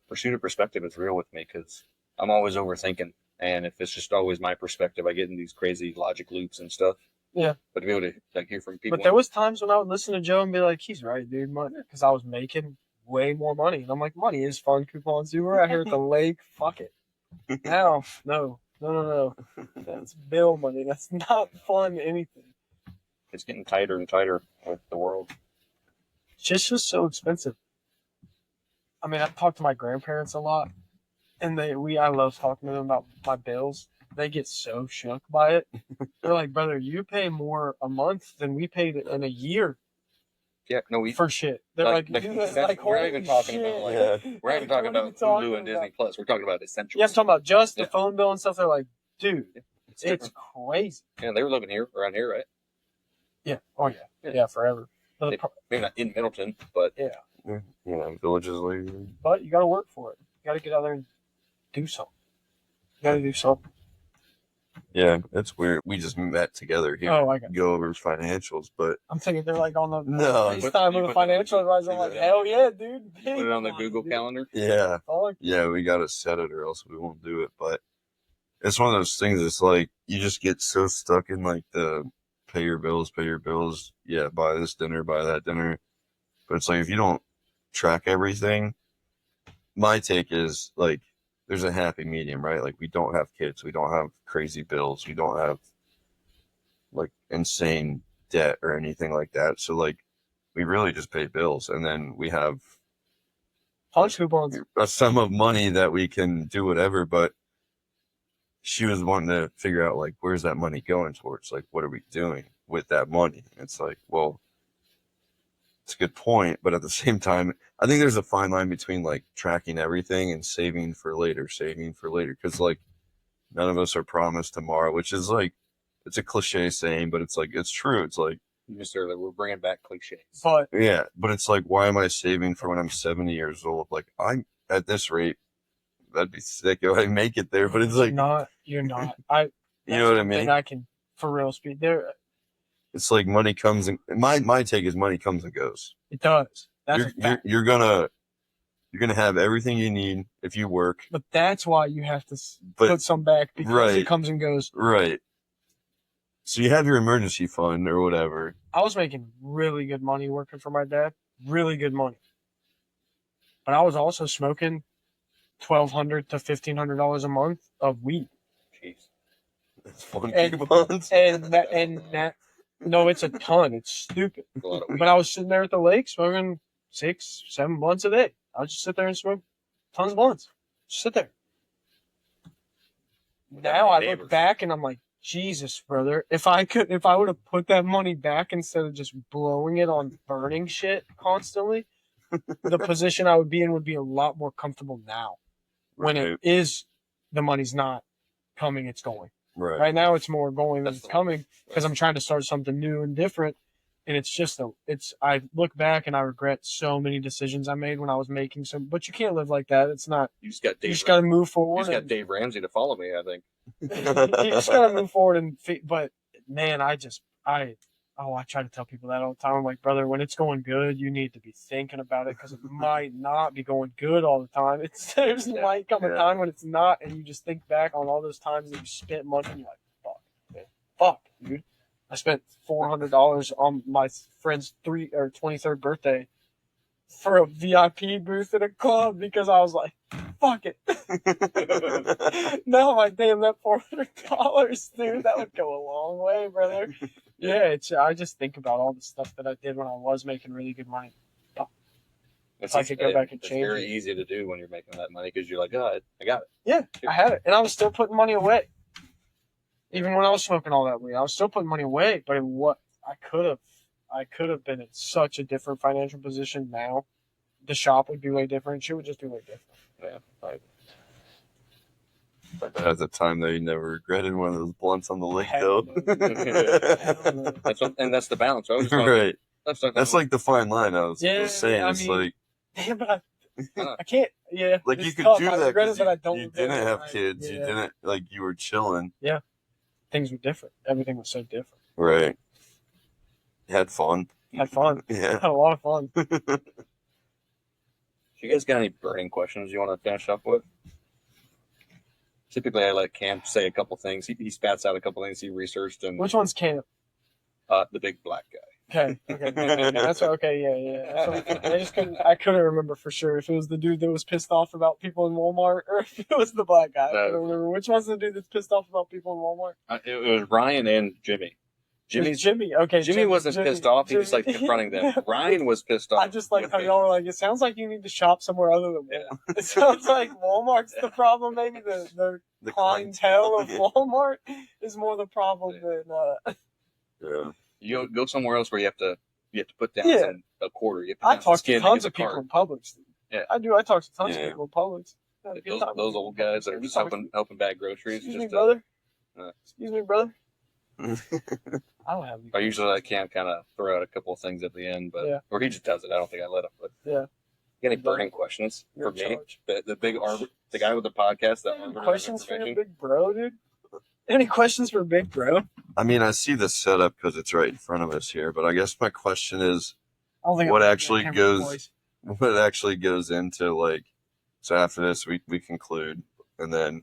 pursuit of perspective is real with me because I'm always overthinking, and if it's just always my perspective, I get in these crazy logic loops and stuff.
Yeah.
But to be able to like hear from people,
But there was times when I would listen to Joe and be like, he's right, dude, because I was making way more money, and I'm like, money is fun coupons, dude. We're out here at the lake, fuck it. Now, no, that's bill money. That's not fun anything.
it's getting tighter and tighter with the world.
It's just so expensive. I mean, I talk to my grandparents a lot, and I love talking to them about my bills. They get so shook by it. They're like, brother, you pay more a month than we paid in a year
Yeah, no,
for shit. They're like, dude,
we're not
holy
even talking
shit.
about like we're not even
Like,
talking
what are
about
you talking
Hulu and Disney
about?
Plus. We're talking about essentials.
Yeah, I'm talking about just the
Yeah.
phone bill and stuff. They're like, dude,
It's
it's
different.
crazy.
Yeah, they were living here around here, right?
Yeah. Oh, yeah. Yeah, forever. But,
Maybe not in Middleton, but
yeah.
You know, villages like
But you got to work for it. You got to get out there and do something. You got to do something.
yeah, it's weird. We just met together here.
Oh, I got
Go over financials, but
I'm thinking they're like on the
No.
FaceTime with a financial advisor. I'm like, hell yeah, dude.
put it on the Google
dude.
Calendar.
yeah,
Fuck.
yeah, we gotta set it or else we won't do it. But it's one of those things. It's like you just get so stuck in like the pay your bills. Yeah, buy this dinner, buy that dinner. But it's like if you don't track everything, my take is like there's a happy medium, right? Like we don't have kids, we don't have crazy bills, we don't have like insane debt or anything like that. So like we really just pay bills, and then we have
Punch coupons.
a sum of money that we can do whatever. But she was wanting to figure out like where's that money going towards, like what are we doing with that money. It's like, well, it's a good point, but at the same time I think there's a fine line between like tracking everything and saving for later, because like none of us are promised tomorrow, which is like it's a cliche saying, but it's like it's true. It's like
Mr. We're bringing back cliches.
But
yeah, but it's like, why am I saving for when I'm 70 years old? Like, I'm at this rate, that'd be sick if I make it there. But it's like,
you're not.
you know what I mean?
I can for real speak there.
It's like money comes and my take is money comes and goes.
It does. That's a fact.
You're gonna have everything you need if you work.
But that's why you have to
But-
put some back because
right.
it comes and goes.
Right. So you have your emergency fund or whatever.
I was making really good money working for my dad. Really good money. But I was also smoking $1,200 to $1,500 a month of weed.
Jeez.
That's fun
And-
coupons.
And that no, it's a ton. It's stupid.
A lot of weed.
But I was sitting there at the lake smoking 6-7 blunts a day. I would just sit there and smoke tons of blunts. Just sit there. Now I look back and I'm like, Jesus, brother. If I would have put that money back instead of just blowing it on burning shit constantly, the position I would be in would be a lot more comfortable now. When it is, the money's not coming, it's going. Right now, it's more going than it's coming because I'm trying to start something new and different. And it's just I look back and I regret so many decisions I made when I was making some, but you can't live like that. It's not,
You just got
you just got to move
You
forward.
just got Dave Ramsey to follow me, I think.
You just got to move forward but man, I try to tell people that all the time. I'm like, brother, when it's going good, you need to be thinking about it because it might not be going good all the time. There's might come a time when it's not, and you just think back on all those times that you spent money and you're like, fuck, dude. I spent $400 on my friend's 23rd birthday for a VIP booth at a club because I was like, fuck it. No, my damn, that $400, dude, that would go a long way, brother. Yeah, I just think about all the stuff that I did when I was making really good money. If I could go back and change it.
It's very easy to do when you're making that money because you're like, oh, I got it.
Yeah, I had it. And I was still putting money away. Even when I was smoking all that weed, I was still putting money away. But I could have been in such a different financial position now. The shop would be way different. She would just be way different.
Yeah.
But at the time, though, you never regretted one of those blunts on the lake, though.
That's the balance.
Right. That's like the fine line I was saying. It's like,
damn, but I can't. Yeah,
like you could
tough.
do that because you didn't have kids.
Yeah.
You didn't you were chilling.
Yeah, things were different. Everything was so different.
Right. You had fun.
Had fun.
Yeah.
Had a lot of fun.
You guys got any burning questions you want to finish up with? Typically, I let Cam say a couple things. He spats out a couple things he researched. And
which one's Cam?
The big black guy.
Okay. That's okay. Yeah. I couldn't remember for sure if it was the dude that was pissed off about people in Walmart or if it was the black guy. I couldn't remember which one's the dude that's pissed off about people in Walmart.
It was Ryan and Jimmy.
Jimmy. Okay.
Jimmy wasn't pissed off. He just like confronting them. Ryan was pissed off.
I just like how y'all were like, it sounds like you need to shop somewhere other than Walmart. It sounds like Walmart's the problem. Maybe the clientele of Walmart is more the problem than.
Yeah.
You go somewhere else where you have to put down a quarter.
I talk to tons of people in Publix.
Yeah,
I do. I talk to tons of people in Publix.
Those old guys that are just helping bag groceries.
Excuse me, brother. Excuse me, brother. I don't have any.
I usually let Cam kind of throw out a couple of things at the end, but or he just does it. I don't think I let him. But
yeah.
You got any burning questions for me? The big Arbor, the guy with the podcast.
Questions for your big bro, dude? Any questions for big bro?
I mean, I see the setup because it's right in front of us here, but I guess my question is, what actually goes into like? So after this, we conclude, and then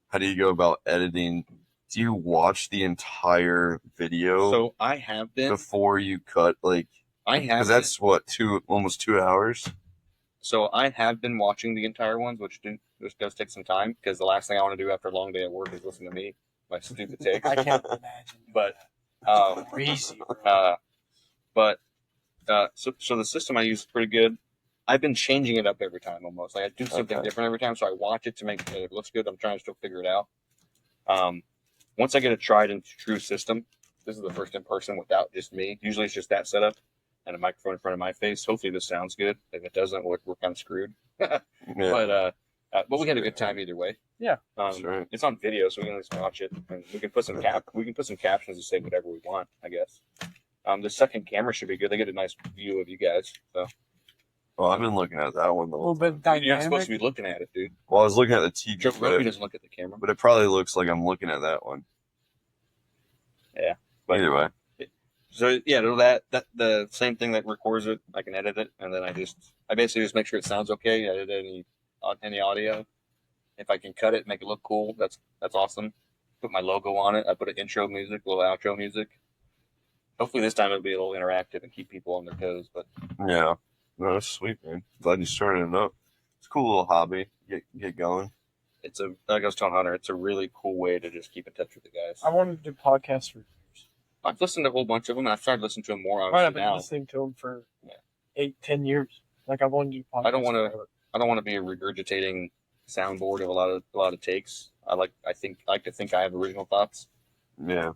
how do you go about editing? Do you watch the entire video?
So I have been
before you cut. Like
I have,
because that's what almost 2 hours.
So I have been watching the entire ones, which does take some time because the last thing I want to do after a long day at work is listen to me. My stupid takes.
I can't imagine.
But
crazy.
So the system I use is pretty good. I've been changing it up every time almost. Like I do something different every time, so I watch it to make sure it looks good. I'm trying to still figure it out. Once I get a tried and true system, this is the first in person without just me. Usually it's just that setup and a microphone in front of my face. Hopefully this sounds good. If it doesn't, we're kind of screwed. But we had a good time either way.
Yeah,
right.
It's on video, so we can at least watch it, and we can put some captions to say whatever we want, I guess. The second camera should be good. They get a nice view of you guys. So.
Well, I've been looking at that one.
A little bit dynamic.
You're not supposed to be looking at it, dude.
Well, I was looking at the TV.
He doesn't look at the camera,
but it probably looks like I'm looking at that one.
Yeah.
But either way.
So yeah, that the same thing that records it, I can edit it, and then I basically just make sure it sounds okay. Edit any audio. If I can cut it, make it look cool, that's awesome. Put my logo on it. I put an intro music, a little outro music. Hopefully this time it'll be a little interactive and keep people on their toes. But
yeah, no, that's sweet, man. Glad you started it up. It's a cool little hobby. Get going.
Like I was telling Hunter, it's a really cool way to just keep in touch with the guys.
I wanted to do podcasts for years.
I've listened to a whole bunch of them, and I've started listening to them more.
I've been listening to them for 8-10 years. Like I've wanted to do podcasts.
I don't want to be a regurgitating soundboard of a lot of takes. I like to think I have original thoughts.
Yeah.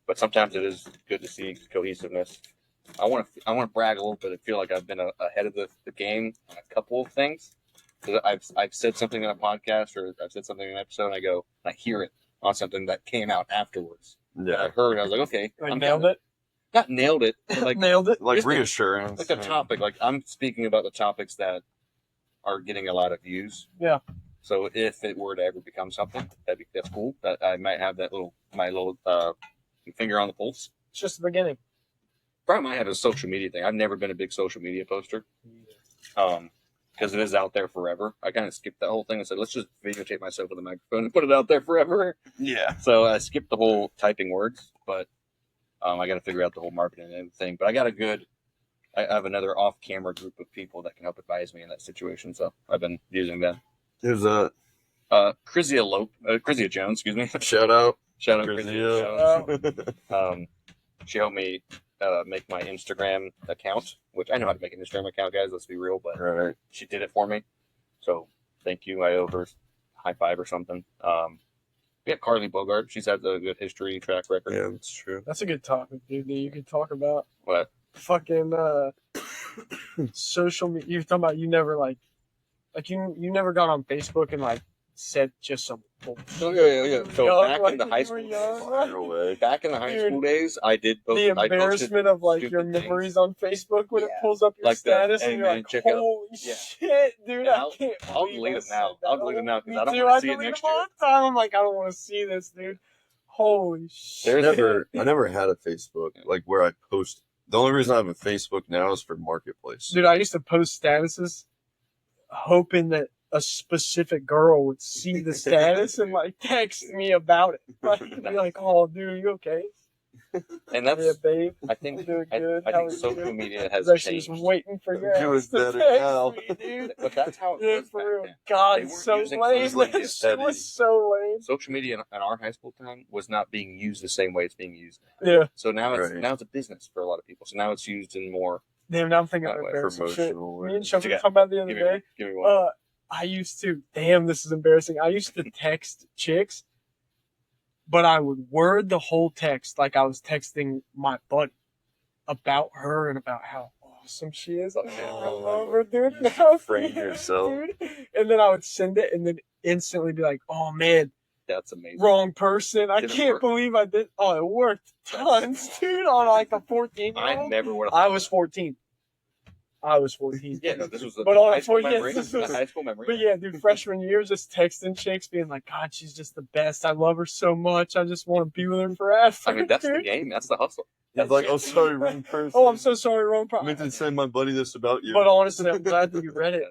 But sometimes it is good to see cohesiveness. I want to brag a little bit. I feel like I've been ahead of the game on a couple of things. Because I've said something in a podcast or I've said something in an episode, and I hear it on something that came out afterwards.
Yeah.
I heard. I was like, okay,
nailed it.
Not nailed it, but like
nailed it.
Like reassurance.
Like a topic. Like I'm speaking about the topics that are getting a lot of views.
Yeah.
So if it were to ever become something, that's cool. That I might have my little finger on the pulse.
It's just the beginning.
Probably might have a social media thing. I've never been a big social media poster. Because it is out there forever. I kind of skipped that whole thing and said, let's just videotape myself with a microphone and put it out there forever.
Yeah.
So I skipped the whole typing words, but I got to figure out the whole marketing and everything. But I have another off-camera group of people that can help advise me in that situation. So I've been using that.
There's a
Chrysia Jones, excuse me.
shout out.
Shout out
Chrysia.
Jones. She helped me make my Instagram account, which I know how to make an Instagram account, guys. Let's be real, but
Right.
she did it for me. So thank you. I owe her a high five or something. We have Carly Bogart. She's had a good history track record.
Yeah, that's true.
That's a good topic, dude. That you could talk about
What?
fucking social media. You're talking about you never like you never got on Facebook and like said just some bullshit.
Oh, yeah. So
Young,
back in the
like,
high
you
school
were
days,
young.
Fire away.
back in the high school days, I did post.
The
I posted
embarrassment of like your
stupid things.
memories on Facebook when it
Yeah.
pulls up your
Like the,
status
hey,
and you're
man,
like,
check out-
holy
Yeah.
shit, dude!
And
I can't.
I'll
believe
delete
I
them now.
said that.
I'll delete them now because
Me
I don't
too.
want to see it
delete
next
them all
year.
the time. I'm like, I don't want to see this, dude. Holy shit!
I never had a Facebook like where I post. The only reason I have a Facebook now is for Marketplace.
Dude, I used to post statuses hoping that a specific girl would see the status and like text me about it. Like, be like, oh, dude, you okay?
And that's,
Yeah, babe.
I think,
Doing
I
good.
think
How are
social
you?
media
I
has
was actually
changed.
just waiting for your
Doing
ass to
better
text
now.
me, dude.
But that's how it
Yeah,
was
for
back
real.
then.
God,
They weren't
so
using
lame.
social media
That shit was so lame.
Social media in our high school time was not being used the same way it's being used now.
Yeah.
So now it's
Right.
now it's a business for a lot of people. So now it's used in more.
Damn, now I'm thinking of
That way,
embarrassing shit.
promotional
Me and
ways.
Chuck were
Yeah.
talking about the other day.
Give me one.
I used to, damn, this is embarrassing. I used to text chicks, but I would word the whole text like I was texting my buddy about her and about how awesome she is. Like, I love her, dude. Now,
Frame yourself.
dude. And then I would send it and then instantly be like, oh man,
That's amazing.
wrong person. I
Did it
can't
work?
believe I did. Oh, it worked tons, dude, on like a 14-year-old.
I never would have.
I was 14. I was 14.
Yeah, no, this was the
But on
high school
4 years,
memory.
this
The
was-
high school memory.
But yeah, dude, freshman year, just texting chicks, being like, God, she's just the best. I love her so much. I just want to be with her forever.
I mean, that's the
dude.
game. That's the hustle.
It's like, oh, sorry, wrong person.
Oh, I'm so sorry, wrong
I
problem.
meant to send my buddy this about you.
But honestly, I'm glad that you read it.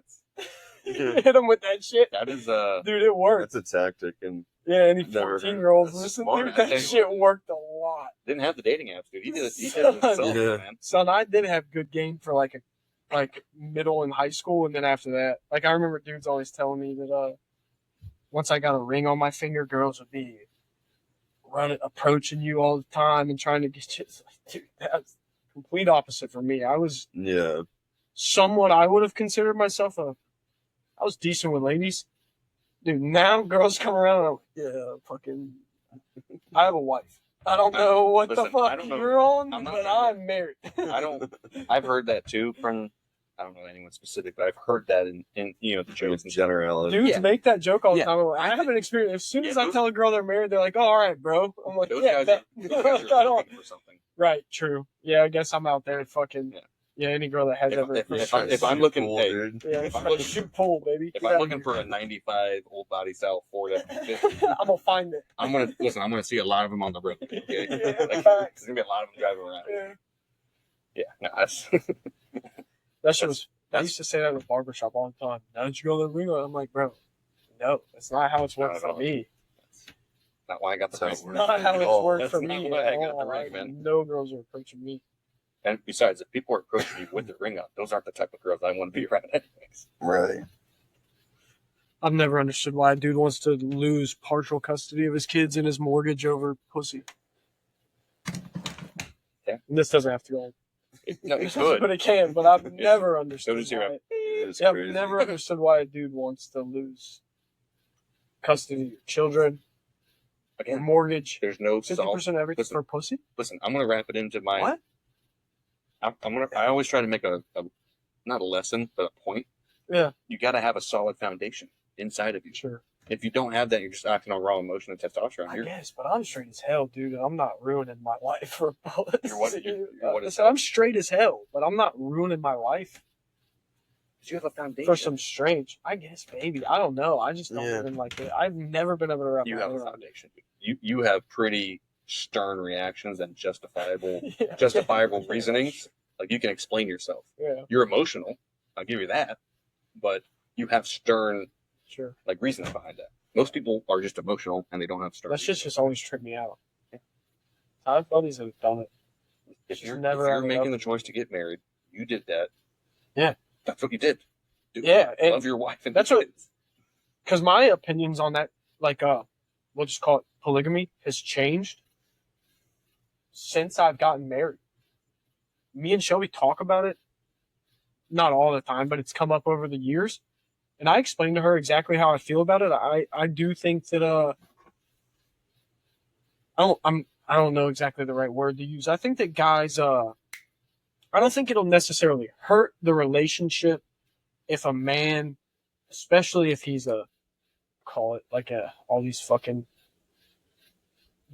Yeah.
Hit him with that shit.
That is
Dude, it worked.
That's a tactic, and
Yeah, any
Never heard.
14-year-olds
That's
listen,
smart.
dude, that shit worked a lot.
didn't have the dating apps, dude. He did it himself,
Yeah.
man.
Son, I did have good game for like middle and high school, and then after that, like I remember dudes always telling me that once I got a ring on my finger, girls would be approaching you all the time and trying to get you. It's like, dude, that's complete opposite for me. I was
yeah,
somewhat, I would have considered myself I was decent with ladies. Dude, now girls come around and I'm like, yeah, fucking, I have a wife. I don't know what
Listen,
the fuck
I don't know.
you're on,
I'm not
but
trying
I'm married.
I've heard that too from, I don't know anyone specific, but I've heard that in the jokes
in
and
generality.
Dudes
Yeah.
make that joke all the
Yeah.
time. I'm like, I have an experience. As soon
Yeah,
as I
those-
tell a girl they're married, they're like, oh, all right, bro. I'm like,
those
yeah,
guys
bet.
are
I don't.
looking for something.
Right, true. Yeah, I guess I'm out there fucking,
Yeah.
yeah, any girl that has ever.
If I'm looking,
cool,
hey,
dude.
yeah,
if I'm
fucking
looking-
shoot pool, baby.
if
Get
I'm
out
looking
of
for
here.
a 95 old body style Ford F-150,
I'm gonna find it.
I'm gonna see a lot of them on the road. Okay,
Yeah,
like,
facts.
there's gonna be a lot of them driving around.
Yeah.
Yeah, no, that's
That shit was. I used to say that at a barbershop all the time. Now that you go to the ring, I'm like, bro, no, that's not how it's worked
Not at
for
all.
me.
not why I got the
That's
ring.
how it
Not how it's
Oh,
worked
that's
for
not
me
why
at
I got the
all.
ring, man.
No girls are approaching me.
And besides, if people are approaching you with the ring on, those aren't the type of girls I want to be around anyways.
Right.
I've never understood why a dude wants to lose partial custody of his kids and his mortgage over pussy.
Yeah.
And this doesn't have to go on.
No, it's good.
But it can, but I've never understood
does your-
why.
It's
Yeah, I've
crazy.
never understood why a dude wants to lose custody of your children,
Again,
mortgage,
there's no
50% of everything for pussy.
Listen, I'm gonna wrap it into my.
What?
I always try to make a not a lesson, but a point.
Yeah.
You got to have a solid foundation inside of you.
Sure.
If you don't have that, you're just acting on raw emotion and testosterone.
I guess, but I'm straight as hell, dude. And I'm not ruining my life for bullets.
You're what? You're what is
So I'm straight as hell, but I'm not ruining my life
you have a foundation
for some strange. I guess maybe I don't know. I just don't even like it. I've never been able to wrap
You
my
have
head
a
around
foundation. You have pretty stern reactions and justifiable
it.
justifiable reasonings. Like you can explain yourself.
Yeah.
You're emotional. I'll give you that, but you have stern
Sure.
like reasoning behind that. Most people are just emotional and they don't have stern.
That shit's just always tripped me out. I have buddies that have done it.
If you're
never
making the choice to get married, you did that.
Yeah.
That's what you did.
Yeah, and
love your wife and
that's
your
what-
kids.
Because my opinions on that, like, we'll just call it polygamy, has changed since I've gotten married. Me and Shelby talk about it, not all the time, but it's come up over the years. And I explained to her exactly how I feel about it. I do think that I don't know exactly the right word to use. I think that guys I don't think it'll necessarily hurt the relationship if a man, especially if he's call it like all these fucking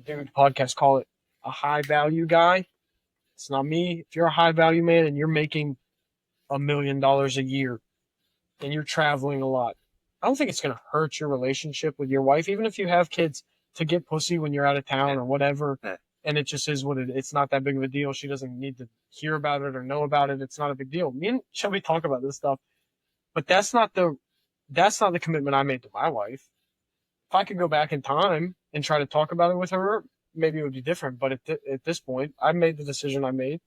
dude podcasts call it a high value guy. It's not me. If you're a high value man and you're making $1 million a year and you're traveling a lot, I don't think it's going to hurt your relationship with your wife, even if you have kids, to get pussy when you're out of town or whatever. And it just is what it's not that big of a deal. She doesn't need to hear about it or know about it. It's not a big deal. Me and Shelby talk about this stuff, but that's not the commitment I made to my wife. If I could go back in time and try to talk about it with her, maybe it would be different. But at this point, I made the decision I made.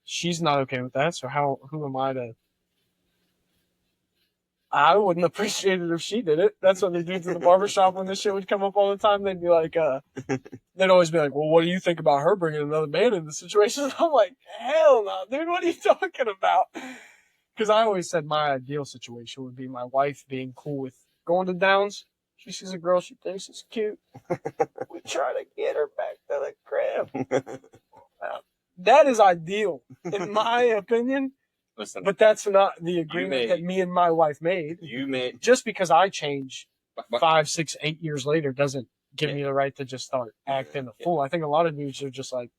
She's not okay with that. So who am I to? I wouldn't appreciate it if she did it. That's what the dudes in the barbershop, when this shit would come up all the time, they'd be like, they'd always be like, well, what do you think about her bringing another man in the situation? I'm like, hell no, dude, what are you talking about? Because I always said my ideal situation would be my wife being cool with going to Downs. She sees a girl she thinks is cute. We try to get her back to the crib. That is ideal, in my opinion.
Listen,
but that's not the agreement that me and my wife made.
You made
just because I change 5, 6, 8 years later doesn't give me the right to just start acting a fool. I think a lot of dudes are just like,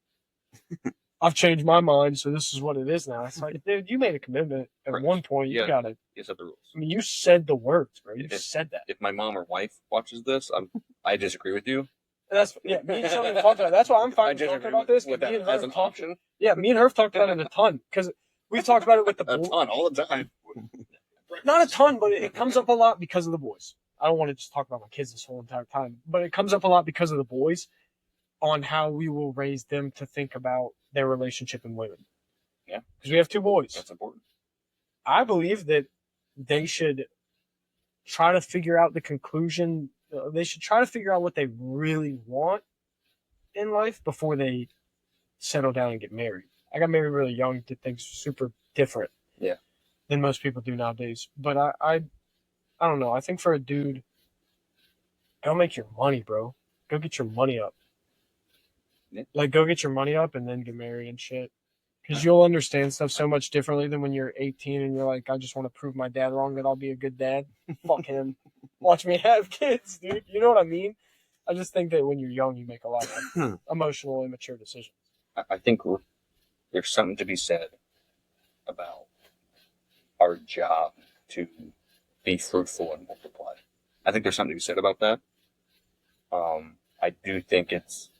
I've changed my mind, so this is what it is now. It's like, dude, you made a commitment at one point. You gotta.
You set the rules.
I mean, you said the words, bro. You said that.
If my mom or wife watches this, I disagree with you.
That's me and Shelby talked about. That's why I'm fine talking about this.
With that as an option.
Yeah, me and her have talked about it a ton because we've talked about it with the boys.
A ton, all the time.
Not a ton, but it comes up a lot because of the boys. I don't want to just talk about my kids this whole entire time, but it comes up a lot because of the boys on how we will raise them to think about their relationship and women.
Yeah.
Because we have 2 boys.
That's important.
I believe that they should try to figure out the conclusion. They should try to figure out what they really want in life before they settle down and get married. I got married really young, did things super different than most people do nowadays. But I don't know. I think for a dude, go make your money, bro. Go get your money up.
Yeah.
Like, go get your money up and then get married and shit. Because you'll understand stuff so much differently than when you're 18 and you're like, I just want to prove my dad wrong that I'll be a good dad. Fuck him. Watch me have kids, dude. You know what I mean? I just think that when you're young, you make a lot of emotional, immature decisions.
I think there's something to be said about our job to be fruitful and multiply. I think there's something to be said about that. I do think it's,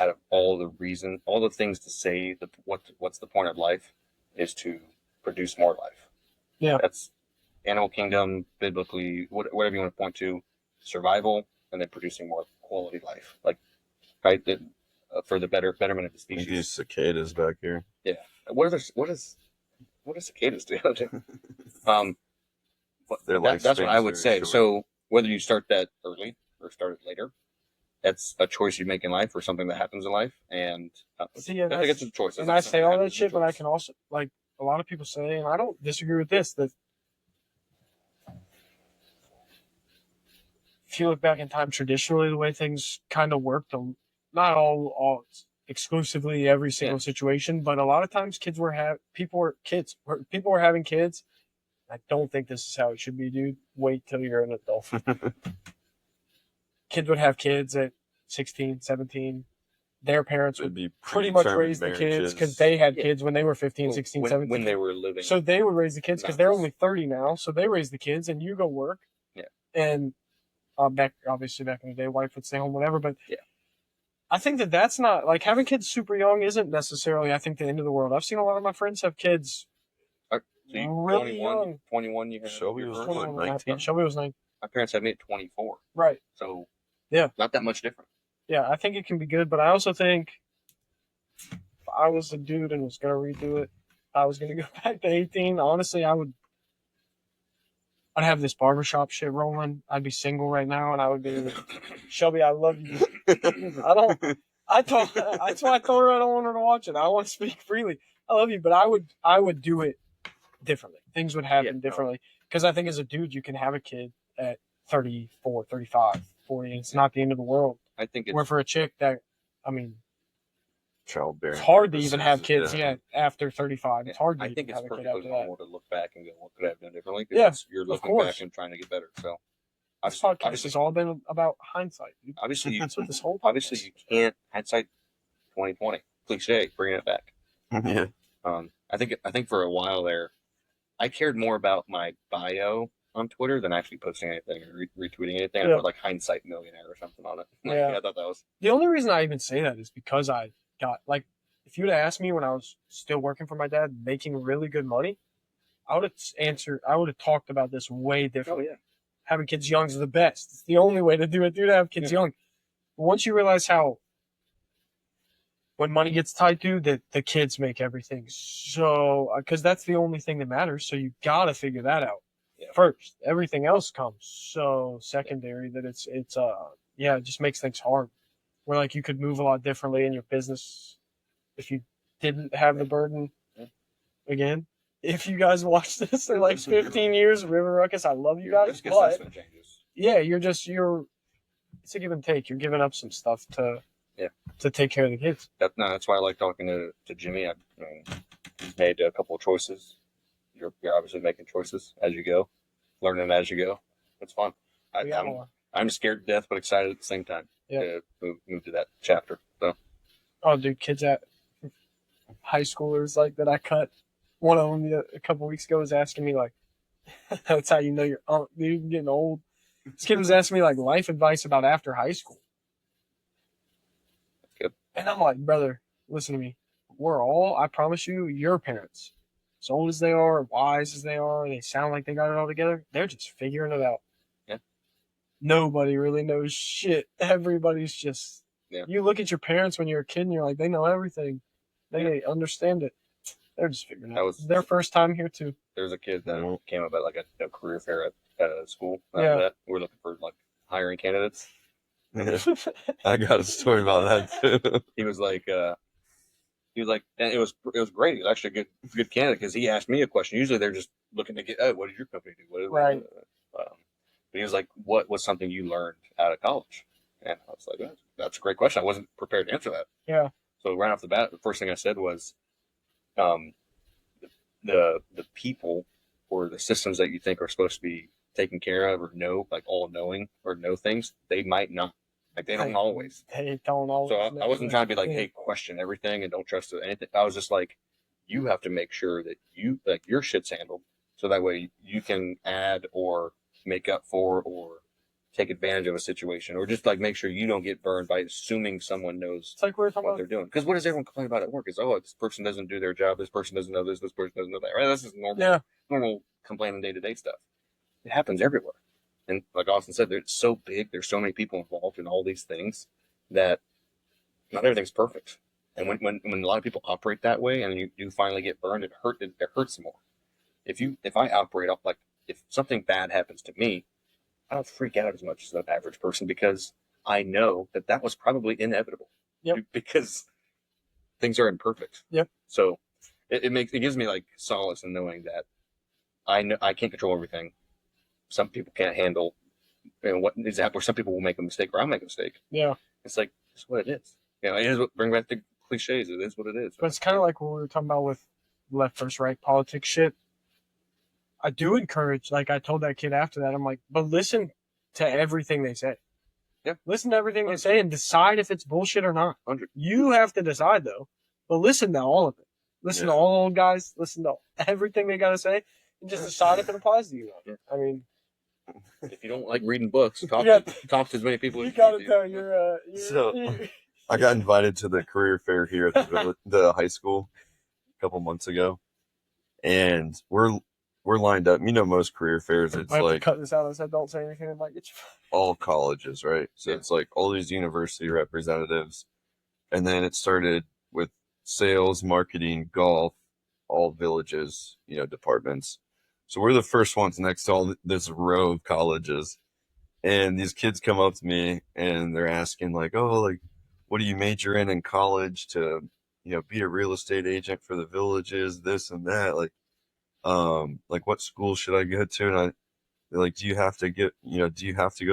out of all the things to say, what's the point of life is to produce more life.
Yeah.
That's animal kingdom, biblically, whatever you want to point to, survival, and then producing more quality life. Like, right, for the betterment of the species.
These cicadas back here.
Yeah. What does cicadas do? That's what I would say.
Short.
So whether you start that early or start it later, that's a choice you make in life or something that happens in life. And I think it's a choice.
And I say all that shit, but I can also, like a lot of people say, and I don't disagree with this, that if you look back in time, traditionally the way things kind of worked, not all exclusively every single situation, but a lot of times people were having kids. I don't think this is how it should be, dude. Wait till you're an adult. Kids would have kids at 16, 17. Their parents would
be
pretty much raise the kids because they had kids when they were 15, 16, 17.
When they were living.
So they would raise the kids because they're only 30 now. So they raise the kids and you go work.
Yeah.
And obviously back in the day, wife would stay home, whatever. But
yeah,
I think that's not, like, having kids super young isn't necessarily, I think, the end of the world. I've seen a lot of my friends have kids really young.
21, you had
Shelby was 19.
Yeah, Shelby was 9.
My parents had me at 24.
Right.
So,
yeah,
not that much different.
Yeah, I think it can be good, but I also think if I was a dude and was going to redo it, I was going to go back to 18. Honestly, I'd have this barbershop shit rolling. I'd be single right now, and I would be, Shelby, I love you. That's why I told her I don't want her to watch it. I want to speak freely. I love you, but I would do it differently. Things would happen differently. Because I think as a dude, you can have a kid at 34, 35, 40, and it's not the end of the world.
I think it's...
Where for a chick that, I mean...
Childbearing.
It's hard to even have kids after 35. It's hard to
I think it's
have a kid
perfectly
after
normal to look back and go, what could I have done differently?
Yeah,
you're looking back and trying to get better. So
this podcast has all been about hindsight. Dude.
Obviously,
that's what this whole
obviously you can't hindsight 2020 cliche, bringing it back.
Yeah.
I think for a while there, I cared more about my bio on Twitter than actually posting anything or retweeting anything. I put like hindsight millionaire or something on it. I thought that was
the only reason I even say that is because I got, like, if you'd have asked me when I was still working for my dad, making really good money, I would have talked about this way differently.
Oh, yeah.
Having kids young is the best. It's the only way to do it, dude, to have kids young. But once you realize how, when money gets tight, dude, that the kids make everything so, because that's the only thing that matters. So you got to figure that out first. Everything else comes so secondary that it just makes things hard. Where, like, you could move a lot differently in your business if you didn't have the burden. Again, if you guys watch this in like 15 years, River Ruckus, I love you guys, but yeah, it's a give and take. You're giving up some stuff to take care of the kids.
That's why I like talking to Jimmy. I mean, he's made a couple of choices. You're obviously making choices as you go, learning as you go. It's fun. I'm scared to death, but excited at the same time to move to that chapter. So.
Oh, dude, kids at high schoolers like that I cut. One of them a couple weeks ago was asking me, like, that's how you know you're getting old. This kid was asking me, like, life advice about after high school.
That's good.
And I'm like, brother, listen to me. I promise you, your parents, as old as they are, wise as they are, they sound like they got it all together, they're just figuring it out.
Yeah.
Nobody really knows shit. Everybody's just... Yeah. You look at your parents when you're a kid and you're like, they know everything. They understand it. They're just figuring it out. It's their first time here, too.
There was a kid that came up at like a career fair at school.
Yeah.
We're looking for like hiring candidates.
I got a story about that, too.
He was like, and it was great. He was actually a good candidate because he asked me a question. Usually they're just looking to get, oh, what did your company do?
Right.
But he was like, what was something you learned out of college? And I was like, that's a great question. I wasn't prepared to answer that.
Yeah.
So right off the bat, the first thing I said was, the people or the systems that you think are supposed to be taken care of or know, like all knowing or know things, they might not. Like they don't always.
They don't always.
So I wasn't trying to be like, hey, question everything and don't trust anything. I was just like, you have to make sure that your shit's handled, so that way you can add or make up for or take advantage of a situation, or just like make sure you don't get burned by assuming someone knows
it's like we're talking
what
about.
they're doing. Because what does everyone complain about at work? Is this person doesn't do their job, this person doesn't know this person doesn't know that. Right? This is normal complaining day-to-day stuff. It happens everywhere. And like Austin said, it's so big. There's so many people involved in all these things that not everything's perfect. And when a lot of people operate that way, and you do finally get burned, it hurts more. If I operate off, like, if something bad happens to me, I don't freak out as much as an average person because I know that was probably inevitable.
Yep.
Because things are imperfect.
Yep.
So it gives me like solace in knowing that I know I can't control everything. Some people can't handle what is that where some people will make a mistake or I'll make a mistake.
Yeah.
It's like, it's what it is. It is what, bring back the cliches. It is what it is.
But it's kind of like what we were talking about with left versus right politics shit. I do encourage, like I told that kid after that, I'm like, but listen to everything they say.
Yeah.
Listen to everything they say and decide if it's bullshit or not.
100.
You have to decide though. But listen to all of it. Listen to all the old guys. Listen to everything they got to say. And just decide if it applies to you.
Yeah.
I mean,
if you don't like reading books, talk to as many people as
you
you
got to
can.
tell you're
So, I got invited to the career fair here at the high school a couple months ago, and we're lined up. You know, most career fairs, it's
I have to
like
cut this out. I said, don't say anything. I'm like, it's
all colleges, right? So
Yeah.
it's like all these university representatives, and then it started with sales, marketing, golf, all villages, departments. So we're the first ones next to all this row of colleges, and these kids come up to me and they're asking like, oh, like, what do you major in college to, be a real estate agent for the villages, this and that, like what school should I go to? And they're like, do you have to go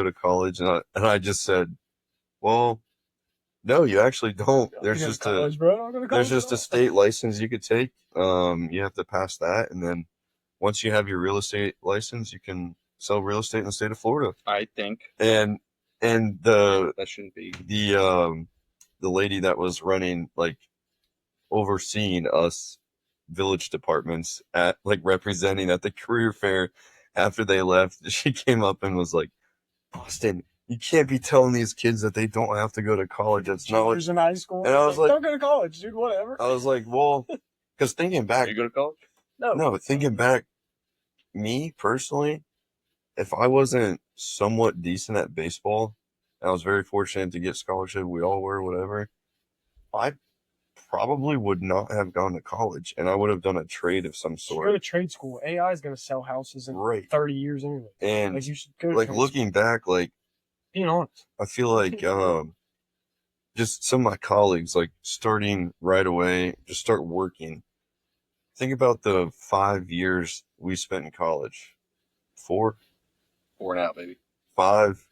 to college? And I just said, well, no, you actually don't. There's
You go to
just
college, bro. I'll go to
there's
college
just
at
a state license you could take. You have to pass that, and then once you have your real estate license, you can sell real estate in the state of Florida.
I think
And the
that shouldn't be.
The lady that was running, like, overseeing us village departments at, like, representing at the career fair after they left, she came up and was like, Boston, you can't be telling these kids that they don't have to go to college. That's not what.
Juniors in high school.
And I was like,
don't go to college, dude. Whatever.
I was like, well, because thinking back,
You go to college?
no, thinking back, me personally, if I wasn't somewhat decent at baseball, and I was very fortunate to get scholarship, we all were, whatever, I probably would not have gone to college, and I would have done a trade of some
You
sort.
go to trade school. AI is going to sell houses in
Right.
30 years anyway.
And
Like, you should go to
like
trade
looking back, like,
school. Being honest.
I feel like just some of my colleagues, like, starting right away, just start working. Think about the 5 years we spent in college. 4?
4 and out, baby.
5.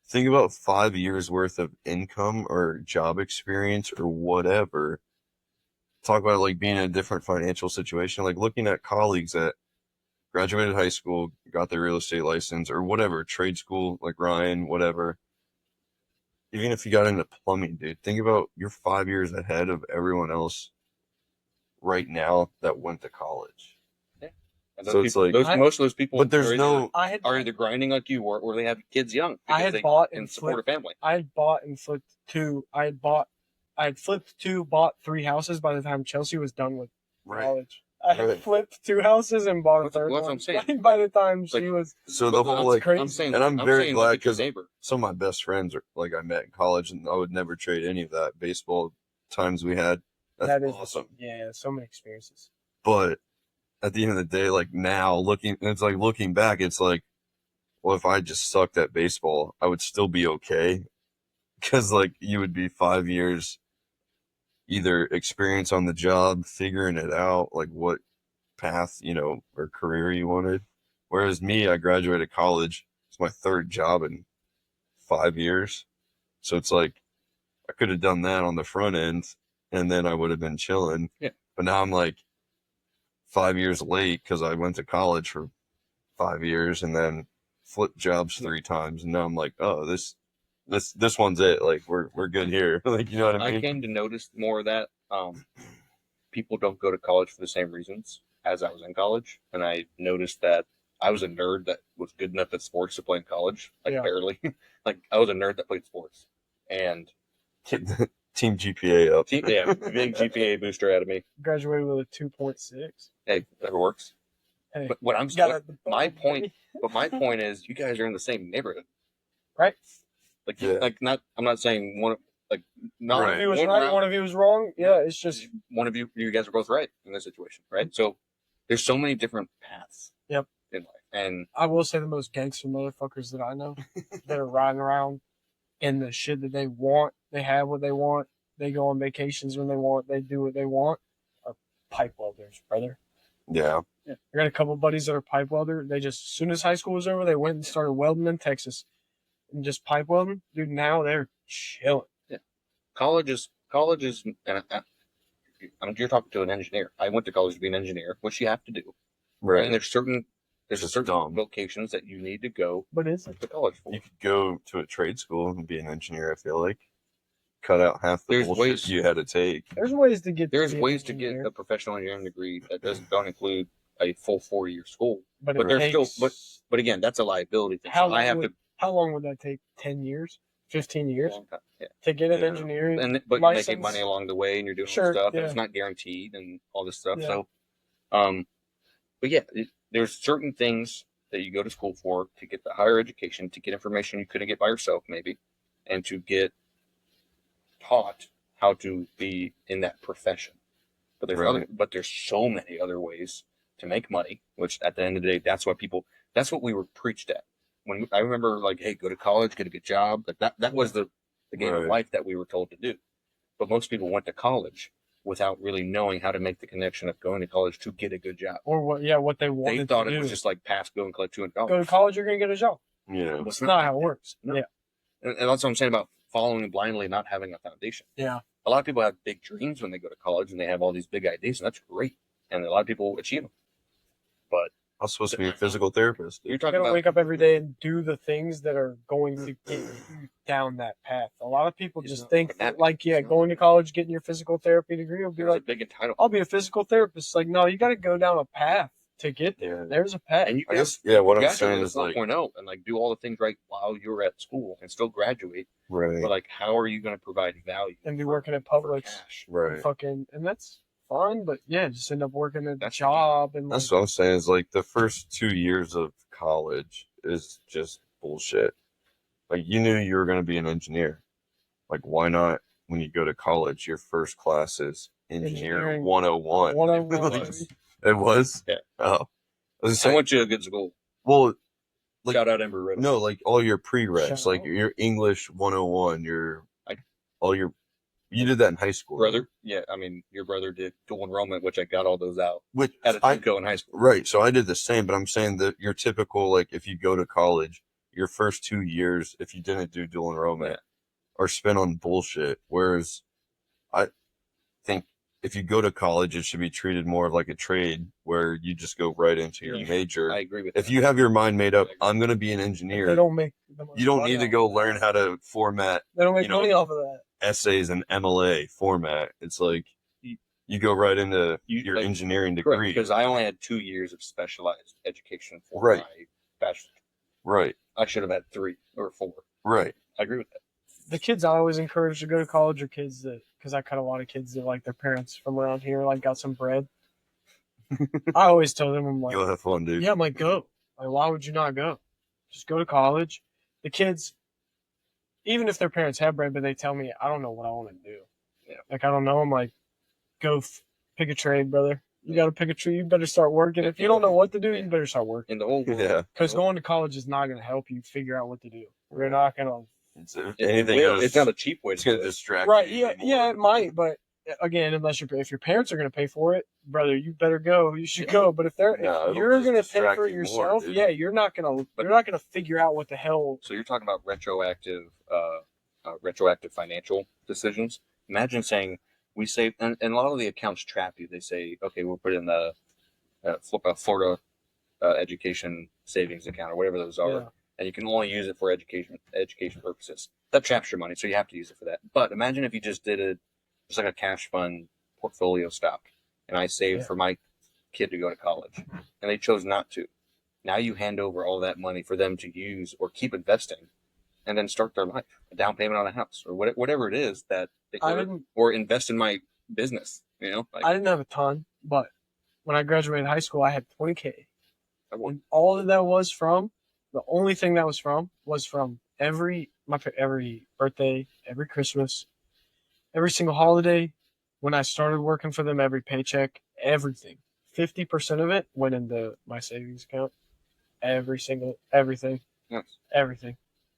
Think about 5 years worth of income or job experience or whatever. Talk about, like, being in a different financial situation, like looking at colleagues that graduated high school, got their real estate license or whatever, trade school, like Ryan, whatever. Even if you got into plumbing, dude, think about you're 5 years ahead of everyone else right now that went to college.
Yeah. And those
So it's
people,
like,
most of those people
but there's
are
no,
are either grinding like you or they have kids young
I
because
had
they
bought
can
and
support a
flipped.
family.
I had bought and flipped 2. I had flipped 2, bought 3 houses by the time Chelsea was done with
right.
college. I had
Right.
flipped 2 houses and bought a
That's
third
what
one.
I'm saying.
By the time
Like,
she was...
So the whole, like,
crazy.
I'm saying,
and I'm very
saying
glad
like
because
your neighbor.
some of my best friends are, like, I met in college, and I would never trade any of that baseball times we had. That's
That is
awesome.
Yeah, so many experiences.
But at the end of the day, like, now looking back, it's like, well, if I just sucked at baseball, I would still be okay. Because, like, you would be 5 years either experience on the job, figuring it out, like what path, or career you wanted. Whereas me, I graduated college. It's my 3rd job in 5 years. So it's like, I could have done that on the front end and then I would have been chilling.
Yeah.
But now I'm like 5 years late because I went to college for 5 years and then flipped jobs 3 times. And now I'm like, oh, this one's it. Like, we're good here. Like, you know what I mean?
I came to notice more of that. People don't go to college for the same reasons as I was in college. And I noticed that I was a nerd that was good enough at sports to play in college. Like,
Yeah.
barely. Like, I was a nerd that played sports. And
Team GPA up.
big GPA booster out of me.
Graduated with a 2.6.
Hey, whatever works.
Hey,
But what I'm
got
my point is, you guys are in the same neighborhood,
right?
like,
Yeah.
I'm not saying one, like, not
One
Right.
of you was
one
right,
route-
one of you was wrong. Yeah, it's just
one of you guys are both right in this situation, right? So there's so many different paths.
Yep.
In life, and
I will say the most gangster motherfuckers that I know that are riding around in the shit that they want. They have what they want. They go on vacations when they want. They do what they want. Are pipe welders, brother.
Yeah.
I got a couple buddies that are pipe welder. They just, as soon as high school was over, they went and started welding in Texas and just pipe welding. Dude, now they're chilling.
Yeah. College is, and you're talking to an engineer. I went to college to be an engineer, which you have to do.
Right.
And there's certain
dumb.
vocations that you need to go
What is it?
to college for.
You could go to a trade school and be an engineer, I feel like. Cut out half the
There's
bullshit
ways-
you had to take.
There's ways to get.
There's
to be
ways
an
to get
engineer,
a professional engineering degree that don't include a full 4-year school.
but
but
it
there's
takes,
still- But again, that's a liability thing.
How
So I
long
have
would- how long would that take? 10 years? 15 years?
to. Yeah.
To get an
Yeah.
engineering
But you're
license?
making money along the way, and you're doing
Sure,
all this stuff, and
yeah.
it's not guaranteed, and all this stuff.
Yeah.
So, but yeah, there's certain things that you go to school for to get the higher education, to get information you couldn't get by yourself, maybe, and to get taught how to be in that profession. But there's so many other ways to make money, which at the end of the day, that's what we were preached at. When I remember, like, hey, go to college, get a good job. Like that was the game of
Right.
life that we were told to do. But most people went to college without really knowing how to make the connection of going to college to get a good job.
Or what they wanted
They thought
to
it
do.
was just like pass, go and collect $200.
Go to college, you're going to get a job.
Yeah.
That's not how it works.
No.
Yeah.
And that's what I'm saying about following blindly, not having a foundation.
Yeah.
A lot of people have big dreams when they go to college and they have all these big ideas, and that's great. And a lot of people achieve them. But
I was supposed to be a physical therapist.
you're
You
talking
gotta
about
wake up every day and do the things that are going to get you down that path. A lot of people just think that, like, going to college, getting your physical therapy degree will be
there's a
like,
big entitlement.
I'll be a physical therapist. Like, no, you got to go down a path to get there.
Yeah.
There's a path.
And you
I guess, yeah, what I'm saying is, like,
4.0 and like do all the things right while you're at school and still graduate.
right,
But like, how are you going to provide value?
And be working at
for
Publix.
cash?
right.
And that's fine, but yeah, just end up working at a
That's-
job. And
That's what I'm saying is, like, the first 2 years of college is just bullshit. Like, you knew you were going to be an engineer. Like, why not, when you go to college, your first class is Engineering
Engineering
101?
101.
It was?
Yeah.
Oh. I was
I
saying,
went to a good school.
well, like,
Shout out Ember Road.
no, like, all your prereqs,
Shout
like,
out.
your English 101,
I-
you did that in high school.
Brother? Yeah, I mean, your brother did dual enrollment, which I got all those out
Which,
at a Timco in high school.
right, so I did the same, but I'm saying that your typical, like, if you go to college, your first 2 years, if you didn't do dual enrollment, are spent on bullshit. Whereas I think if you go to college, it should be treated more like a trade where you just go right into your major.
I agree with
If
that.
you have your mind made up, I'm going to be an engineer,
They don't make the most
you don't
money
need to
off
go
of
learn
that.
how to format
They don't make
you know,
money off of that.
essays in MLA format. It's like you go right into your
like,
engineering
Correct,
degree.
because I only had 2 years of specialized education for
Right.
my bachelor's.
Right,
I should have had 3 or 4.
right.
I agree with that.
The kids I always encourage to go to college are kids that, because I cut a lot of kids that, like, their parents from around here, like, got some bread. I always tell them, I'm like,
You'll have fun, dude.
yeah, I'm like, go. Like, why would you not go? Just go to college. The kids, even if their parents have bread, but they tell me, I don't know what I want to do.
Yeah.
Like, I don't know. I'm like, go pick a trade, brother. You got to pick a trade. You better start working. If you don't know what to do, you better start working.
In the whole world,
Yeah.
Because going to college is not going to help you figure out what to do. You're not going to.
It's, if anything else,
it's not a cheap way
it's
to
going
do
to
it.
distract
Right.
you.
Yeah.
even
Yeah,
more.
it might. But again, if your parents are going to pay for it, brother, you better go. You should go. But if
No,
if
it'll
you're
just
going to pay
distract
for it
you more,
yourself,
dude.
yeah, you're not going to figure out what the hell.
So you're talking about retroactive financial decisions. Imagine saying we save, and a lot of the accounts trap you. They say, okay, we'll put in the Florida education savings account or whatever those are,
Yeah.
and you can only use it for education purposes. That traps your money, so you have to use it for that. But imagine if you just did it just like a cash fund portfolio stock, and I saved
Yeah.
for my kid to go to college, and they chose not to. Now you hand over all that money for them to use or keep investing, and then start their life, a down payment on a house or whatever it is that they or invest in my business. You know, like,
I didn't have a ton, but when I graduated high school, I had $20K.
I won.
And all that was from, the only thing that was from every birthday, every Christmas, every single holiday. When I started working for them, every paycheck, everything. 50% of it went into my savings account. Everything.
Yes.
Everything.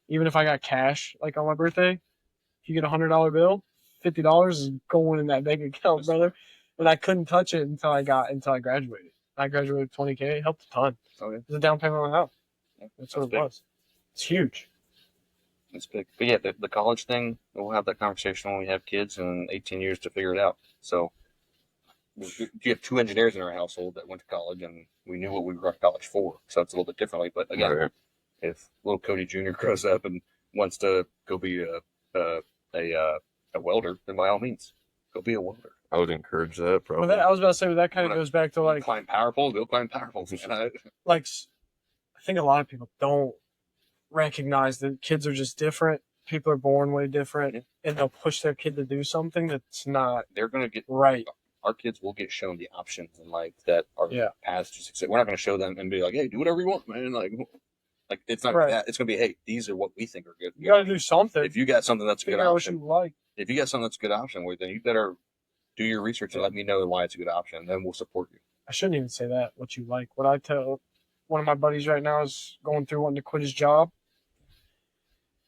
Even if I got cash, like on my birthday, if you get $100 bill, $50 is going in that bank account, brother. And I couldn't touch it until I graduated. I graduated with $20K. It helped a ton.
Okay.
It was a down payment on the house.
Yeah,
That's what it
big.
was. It's huge.
It's big. But yeah, the college thing, we'll have that conversation when we have kids in 18 years to figure it out. So you have 2 engineers in our household that went to college, and we knew what we were going to college for. So it's a little bit differently. But again,
Right.
if little Cody Jr. grows up and wants to go be a welder, then by all means, go be a welder.
I would encourage that, probably.
Well, I was about to say, but that kind of
Wanna
goes back to like,
climb power poles, go climb power poles. Man.
like, I think a lot of people don't recognize that kids are just different. People are born way different,
Yeah.
and they'll push their kid to do something that's not
They're going to get,
right.
our kids will get shown the options in life that are
Yeah.
paths to success. We're not going to show them and be like, hey, do whatever you want, man. Like it's not
Right.
that. It's going to be, hey, these are what we think are good.
You got to do something.
If you got something that's a good
Figure out what
option,
you like.
if you got something that's a good option, well, then you better do your research and let me know why it's a good option, and then we'll support you.
I shouldn't even say that. What you like. What I tell one of my buddies right now is going through wanting to quit his job.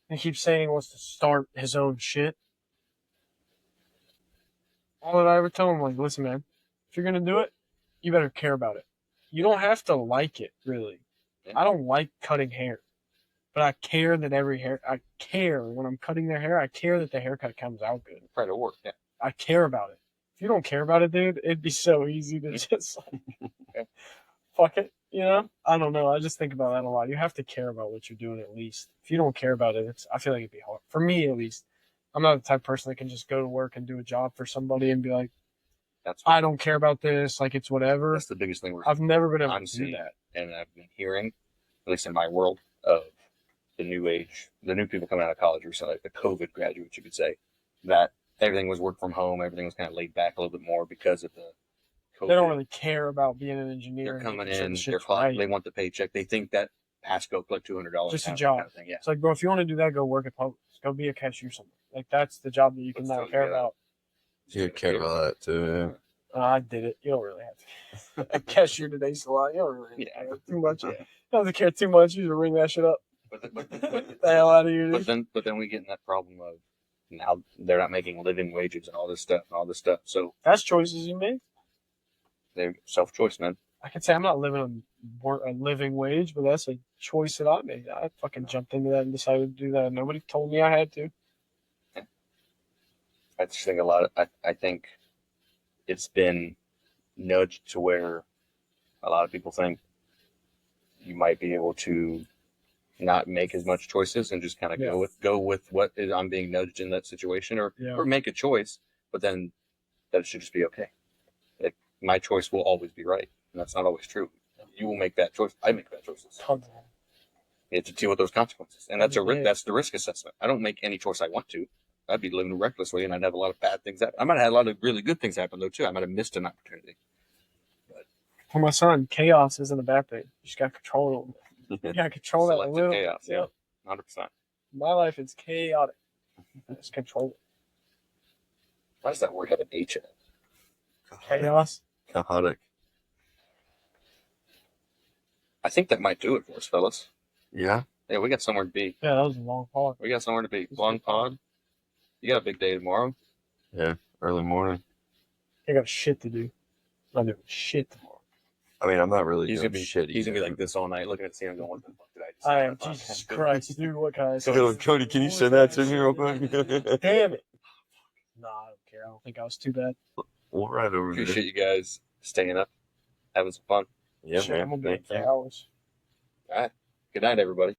He keeps saying he wants to start his own shit. All that I ever tell him, like, listen, man, if you're gonna do it, you better care about it. You don't have to like it, really.
Yeah.
I don't like cutting hair, but I care that I care when I'm cutting their hair. I care that the haircut comes out good.
Try to work. Yeah.
I care about it. If you don't care about it, dude, it'd be so easy to just like, fuck it, you know? I don't know. I just think about that a lot. You have to care about what you're doing at least. If you don't care about it, I feel like it'd be hard. For me, at least. I'm not the type of person that can just go to work and do a job for somebody and be like, I don't care about this, like it's whatever.
That's the biggest thing
I've never been able
I'm
to do
seeing
that.
and I've been hearing, at least in my world, of the new age, the new people coming out of college recently, like the COVID graduates, you could say, that everything was work from home, everything was kind of laid back a little bit more because of the COVID.
They don't really care about being an engineer.
They're coming
and making
in,
sure
they're
the shit's right.
they want the paycheck. They think that passcode like $200
Just a
kind
job.
of thing. Yeah.
It's like, bro, if you want to do that, go work at Publix. Go be a cashier somewhere. Like, that's the job that you can
Let's
not
go
care
get
about.
You care about that, too,
I did it. You don't really have to. A cashier today's a lot. You don't really care too much.
Yeah.
You don't have to care too much. You just ring that shit up.
But
Get the hell out of here, dude.
but then we get in that problem of now they're not making living wages and all this stuff. So
That's choices you make.
they're self-choice, man.
I can say I'm not living on a living wage, but that's a choice that I made. I fucking jumped into that and decided to do that. Nobody told me I had to.
I just think I think it's been nudged to where a lot of people think you might be able to not make as much choices and just kind of go with what is I'm being nudged in that situation, or make a choice, but then that it should just be okay. Like, my choice will always be right, and that's not always true. You will make that choice. I make bad choices.
Tons of them.
You have to deal with those consequences, and that's that's the risk assessment. I don't make any choice I want to. I'd be living recklessly, and I'd have a lot of bad things happen. I might have had a lot of really good things happen though too. I might have missed an opportunity.
For my son, chaos isn't a bad thing. You just got to control it. You got to control that a
Selective
little.
chaos.
Yeah.
100%.
My life is chaotic. Just control it.
Why does that word have an H in it?
Chaos.
Chaotic.
I think that might do it for us, fellas.
Yeah.
Yeah, we got somewhere to be.
Yeah, that was a long part.
We got somewhere to be. Long pod. You got a big day tomorrow.
Yeah. Early morning.
I got shit to do. I'm doing shit tomorrow.
I mean, I'm not really
He's
doing
gonna be
shit.
He's gonna be like this all night, looking at the scene, going, "What the fuck did I just?"
I am Jesus Christ, dude. What kind of
Cody, can you send that to me real quick?
Damn it. Nah, I don't care. I don't think I was too bad.
We'll ride over there.
Appreciate you guys staying up, having some fun.
Yeah,
Shit,
man.
I'm gonna be
Thank
up for
you.
hours.
All right. Good night, everybody.